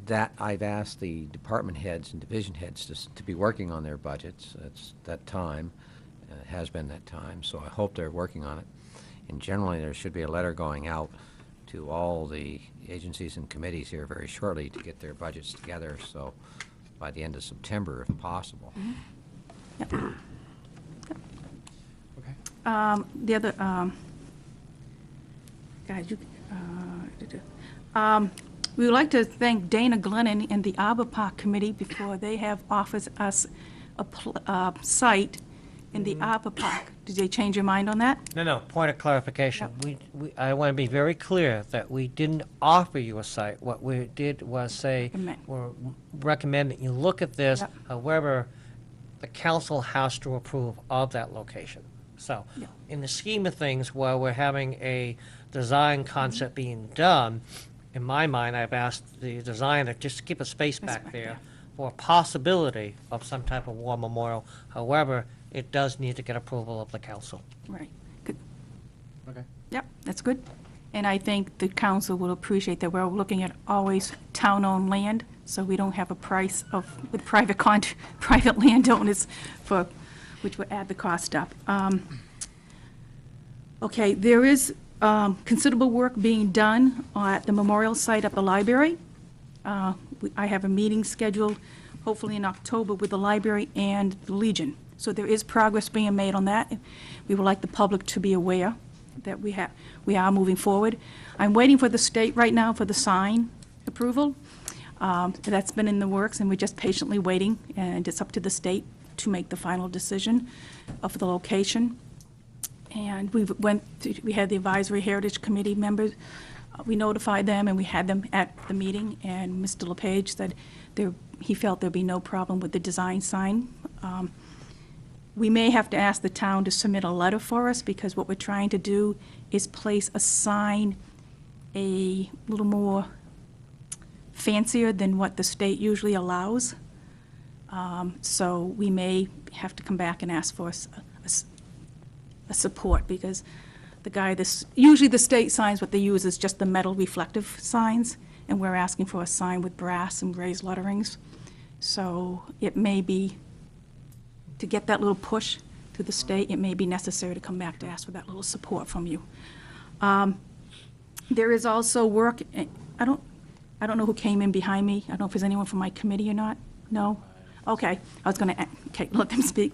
That, I've asked the department heads and division heads to be working on their budgets. It's that time, it has been that time, so I hope they're working on it. And generally, there should be a letter going out to all the agencies and committees here very shortly to get their budgets together, so by the end of September, if possible. Yep. Okay. The other, guys, we would like to thank Dana Glennon and the Arbor Park Committee before they have offered us a site in the Arbor Park. Did they change your mind on that? No, point of clarification. I want to be very clear that we didn't offer you a site. What we did was say, recommend that you look at this. Yep. However, the council has to approve of that location. So, Yeah. in the scheme of things, while we're having a design concept being done, in my mind, I've asked the designer just to keep a space back there for a possibility of some type of war memorial. However, it does need to get approval of the council. Right. Good. Okay. Yep, that's good. And I think the council will appreciate that we're looking at always town-owned land, so we don't have a price with private landowners which would add the cost up. Okay, there is considerable work being done at the memorial site at the library. I have a meeting scheduled, hopefully in October, with the library and the Legion. So there is progress being made on that. We would like the public to be aware that we are moving forward. I'm waiting for the state right now for the sign approval. That's been in the works, and we're just patiently waiting, and it's up to the state to make the final decision of the location. And we had the Advisory Heritage Committee members. We notified them, and we had them at the meeting, and Mr. LePage said he felt there'd be no problem with the design sign. We may have to ask the town to submit a letter for us, because what we're trying to do is place a sign a little more fancier than what the state usually allows. So we may have to come back and ask for a support, because the guy, usually the state signs, what they use is just the metal reflective signs, and we're asking for a sign with brass and raised letterings. So it may be, to get that little push to the state, it may be necessary to come back to ask for that little support from you. There is also work, I don't know who came in behind me. I don't know if there's anyone from my committee or not. No? Okay, I was going to, okay, let them speak.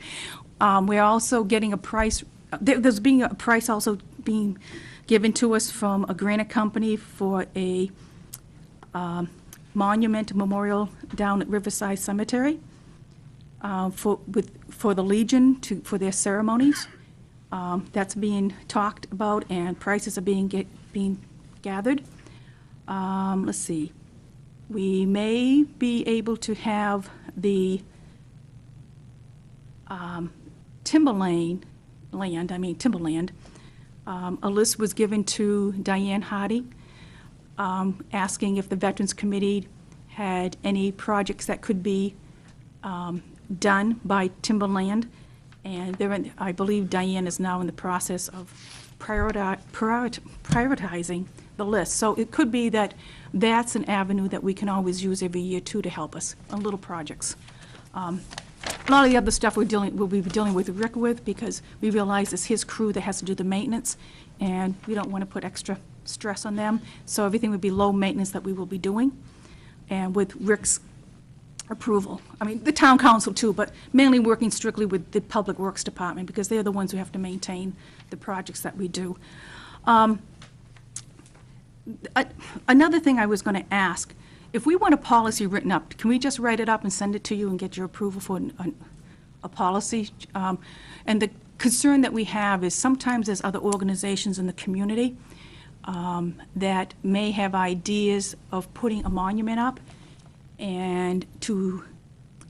We're also getting a price, there's being a price also being given to us from a granite company for a monument memorial down at Riverside Cemetery for the Legion for their ceremonies. That's being talked about, and prices are being gathered. Let's see. We may be able to have the timberland, a list was given to Diane Hardy, asking if the Veterans Committee had any projects that could be done by timberland. And I believe Diane is now in the process of prioritizing the list. So it could be that that's an avenue that we can always use every year too to help us on little projects. A lot of the other stuff we'll be dealing with Rick with, because we realize it's his crew that has to do the maintenance, and we don't want to put extra stress on them. So everything would be low maintenance that we will be doing, and with Rick's approval. I mean, the town council too, but mainly working strictly with the Public Works Department, because they're the ones who have to maintain the projects that we do. Another thing I was going to ask, if we want a policy written up, can we just write it up and send it to you and get your approval for a policy? And the concern that we have is sometimes there's other organizations in the community that may have ideas of putting a monument up, and to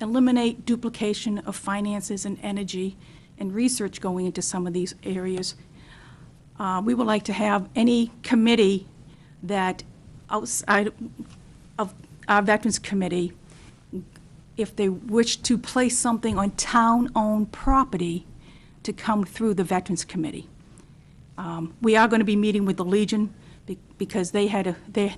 eliminate duplication of finances and energy and research going into some of these areas. We would like to have any committee that outside of our Veterans Committee, if they wish to place something on town-owned property, to come through the Veterans Committee. We are going to be meeting with the Legion because they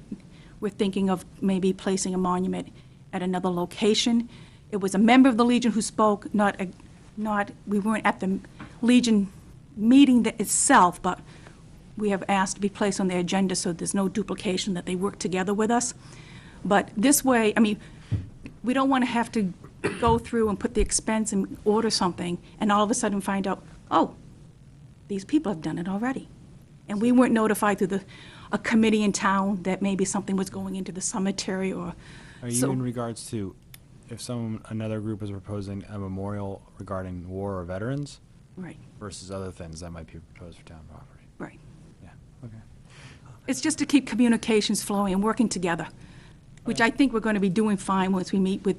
were thinking of maybe placing a monument at another location. It was a member of the Legion who spoke, we weren't at the Legion meeting itself, but we have asked to be placed on their agenda so there's no duplication, that they work together with us. But this way, I mean, we don't want to have to go through and put the expense and order something and all of a sudden find out, oh, these people have done it already. And we weren't notified through a committee in town that maybe something was going into the cemetery or. Are you in regards to if another group is proposing a memorial regarding war or veterans? Right. Versus other things that might be proposed for town property? Right. Yeah, okay. It's just to keep communications flowing and working together, which I think we're going to be doing fine once we meet with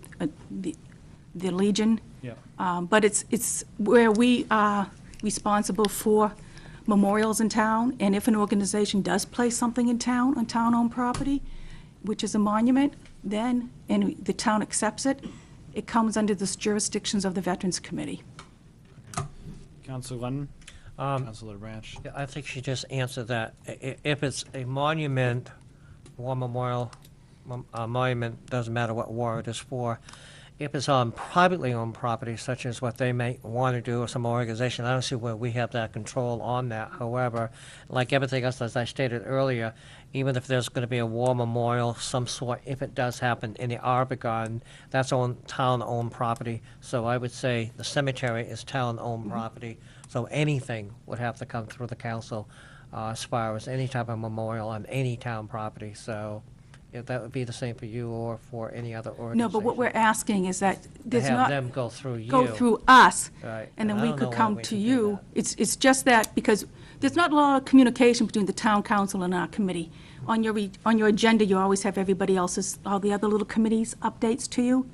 the Legion. Yeah. But it's where we are responsible for memorials in town, and if an organization does place something in town, on town-owned property, which is a monument, then, and the town accepts it, it comes under the jurisdictions of the Veterans Committee. Councilor Lennon? Councilor Branch? Yeah, I think she just answered that. If it's a monument, war memorial, monument, doesn't matter what war it is for. If it's on privately owned property, such as what they may want to do, or some organization, I don't see where we have that control on that. However, like everything else, as I stated earlier, even if there's going to be a war memorial, some sort, if it does happen in the Arbor Garden, that's on town-owned property. So I would say the cemetery is town-owned property. So anything would have to come through the council as far as any type of memorial on any town property. So if that would be the same for you or for any other organization. No, but what we're asking is that there's have not. them go through you. Go through us. Right. And then And I we don't could know why come we to should do you. that. It's just that, because there's not a lot of communication between the town council and our committee. On your agenda, you always have everybody else's, all the other little committees' updates to you,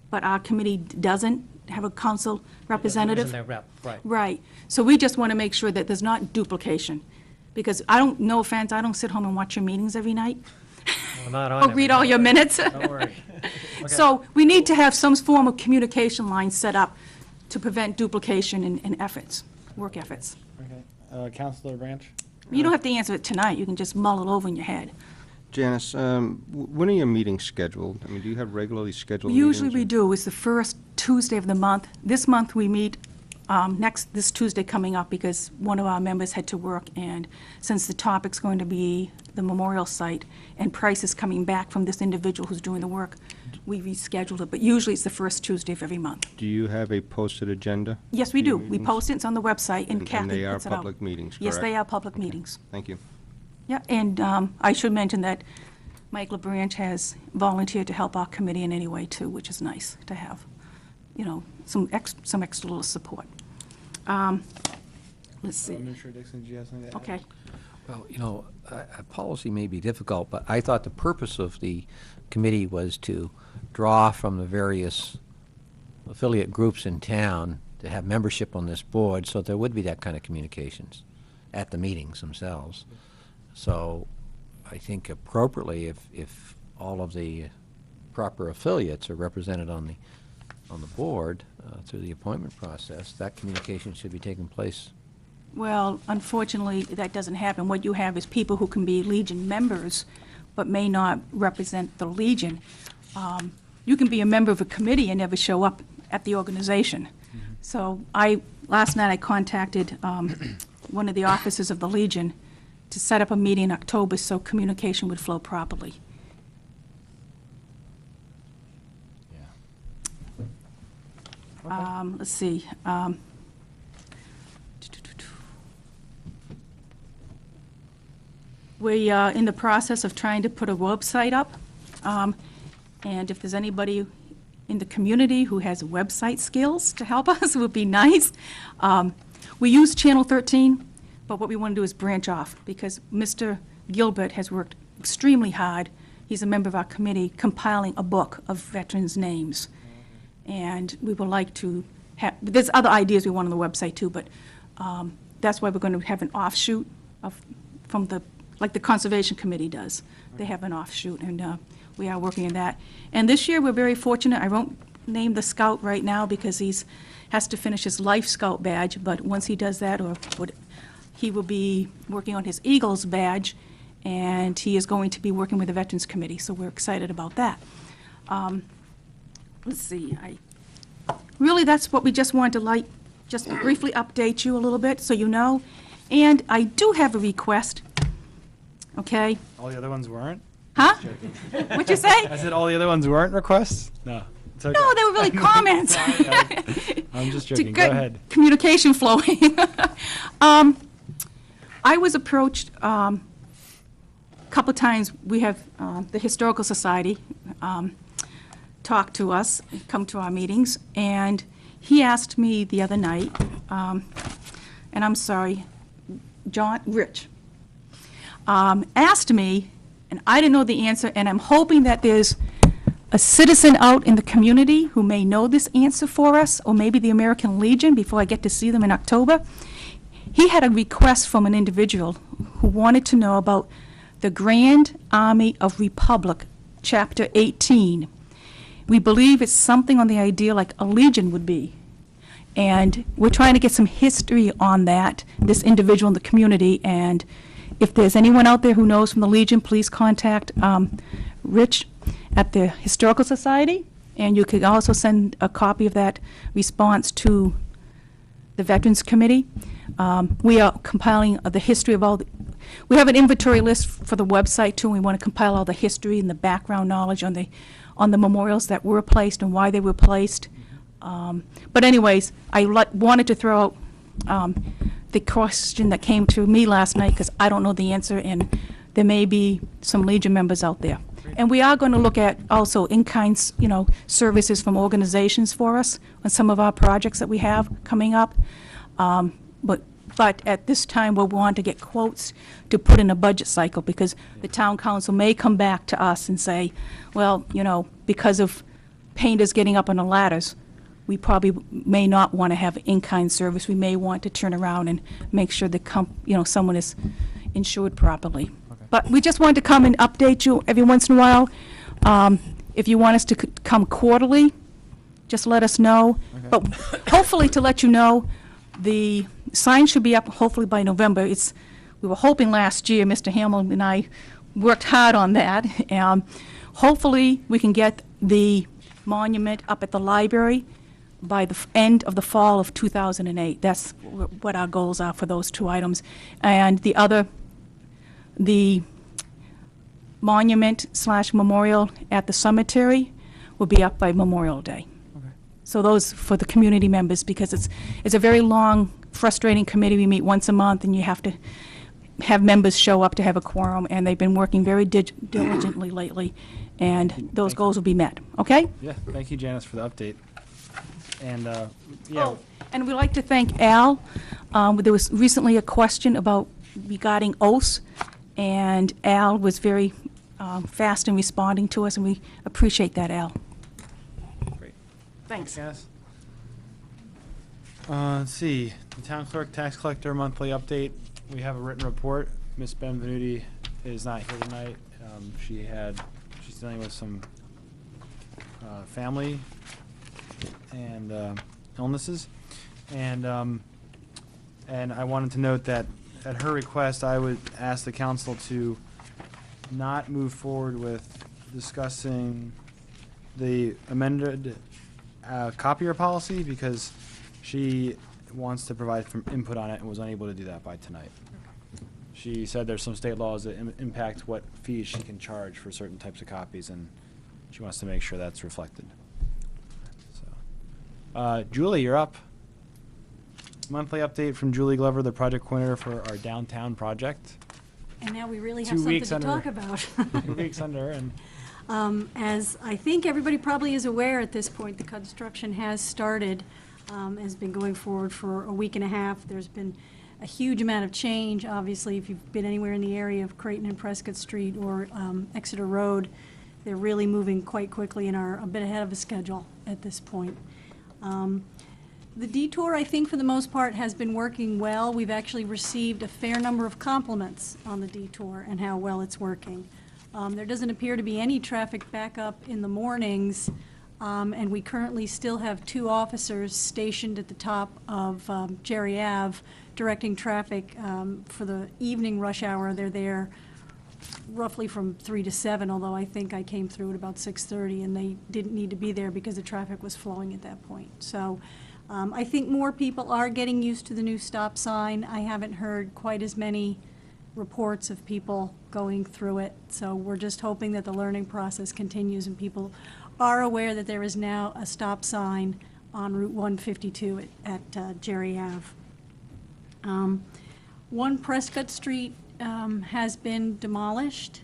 but our committee doesn't have a council representative. Isn't their rep, right. Right. So we just want to make sure that there's not duplication. Because I don't, no offense, I don't sit home and watch your meetings every night Well, not on or read all every your night. minutes. Don't worry. So we need to have some form of communication line set up to prevent duplication in efforts, work efforts. Okay. Counselor Branch? You don't have to answer it tonight, you can just mull it over in your head. Janice, when are your meetings scheduled? I mean, do you have regularly scheduled meetings? Usually we do, it's the first Tuesday of the month. This month we meet this Tuesday coming up because one of our members had to work, and since the topic's going to be the memorial site and Price is coming back from this individual who's doing the work, we rescheduled it, but usually it's the first Tuesday of every month. Do you have a posted agenda? Yes, we for do. your We meetings? post it, it's on the website, and Kathy And they are puts it out. public meetings, Yes, they correct? are public meetings. Thank you. Yeah, and I should mention that Mike LaBranch has volunteered to help our committee in any way, too, which is nice to have, you know, some extra little support. Let's see. Administrator Dixon, do you have something to add? Okay. Well, you know, a policy may be difficult, but I thought the purpose of the committee was to draw from the various affiliate groups in town to have membership on this board, so there would be that kind of communications at the meetings themselves. So I think appropriately, if all of the proper affiliates are represented on the board through the appointment process, that communication should be taking place. Well, unfortunately, that doesn't happen. What you have is people who can be Legion members but may not represent the Legion. You can be a member of a committee and never show up at the organization. So last night I contacted one of the officers of the Legion to set up a meeting in October so communication would flow properly. Let's see. We are in the process of trying to put a website up, and if there's anybody in the community who has website skills to help us, it would be nice. We use Channel 13, but what we want to do is branch off, because Mr. Gilbert has worked extremely hard. He's a member of our committee, compiling a book of veterans' names. And we would like to have, there's other ideas we want on the website too, but that's why we're going to have an offshoot from like the Conservation Committee does. They have an offshoot, and we are working on that. And this year, we're very fortunate. I won't name the scout right now because has to finish his Life Scout badge, but once he does that, he will be working on his Eagles badge, and he is going to be working with the Veterans Committee, so we're excited about that. Let's see, really, that's what we just wanted to just briefly update you a little bit, so you know. And I do have a request, okay? All the other ones weren't? Huh? What'd you say? I said all the other ones weren't requests? No. It's okay. No, they were really comments. I'm just To joking. Go get ahead. communication flowing. I was approached a couple of times. We have the Historical Society talk to us, come to our meetings, and he asked me the other night, and I'm sorry, Rich, asked me, and I didn't know the answer, and I'm hoping that there's a citizen out in the community who may know this answer for us, or maybe the American Legion, before I get to see them in October. He had a request from an individual who wanted to know about the Grand Army of Republic, Chapter 18. We believe it's something on the idea like a legion would be. And we're trying to get some history on that, this individual in the community. And if there's anyone out there who knows from the Legion, please contact Rich at the Historical Society. And you could also send a copy of that response to the Veterans Committee. We are compiling the history of we have an inventory list for the website too, and we want to compile all the history and the background knowledge on the memorials that were placed and why they were placed. But anyways, I wanted to throw out the question that came to me last night, because I don't know the answer, and there may be some Legion members out there. And we are going to look at also in-kind, services from organizations for us on some of our projects that we have coming up. But at this time, we'll want to get quotes to put in a budget cycle, because the town council may come back to us and say, well, because of painters getting up on the ladders, we probably may not want to have in-kind service. We may want to turn around and make sure that someone is insured properly. But we just wanted to come and update you every once in a while. If you want us to come quarterly, just let us know. But hopefully, to let you know, the sign should be up hopefully by November. We were hoping last year, Mr. Hamlin and I worked hard on that. Hopefully, we can get the monument up at the library by the end of the fall of 2008. That's what our goals are for those two items. And the monument/memorial at the cemetery will be up by Memorial Day. So those for the community members, because it's a very long, frustrating committee. We meet once a month, and you have to have members show up to have a quorum, and they've been working very diligently lately, and those goals will be met. Okay? Yeah, thank you, Janice, for the update. And, And we'd like to thank Al. There was recently a question regarding oaths, and Al was very fast in responding to us, and we appreciate that, Al. Great. Thanks. Janice. Let's see, the town clerk, tax collector monthly update. We have a written report. Ms. Benvenuti is not here tonight. She's dealing with some family and illnesses, and I wanted to note that at her request, I would ask the council to not move forward with discussing the amended copier policy, because she wants to provide some input on it and was unable to do that by tonight. She said there's some state laws that impact what fees she can charge for certain types of copies, and she wants to make sure that's reflected. So, Julie, you're up. Monthly update from Julie Glover, the project coordinator for our downtown project. And now we really have 2 something weeks to under- talk about. 2 weeks under, and As I think everybody probably is aware at this point, the construction has started, has been going forward for a week and a half. There's been a huge amount of change. Obviously, if you've been anywhere in the area of Creighton and Prescott Street or Exeter Road, they're really moving quite quickly and are a bit ahead of a schedule at this point. The detour, I think, for the most part, has been working well. We've actually received a fair number of compliments on the detour and how well it's working. There doesn't appear to be any traffic backup in the mornings, and we currently still have 2 officers stationed at the top of Jerry Ave directing traffic for the evening rush hour. They're there roughly from 3 to 7, although I think I came through at about 6:30, and they didn't need to be there because the traffic was flowing at that point. So I think more people are getting used to the new stop sign. I haven't heard quite as many reports of people going through it, so we're just hoping that the learning process continues and people are aware that there is now a stop sign on Route 152 at Jerry Ave. 1 Prescott Street has been demolished,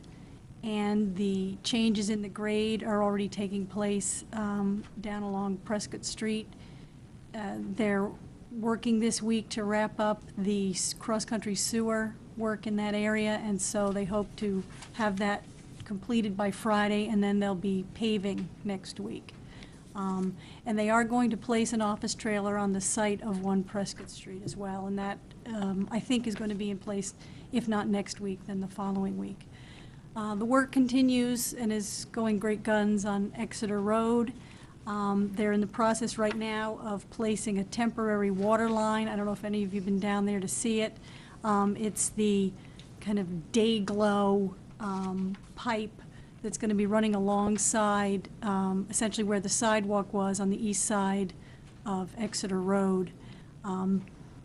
and the changes in the grade are already taking place down along Prescott Street. They're working this week to wrap up the cross-country sewer work in that area, and so they hope to have that completed by Friday, and then they'll be paving next week. And they are going to place an office trailer on the site of 1 Prescott Street as well, and that, I think, is going to be in place, if not next week, then the following week. The work continues and is going great guns on Exeter Road. They're in the process right now of placing a temporary water line. I don't know if any of you have been down there to see it. It's the kind of day glow pipe that's going to be running alongside, essentially where the sidewalk was on the east side of Exeter Road.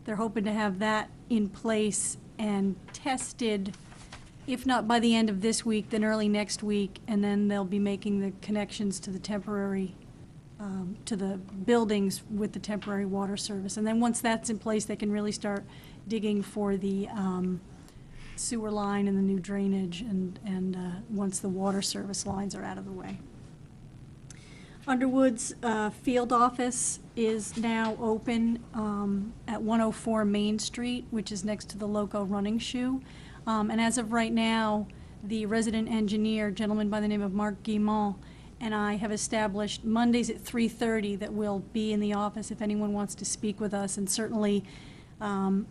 They're hoping to have that in place and tested, if not by the end of this week, then early next week, and then they'll be making the connections to the temporary, to the buildings with the temporary water service. And then once that's in place, they can really start digging for the sewer line and the new drainage, and once the water service lines are out of the way. Underwood's field office is now open at 104 Main Street, which is next to the Loco Running Shoe. And as of right now, the resident engineer, a gentleman by the name of Mark Guimont, and I have established Mondays at 3:30 that we'll be in the office if anyone wants to speak with us. And certainly,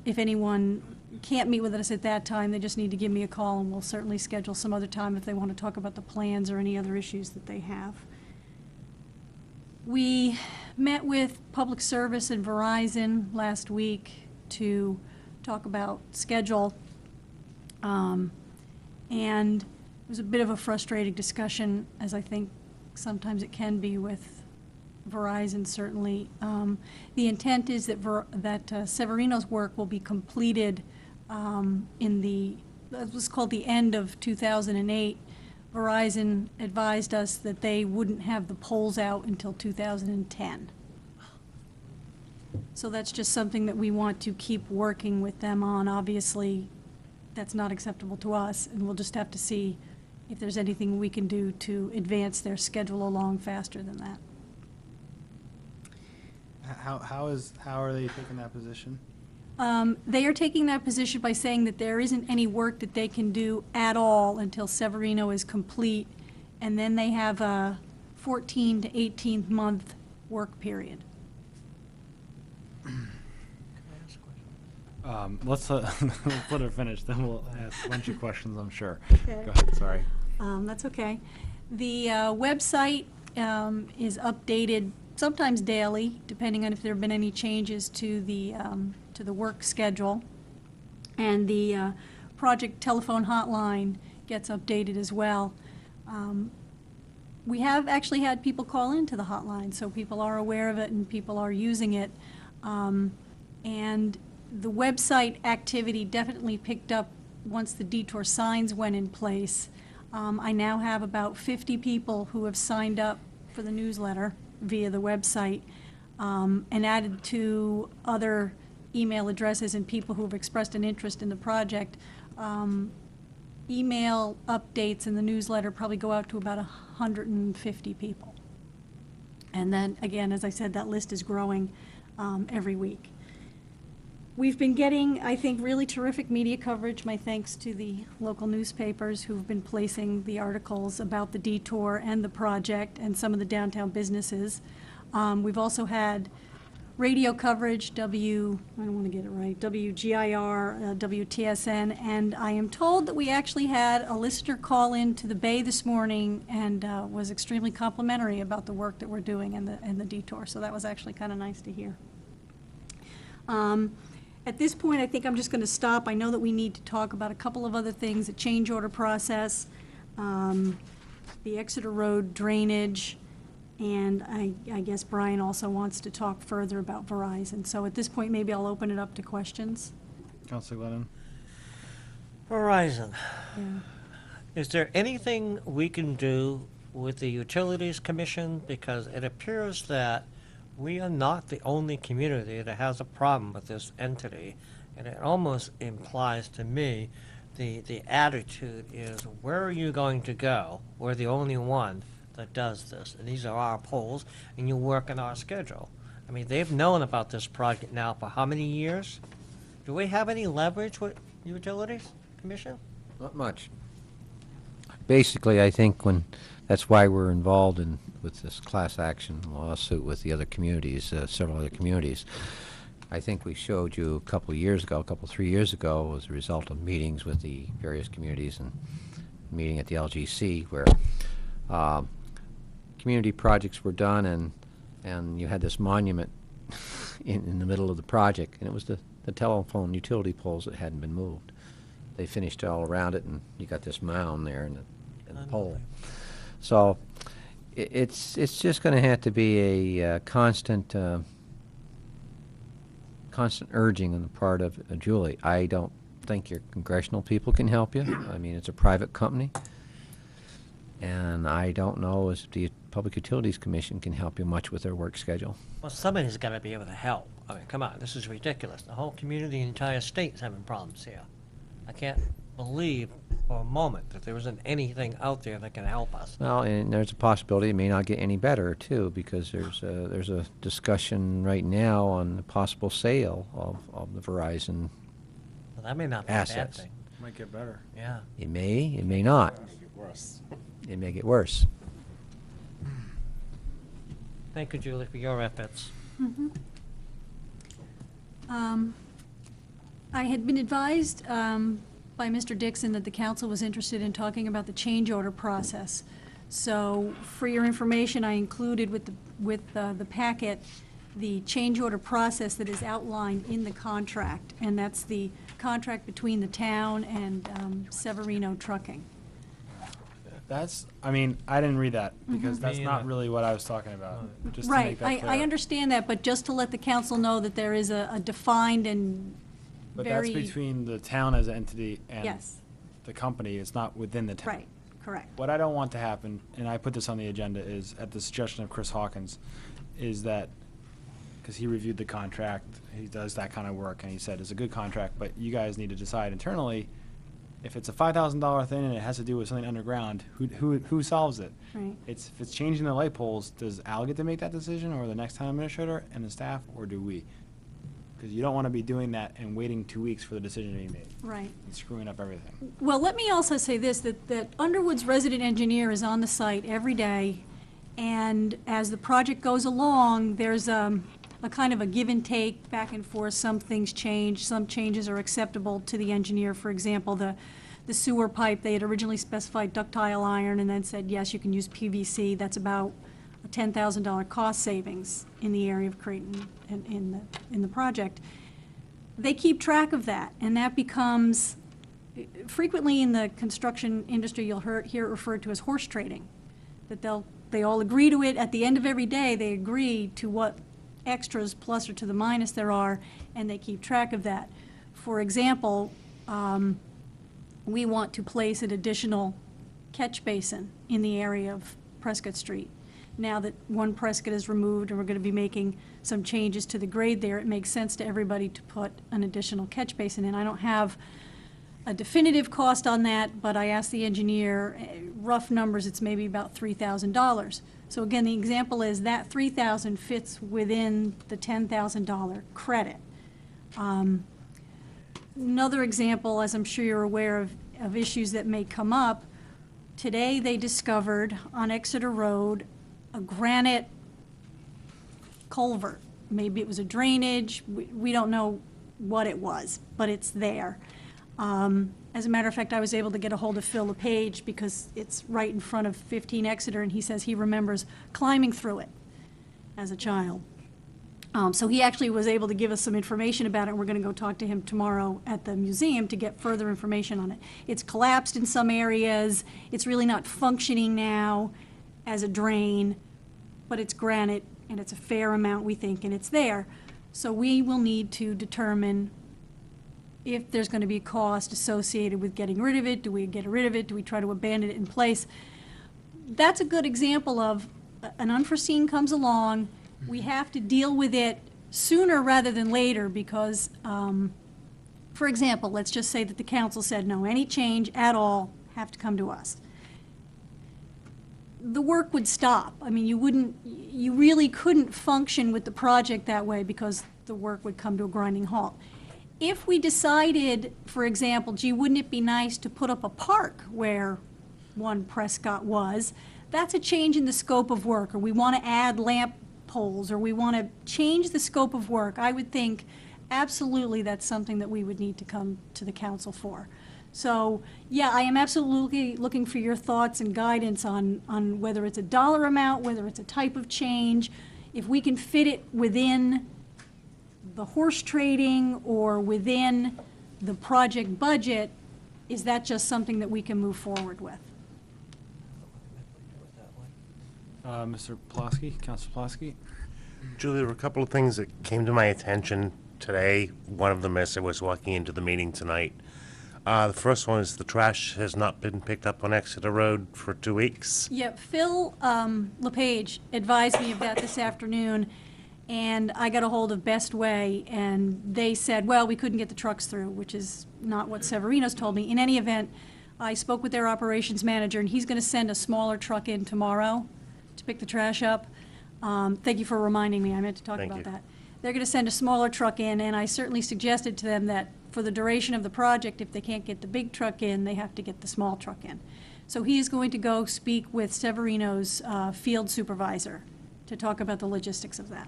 if anyone can't meet with us at that time, they just need to give me a call, and we'll certainly schedule some other time if they want to talk about the plans or any other issues that they have. We met with Public Service and Verizon last week to talk about schedule. And it was a bit of a frustrating discussion, as I think sometimes it can be with Verizon, certainly. The intent is that Severino's work will be completed in that was called the end of 2008. Verizon advised us that they wouldn't have the poles out until 2010. So that's just something that we want to keep working with them on. Obviously, that's not acceptable to us, and we'll just have to see if there's anything we can do to advance their schedule along faster than that. How are they taking that position? They are taking that position by saying that there isn't any work that they can do at all until Severino is complete, and then they have a 14 to 18-month work period. Let's let her finish, then we'll ask a bunch of questions, I'm sure. Okay. Go ahead, sorry. That's okay. The website is updated sometimes daily, depending on if there have been any changes to the work schedule. And the project telephone hotline gets updated as well. We have actually had people call into the hotline, so people are aware of it and people are using it. And the website activity definitely picked up once the detour signs went in place. I now have about 50 people who have signed up for the newsletter via the website, and added to other email addresses and people who have expressed an interest in the project. Email updates in the newsletter probably go out to about 150 people. And then, again, as I said, that list is growing every week. We've been getting, I think, really terrific media coverage. My thanks to the local newspapers who've been placing the articles about the detour and the project and some of the downtown businesses. We've also had radio coverage, I don't want to get it right, WGIR, WTSN, and I am told that we actually had a listener call in to the Bay this morning and was extremely complimentary about the work that we're doing and the detour. So that was actually kind of nice to hear. At this point, I think I'm just going to stop. I know that we need to talk about a couple of other things, the change order process, the Exeter Road drainage, and I guess Brian also wants to talk further about Verizon. So at this point, maybe I'll open it up to questions. Councilor Glennon? Verizon. Yeah. Is there anything we can do with the Utilities Commission? Because it appears that we are not the only community that has a problem with this entity. And it almost implies to me the attitude is, where are you going to go? We're the only one that does this. And these are our polls, and you work in our schedule. I mean, they've known about this project now for how many years? Do we have any leverage with Utilities Commission? Not much. Basically, I think that's why we're involved with this class action lawsuit with the other communities, several other communities. I think we showed you a couple 3 years ago, as a result of meetings with the various communities and meeting at the LGC, where community projects were done, and you had this monument in the middle of the project, and it was the telephone utility poles that hadn't been moved. They finished all around it, and you got this mound there in the pole. So it's just going to have to be a constant urging on the part of Julie. I don't think your congressional people can help you. I mean, it's a private company. And I don't know if the Public Utilities Commission can help you much with their work schedule. Well, somebody's got to be able to help. I mean, come on, this is ridiculous. The whole community, the entire state's having problems here. I can't believe for a moment that there isn't anything out there that can help us. Well, and there's a possibility it may not get any better, too, because there's a discussion right now on the possible sale of the Verizon Well, that may not be assets. a bad thing. Might get better. Yeah. It may not. It may get worse. Thank you, Julie, for your efforts. I had been advised by Mr. Dixon that the council was interested in talking about the change order process. So for your information, I included with the packet the change order process that is outlined in the contract, and that's the contract between the town and Severino Trucking. That's, I mean, I didn't read that, because that's Me not either. really what I was talking about, just to Right, make that clear. I understand that, but just to let the council know that there is a defined and But that's very. between the town as an entity and Yes, the company, it's not within the town. right, correct. What I don't want to happen, and I put this on the agenda, is, at the suggestion of Chris Hawkins, is that, because he reviewed the contract, he does that kind of work, and he said it's a good contract, but you guys need to decide internally, if it's a $5,000 thing and it has to do with something underground, who solves it? Right. If it's changing the light poles, does Al get to make that decision, or the next town administrator and the staff, or do we? Because you don't want to be doing that and waiting 2 weeks for the decision to be made Right. and screwing up everything. Well, let me also say this, that Underwood's resident engineer is on the site every day, and as the project goes along, there's a kind of a give and take, back and forth. Some things change, some changes are acceptable to the engineer. For example, the sewer pipe, they had originally specified ductile iron and then said, yes, you can use PVC. That's about a $10,000 cost savings in the area of Creighton and in the project. They keep track of that, and that becomes, frequently in the construction industry, you'll hear it referred to as horse trading, that they all agree to it. At the end of every day, they agree to what extras, plus or to the minus, there are, and they keep track of that. For example, we want to place an additional catch basin in the area of Prescott Street. Now that one Prescott is removed and we're going to be making some changes to the grade there, it makes sense to everybody to put an additional catch basin in. I don't have a definitive cost on that, but I asked the engineer, rough numbers, it's maybe about $3,000. So again, the example is that $3,000 fits within the $10,000 credit. Another example, as I'm sure you're aware of issues that may come up, today they discovered on Exeter Road a granite culvert. Maybe it was a drainage, we don't know what it was, but it's there. As a matter of fact, I was able to get a hold of Phil LePage because it's right in front of 15 Exeter, and he says he remembers climbing through it as a child. So he actually was able to give us some information about it, and we're going to go talk to him tomorrow at the museum to get further information on it. It's collapsed in some areas. It's really not functioning now as a drain, but it's granite, and it's a fair amount, we think, and it's there. So we will need to determine if there's going to be a cost associated with getting rid of it. Do we get rid of it? Do we try to abandon it in place? That's a good example of an unforeseen comes along. We have to deal with it sooner rather than later because, for example, let's just say that the council said, no, any change at all have to come to us. The work would stop. I mean, you really couldn't function with the project that way because the work would come to a grinding halt. If we decided, for example, gee, wouldn't it be nice to put up a park where one Prescott was, that's a change in the scope of work, or we want to add lamp poles, or we want to change the scope of work, I would think absolutely that's something that we would need to come to the council for. So, yeah, I am absolutely looking for your thoughts and guidance on whether it's a dollar amount, whether it's a type of change, if we can fit it within the horse trading or within the project budget, is that just something that we can move forward with? Mr. Pulaski, Councilor Pulaski? Julie, there were a couple of things that came to my attention today. One of them as I was walking into the meeting tonight. The first one is the trash has not been picked up on Exeter Road for 2 weeks. Yeah, Phil LePage advised me of that this afternoon, and I got a hold of Best Way, and they said, well, we couldn't get the trucks through, which is not what Severino's told me. In any event, I spoke with their operations manager, and he's going to send a smaller truck in tomorrow to pick the trash up. Thank you for reminding me. I meant to talk Thank about you. that. They're going to send a smaller truck in, and I certainly suggested to them that for the duration of the project, if they can't get the big truck in, they have to get the small truck in. So he is going to go speak with Severino's field supervisor to talk about the logistics of that.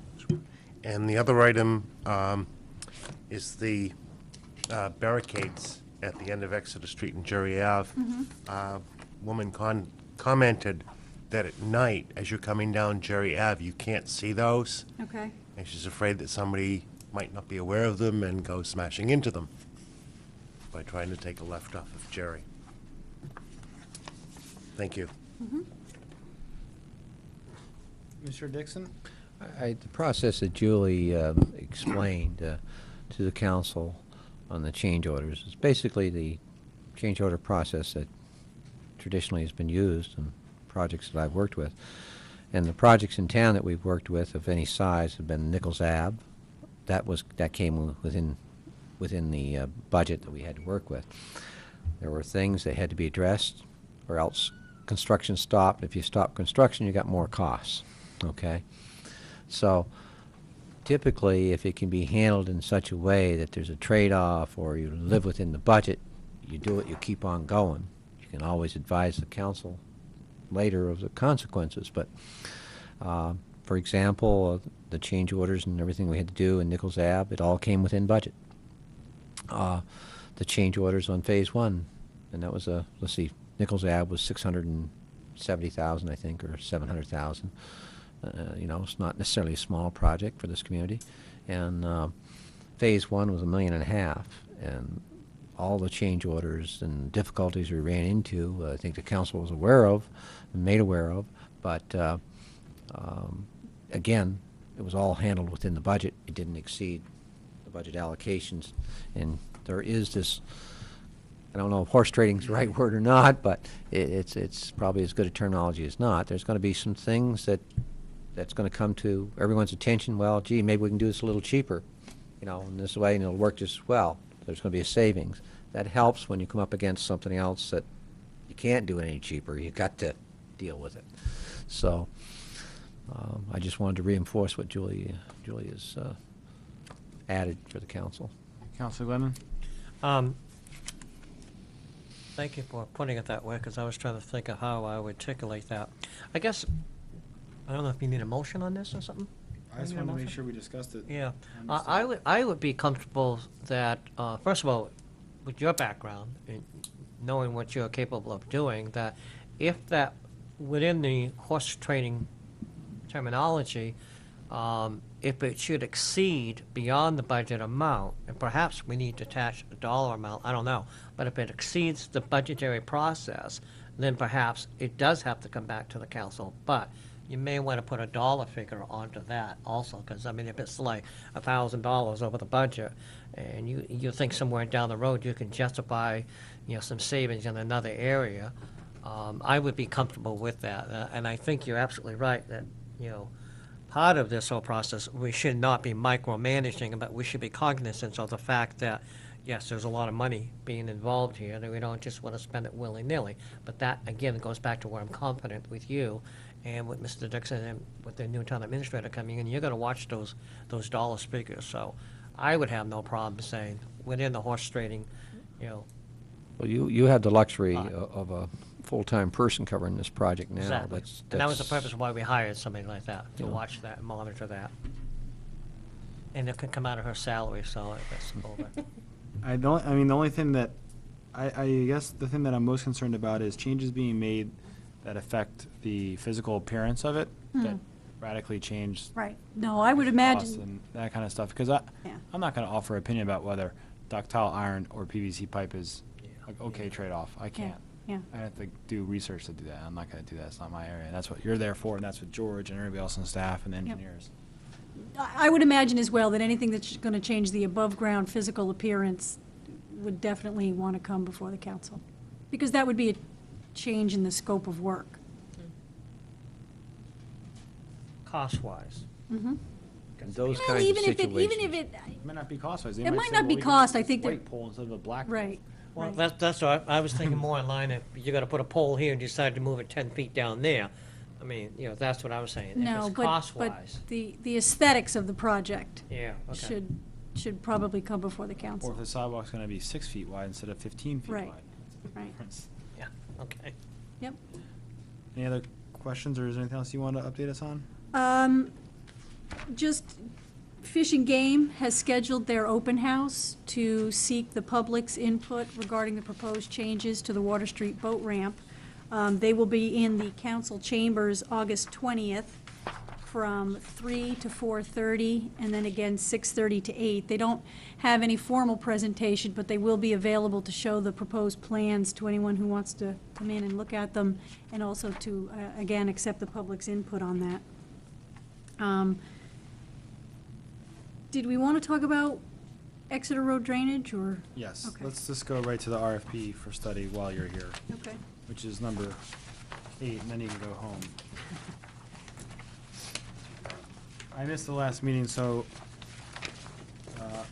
And the other item is the barricades at the end of Exeter Street and Jerry Ave. Woman commented that at night, as you're coming down Jerry Ave, you can't see those, Okay. and she's afraid that somebody might not be aware of them and go smashing into them by trying to take a left off of Jerry. Thank you. Mr. Dixon? The process that Julie explained to the council on the change orders is basically the change order process that traditionally has been used in projects that I've worked with. And the projects in town that we've worked with of any size have been Nichols Ave. That came within the budget that we had to work with. There were things that had to be addressed, or else construction stopped. If you stop construction, you got more costs. Okay? So typically, if it can be handled in such a way that there's a trade-off or you live within the budget, you do it, you keep on going. You can always advise the council later of the consequences. But, for example, the change orders and everything we had to do in Nichols Ave, it all came within budget. The change orders on Phase 1, and that was let's see, Nichols Ave was $670,000, I think, or $700,000. You know, it's not necessarily a small project for this community. And Phase 1 was $1.5 million, and all the change orders and difficulties we ran into, I think the council was aware of, and made aware of, but again, it was all handled within the budget. It didn't exceed the budget allocations, and there is this, I don't know if horse trading is the right word or not, but it's probably as good a terminology as not. There's going to be some things that's going to come to everyone's attention. Well, gee, maybe we can do this a little cheaper, you know, in this way, and it'll work just as well. There's going to be a savings. That helps when you come up against something else that you can't do any cheaper. You've got to deal with it. So I just wanted to reinforce what Julie has added for the council. Councilor Glennon? Thank you for putting it that way, because I was trying to think of how I would articulate that. I guess, I don't know if you need a motion on this or something? I just Need a wanted to make motion? sure we discussed it. Yeah, Understood. I would be comfortable that, first of all, with your background, and knowing what you're capable of doing, that if that, within the horse trading terminology, if it should exceed beyond the budget amount, and perhaps we need to attach a dollar amount, I don't know, but if it exceeds the budgetary process, then perhaps it does have to come back to the council, but you may want to put a dollar figure onto that also, because, I mean, if it's like $1,000 over the budget, and you think somewhere down the road you can justify, you know, some savings in another area, I would be comfortable with that. And I think you're absolutely right that, you know, part of this whole process, we should not be micromanaging, but we should be cognizant of the fact that, yes, there's a lot of money being involved here, that we don't just want to spend it willy-nilly. But that, again, goes back to where I'm confident with you and with Mr. Dixon and with the new town administrator coming in. You're going to watch those dollar figures. So I would have no problem saying, within the horse trading, you know. Well, you have the luxury of a full-time person covering this project now. Exactly. And that was the purpose of why we hired somebody like that, to watch that and monitor that. And it could come out of her salary, so that's over. The only thing that, I guess the thing that I'm most concerned about is changes being made that affect the physical appearance of it, that radically change Right. No, I would costs imagine, and that kind of stuff. Because Yeah. I'm not going to offer opinion about whether ductile iron or PVC pipe is an okay trade-off. I can't. yeah. I have to do research to do that. I'm not going to do that. It's not my area. That's what you're there for, and that's what George and everybody else on staff and the engineers. I would imagine as well that anything that's going to change the above-ground physical appearance would definitely want to come before the council, because that would be a change in the scope of work. Cost-wise. And those Well, kinds of even if situations. it, It might not be cost-wise. They It might say, not well, be we can cost. use I think a that- white pole instead of a black pole. right, Well, right. that's what I was thinking more in line of, you gotta put a pole here and decide to move it 10 feet down there. I mean, you know, that's what I was saying. No, If it's but cost-wise, the aesthetics of the project yeah, okay. should probably come before the Or council. if the sidewalk's going to be 6 feet wide instead of 15 feet Right. wide. Right. Difference. Yeah, okay. Yep. Any other questions, or is there anything else you want to update us on? Just Fish and Game has scheduled their open house to seek the public's input regarding the proposed changes to the Water Street boat ramp. They will be in the council chambers August 20th from 3 to 4:30, and then again 6:30 to 8. They don't have any formal presentation, but they will be available to show the proposed plans to anyone who wants to come in and look at them, and also to, again, accept the public's input on that. Did we want to talk about Exeter Road drainage, or? Yes, Okay. let's just go right to the RFP for study while you're here, Okay. which is number 8, and then you can go home. I missed the last meeting, so not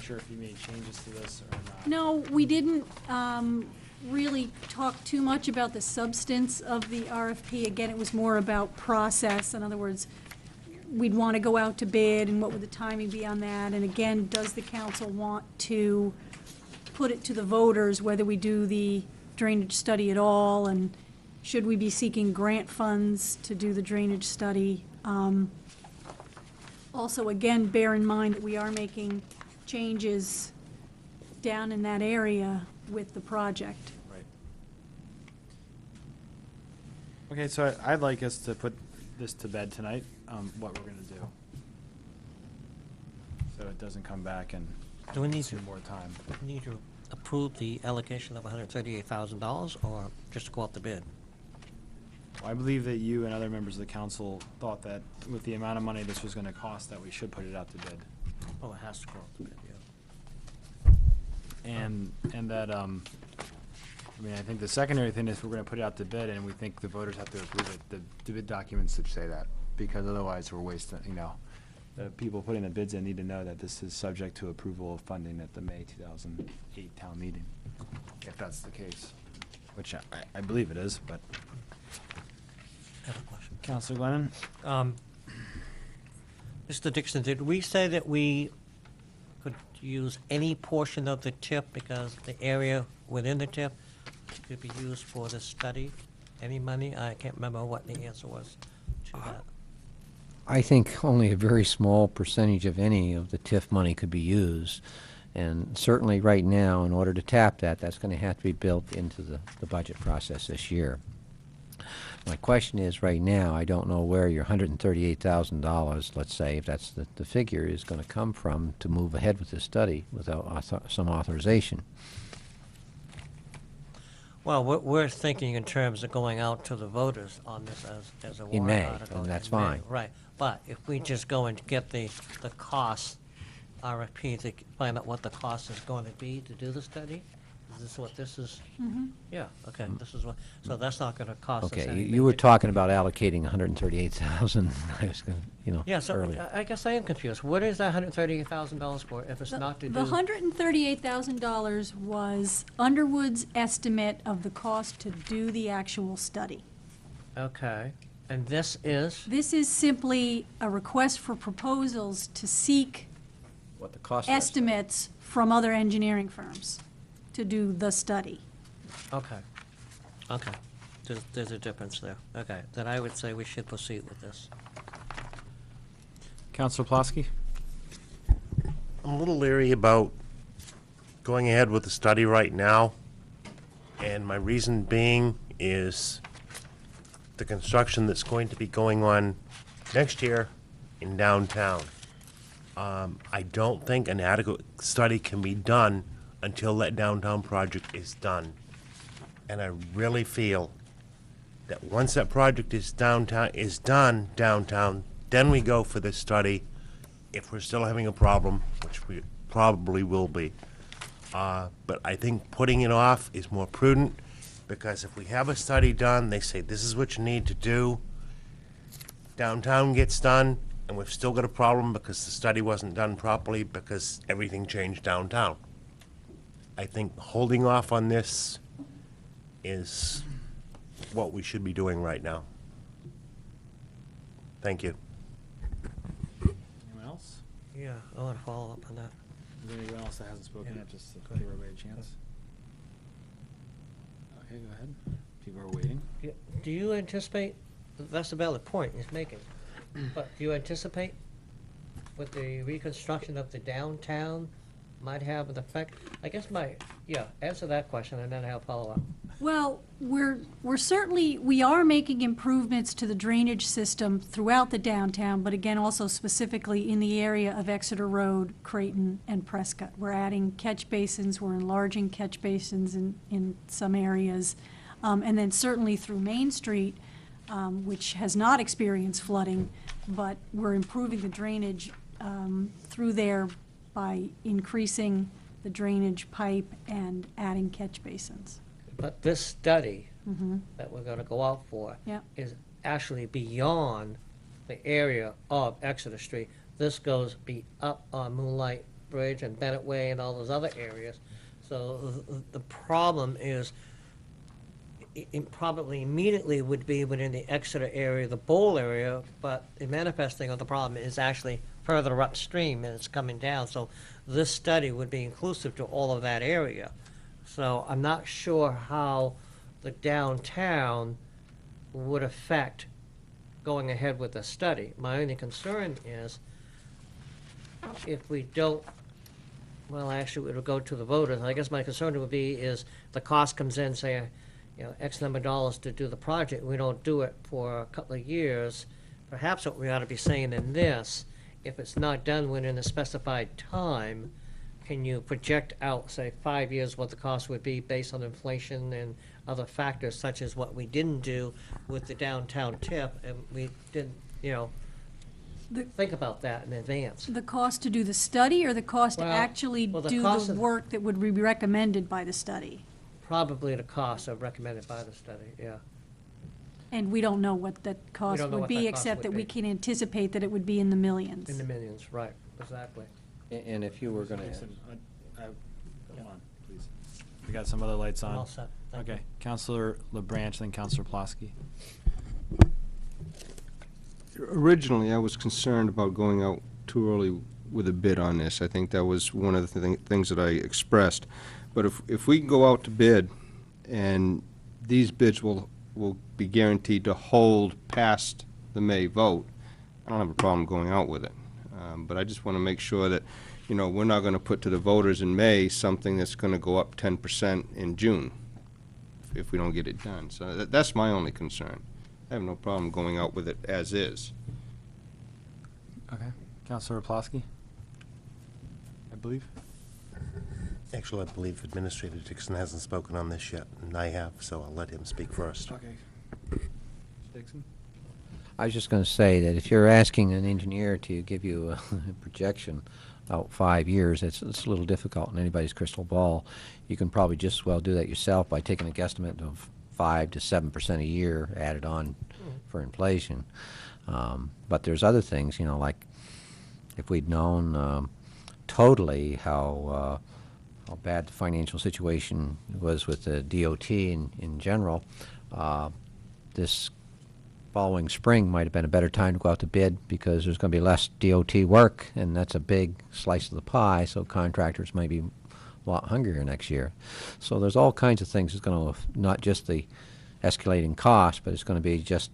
sure if you made changes to this or not. No, we didn't really talk too much about the substance of the RFP. Again, it was more about process. In other words, we'd want to go out to bid, and what would the timing be on that? And again, does the council want to put it to the voters whether we do the drainage study at all? And should we be seeking grant funds to do the drainage study? Also, again, bear in mind that we are making changes down in that area with the project. Right. Okay, so I'd like us to put this to bed tonight, what we're gonna do. So it doesn't come back and Do we need to, consume more time. need to approve the allocation of $138,000 or just go out the bid? I believe that you and other members of the council thought that with the amount of money this was gonna cost, that we should put it out to bid. Oh, it has to go out the bid, yeah. And that, I mean, I think the secondary thing is we're gonna put it out to bid, and we think the voters have to approve it. The bid documents should say that, because otherwise we're wasting, the people putting the bids in need to know that this is subject to approval of funding at the May 2008 town meeting, if that's the case, which I believe it is, but. I have a question. Counselor Glennon? Mr. Dixon, did we say that we could use any portion of the tip because the area within the tip could be used for the study? Any money? I can't remember what the answer was to that. I think only a very small percentage of any of the TIF money could be used. And certainly right now, in order to tap that, that's going to have to be built into the budget process this year. My question is, right now, I don't know where your $138,000, let's say, if that's the figure, is going to come from to move ahead with this study without some authorization. Well, we're thinking in terms of going out to the voters on this as a warrant In May, article. and that's in May, fine. Right, but if we just go and get the cost RFP to find out what the cost is going to be to do the study, is this what this is? Yeah, okay, this is what, so that's not gonna cost us Okay, anything. you were talking about allocating $138,000, I was going to, Yeah, so earlier. I guess I am confused. What is that $138,000 for if it's not to do? The $138,000 was Underwood's estimate of the cost to do the actual study. Okay, and this is? This is simply a request for proposals to seek What the cost estimates from other engineering firms to do the study. Okay, okay. There's a difference there. Okay, then I would say we should proceed with this. Counselor Plosky? I'm a little leery about going ahead with the study right now, and my reason being is the construction that's going to be going on next year in downtown. I don't think an adequate study can be done until that downtown project is done. And I really feel that once that project is done downtown, then we go for this study if we're still having a problem, which we probably will be. But I think putting it off is more prudent, because if we have a study done, they say this is what you need to do, downtown gets done, and we've still got a problem because the study wasn't done properly because everything changed downtown. I think holding off on this is what we should be doing right now. Thank you. Anyone else? Yeah, I want to follow up on that. Is there anyone else that hasn't spoken Yeah. yet, just to give everybody a chance? Okay, go ahead. People are waiting. Do you anticipate, that's a valid point he's making, but do you anticipate with the reconstruction of the downtown might have an effect? I guess answer that question, and then I'll follow up. Well, we're certainly, we are making improvements to the drainage system throughout the downtown, but again, also specifically in the area of Exeter Road, Creighton, and Prescott. We're adding catch basins, we're enlarging catch basins in some areas. And then certainly through Main Street, which has not experienced flooding, but we're improving the drainage through there by increasing the drainage pipe and adding catch basins. But this study that we're gonna go out for Yep. is actually beyond the area of Exeter Street. This goes up on Moonlight Bridge and Bennett Way and all those other areas. So the problem is, it probably immediately would be within the Exeter area, the Bowl area, but the manifesting of the problem is actually further upstream and it's coming down. So this study would be inclusive to all of that area. So I'm not sure how the downtown would affect going ahead with the study. My only concern is if we don't, well, actually, it would go to the voters. I guess my concern would be is the cost comes in, say, X number of dollars to do the project. We don't do it for a couple of years. Perhaps what we ought to be saying in this, if it's not done within a specified time, can you project out, say, 5 years what the cost would be based on inflation and other factors such as what we didn't do with the downtown tip, and we didn't, think about that in advance. The cost to do the study or the cost to Well, actually well, the do cost the of- work that would be recommended by the study? Probably the costs are recommended by the study, yeah. And we don't know what that cost don't know would what be, that cost except would that we be. can anticipate that it would be in the millions. In the millions, right, exactly. And if you were going to, Come on, please. We got some other lights on. All set. Thank you. Okay, Counselor LeBranch, then Counselor Pulaski. Originally, I was concerned about going out too early with a bid on this. I think that was one of the things that I expressed. But if we go out to bid, and these bids will be guaranteed to hold past the May vote, I don't have a problem going out with it. But I just want to make sure that, we're not going to put to the voters in May something that's going to go up 10% in June if we don't get it done. So that's my only concern. I have no problem going out with it as is. Okay, Counselor Pulaski, I believe. Actually, I believe Administrator Dixon hasn't spoken on this yet, and I have, so I'll let him speak first. Okay. Dixon? I was just going to say that if you're asking an engineer to give you a projection out 5 years, it's a little difficult in anybody's crystal ball. You can probably just as well do that yourself by taking a guesstimate of 5 to 7% a year added on for inflation. But there's other things, like if we'd known totally how bad the financial situation was with the DOT in general, this following spring might have been a better time to go out to bid because there's going to be less DOT work, and that's a big slice of the pie, so contractors might be a lot hungrier next year. So there's all kinds of things that's going to, not just the escalating cost, but it's going to be just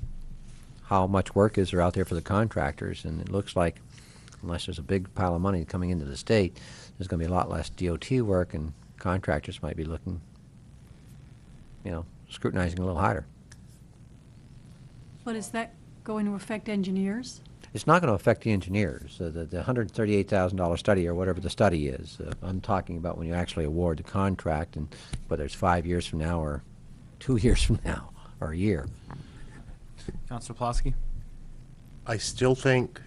how much work is there out there for the contractors, and it looks like unless there's a big pile of money coming into the state, there's going to be a lot less DOT work, and contractors might be looking, scrutinizing a little harder. But is that going to affect engineers? It's not going to affect the engineers. The $138,000 study, or whatever the study is, I'm talking about when you actually award the contract, and whether it's 5 years from now or 2 years from now or a year. Counselor Pulaski? I still think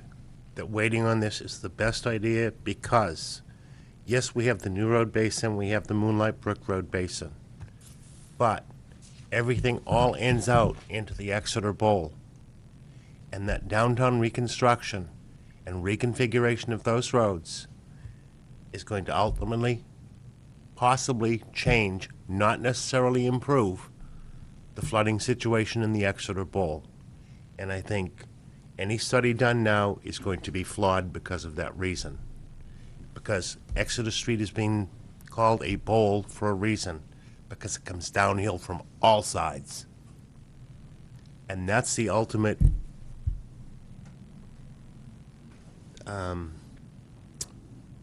that waiting on this is the best idea because, yes, we have the New Road Basin, we have the Moonlight Brook Road Basin, but everything all ends out into the Exeter Bowl. And that downtown reconstruction and reconfiguration of those roads is going to ultimately, possibly change, not necessarily improve, the flooding situation in the Exeter Bowl. And I think any study done now is going to be flawed because of that reason. Because Exeter Street is being called a bowl for a reason, because it comes downhill from all sides. And that's the ultimate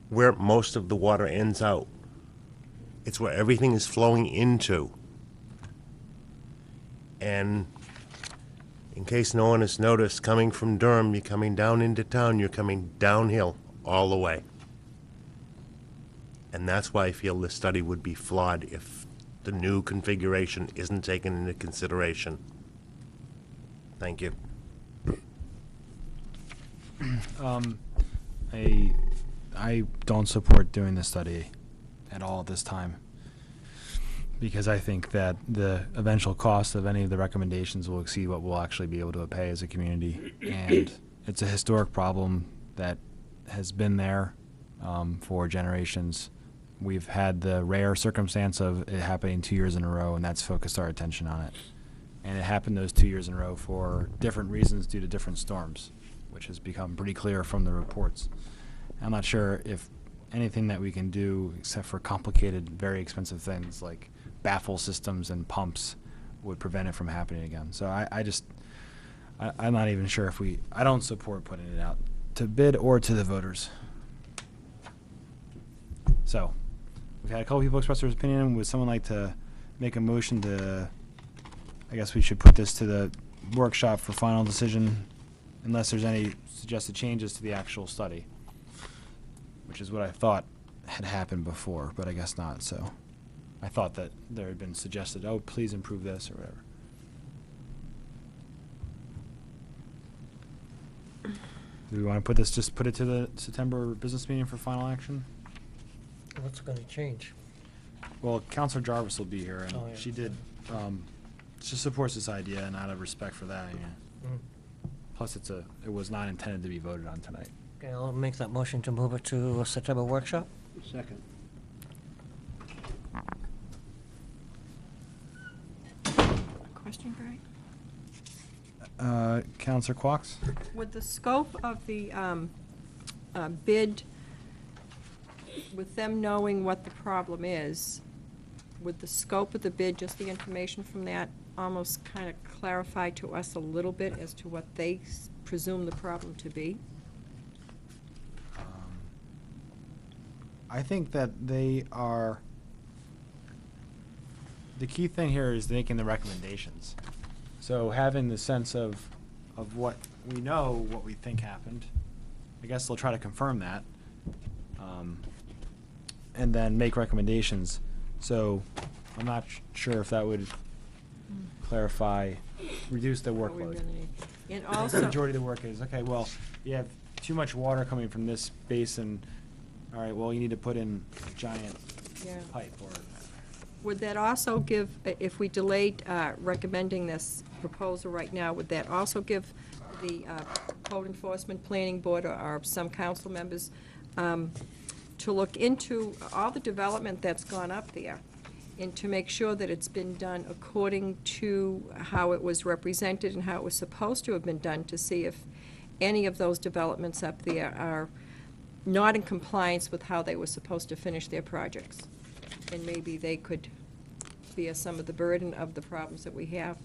where most of the water ends out. It's where everything is flowing into. And in case no one has noticed, coming from Durham, you're coming down into town, you're coming downhill all the way. And that's why I feel this study would be flawed if the new configuration isn't taken into consideration. Thank you. I don't support doing this study at all at this time, because I think that the eventual cost of any of the recommendations will exceed what we'll actually be able to pay as a community. And it's a historic problem that has been there for generations. We've had the rare circumstance of it happening 2 years in a row, and that's focused our attention on it. And it happened those 2 years in a row for different reasons due to different storms, which has become pretty clear from the reports. I'm not sure if anything that we can do, except for complicated, very expensive things like baffle systems and pumps, would prevent it from happening again. So I'm not even sure if I don't support putting it out to bid or to the voters. So we've had a couple people express their opinion. Would someone like to make a motion to, I guess we should put this to the workshop for final decision, unless there's any suggested changes to the actual study, which is what I thought had happened before, but I guess not. So I thought that there had been suggested, oh, please improve this or whatever. Do we want to put this, just put it to the September business meeting for final action? What's going to change? Well, Counselor Jarvis will be here, and Oh, yeah. she did, she supports this idea, and out of respect for that, yeah. Mm. Plus, it was not intended to be voted on tonight. Okay, I'll make that motion to move it to a September workshop. Second. Question, Greg? Counselor Quox? Would the scope of the bid, with them knowing what the problem is, would the scope of the bid, just the information from that, almost kind of clarify to us a little bit as to what they presume the problem to be? I think that they are, the key thing here is making the recommendations. So having the sense of what we know, what we think happened, I guess they'll try to confirm that, and then make recommendations. So I'm not sure if that would clarify, reduce the What we workload. really need. And I think the also, majority of the work is, okay, well, you have too much water coming from this basin. All right, well, you need to put in a giant yeah. pipe or, Would that also give, if we delayed recommending this proposal right now, would that also give the Code Enforcement Planning Board or some council members to look into all the development that's gone up there and to make sure that it's been done according to how it was represented and how it was supposed to have been done, to see if any of those developments up there are not in compliance with how they were supposed to finish their projects? And maybe they could bear some of the burden of the problems that we have.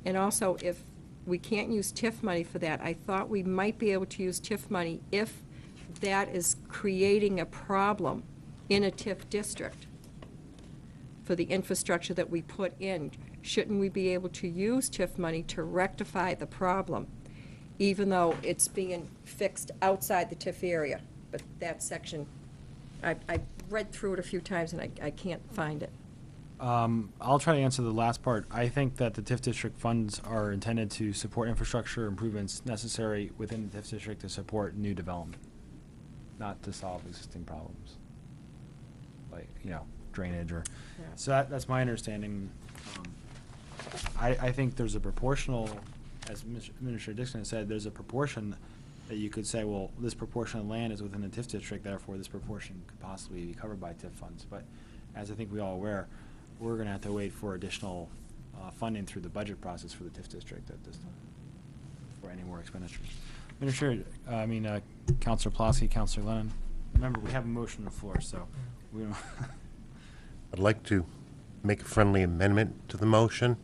And also, if we can't use TIF money for that, I thought we might be able to use TIF money if that is creating a problem in a TIF district for the infrastructure that we put in. Shouldn't we be able to use TIF money to rectify the problem, even though it's being fixed outside the TIF area? But that section, I've read through it a few times and I can't find it. I'll try to answer the last part. I think that the TIF district funds are intended to support infrastructure improvements necessary within the TIF district to support new development, not to solve existing problems, like, drainage or, Yeah. so that's my understanding. I think there's a proportional, as Administrator Dixon has said, there's a proportion that you could say, well, this proportion of land is within the TIF district, therefore this proportion could possibly be covered by TIF funds. But as I think we all aware, we're going to have to wait for additional funding through the budget process for the TIF district at this time for any more expenditures. Administrator, Councilor Pulaski, Councilor Lennon. Remember, we have a motion on the floor, so we don't. I'd like to make a friendly amendment to the motion,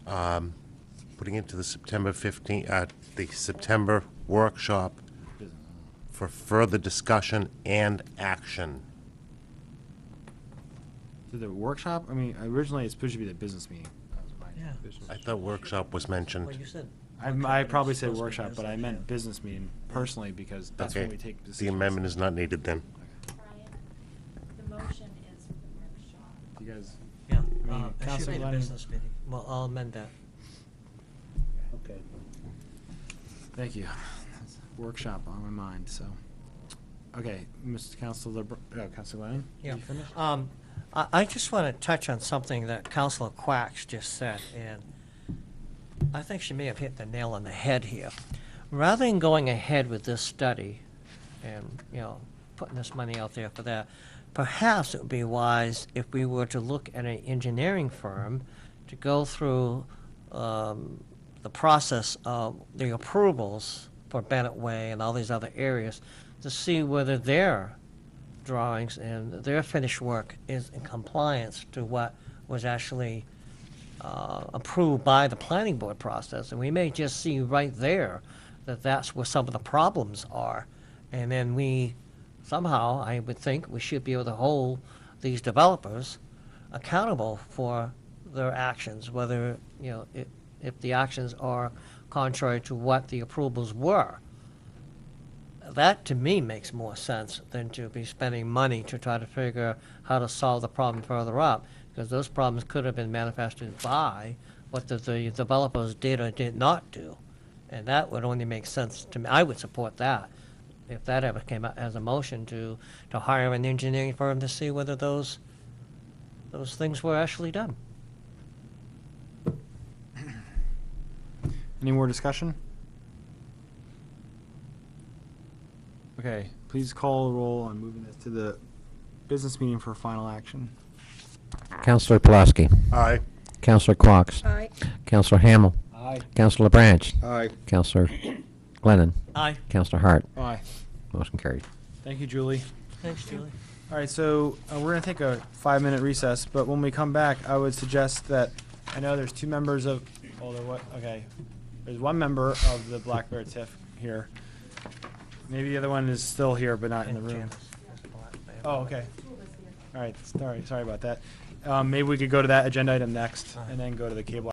putting it to the September 15th, the September workshop for further discussion and action. To the workshop? I mean, originally it's supposed to be the business meeting. That was my Yeah. business. I thought workshop was mentioned. Well, you said. I probably said Supposed to be workshop, but I business, meant yeah. business meeting personally because that's when Okay, we take decisions. the amendment is not needed then. Brian, the motion is for the workshop. You guys, Yeah, mean, it should Counselor be the Glenn- business meeting. Well, I'll amend that. Okay. thank you. That's a workshop on my mind, so. Okay, Mr. Counselor, Counselor Lennon? Yeah. You finished? I just want to touch on something that Councilor Quacks just said, and I think she may have hit the nail on the head here. Rather than going ahead with this study and, putting this money out there for that, perhaps it would be wise if we were to look at an engineering firm to go through the process of the approvals for Bennett Way and all these other areas to see whether their drawings and their finished work is in compliance to what was actually approved by the planning board process. And we may just see right there that that's where some of the problems are. And then we, somehow, I would think, we should be able to hold these developers accountable for their actions, whether, if the actions are contrary to what the approvals were. That, to me, makes more sense than to be spending money to try to figure how to solve the problem further up, because those problems could have been manifested by what the developers did or did not do. And that would only make sense to me. I would support that, if that ever came out as a motion to hire an engineering firm to see whether those things were actually done. Any more discussion? Okay, please call the roll on moving this to the business meeting for final action. Counselor Pulaski. Aye. Counselor Quox. Aye. Counselor Hamel. Aye. Counselor Branch. Aye. Counselor Glennon. Aye. Counselor Hart. Aye. Motion carried. Thank you, Julie. Thanks, Julie. All right, so we're going to take a 5-minute recess, but when we come back, I would suggest that, I know there's 2 members of, there's 1 member of the Black Bear TIF here. Maybe the other one is still here, but not in the And room. Janice. Oh, okay. All right, sorry about that. Maybe we could go to that agenda item next, and then go to the cable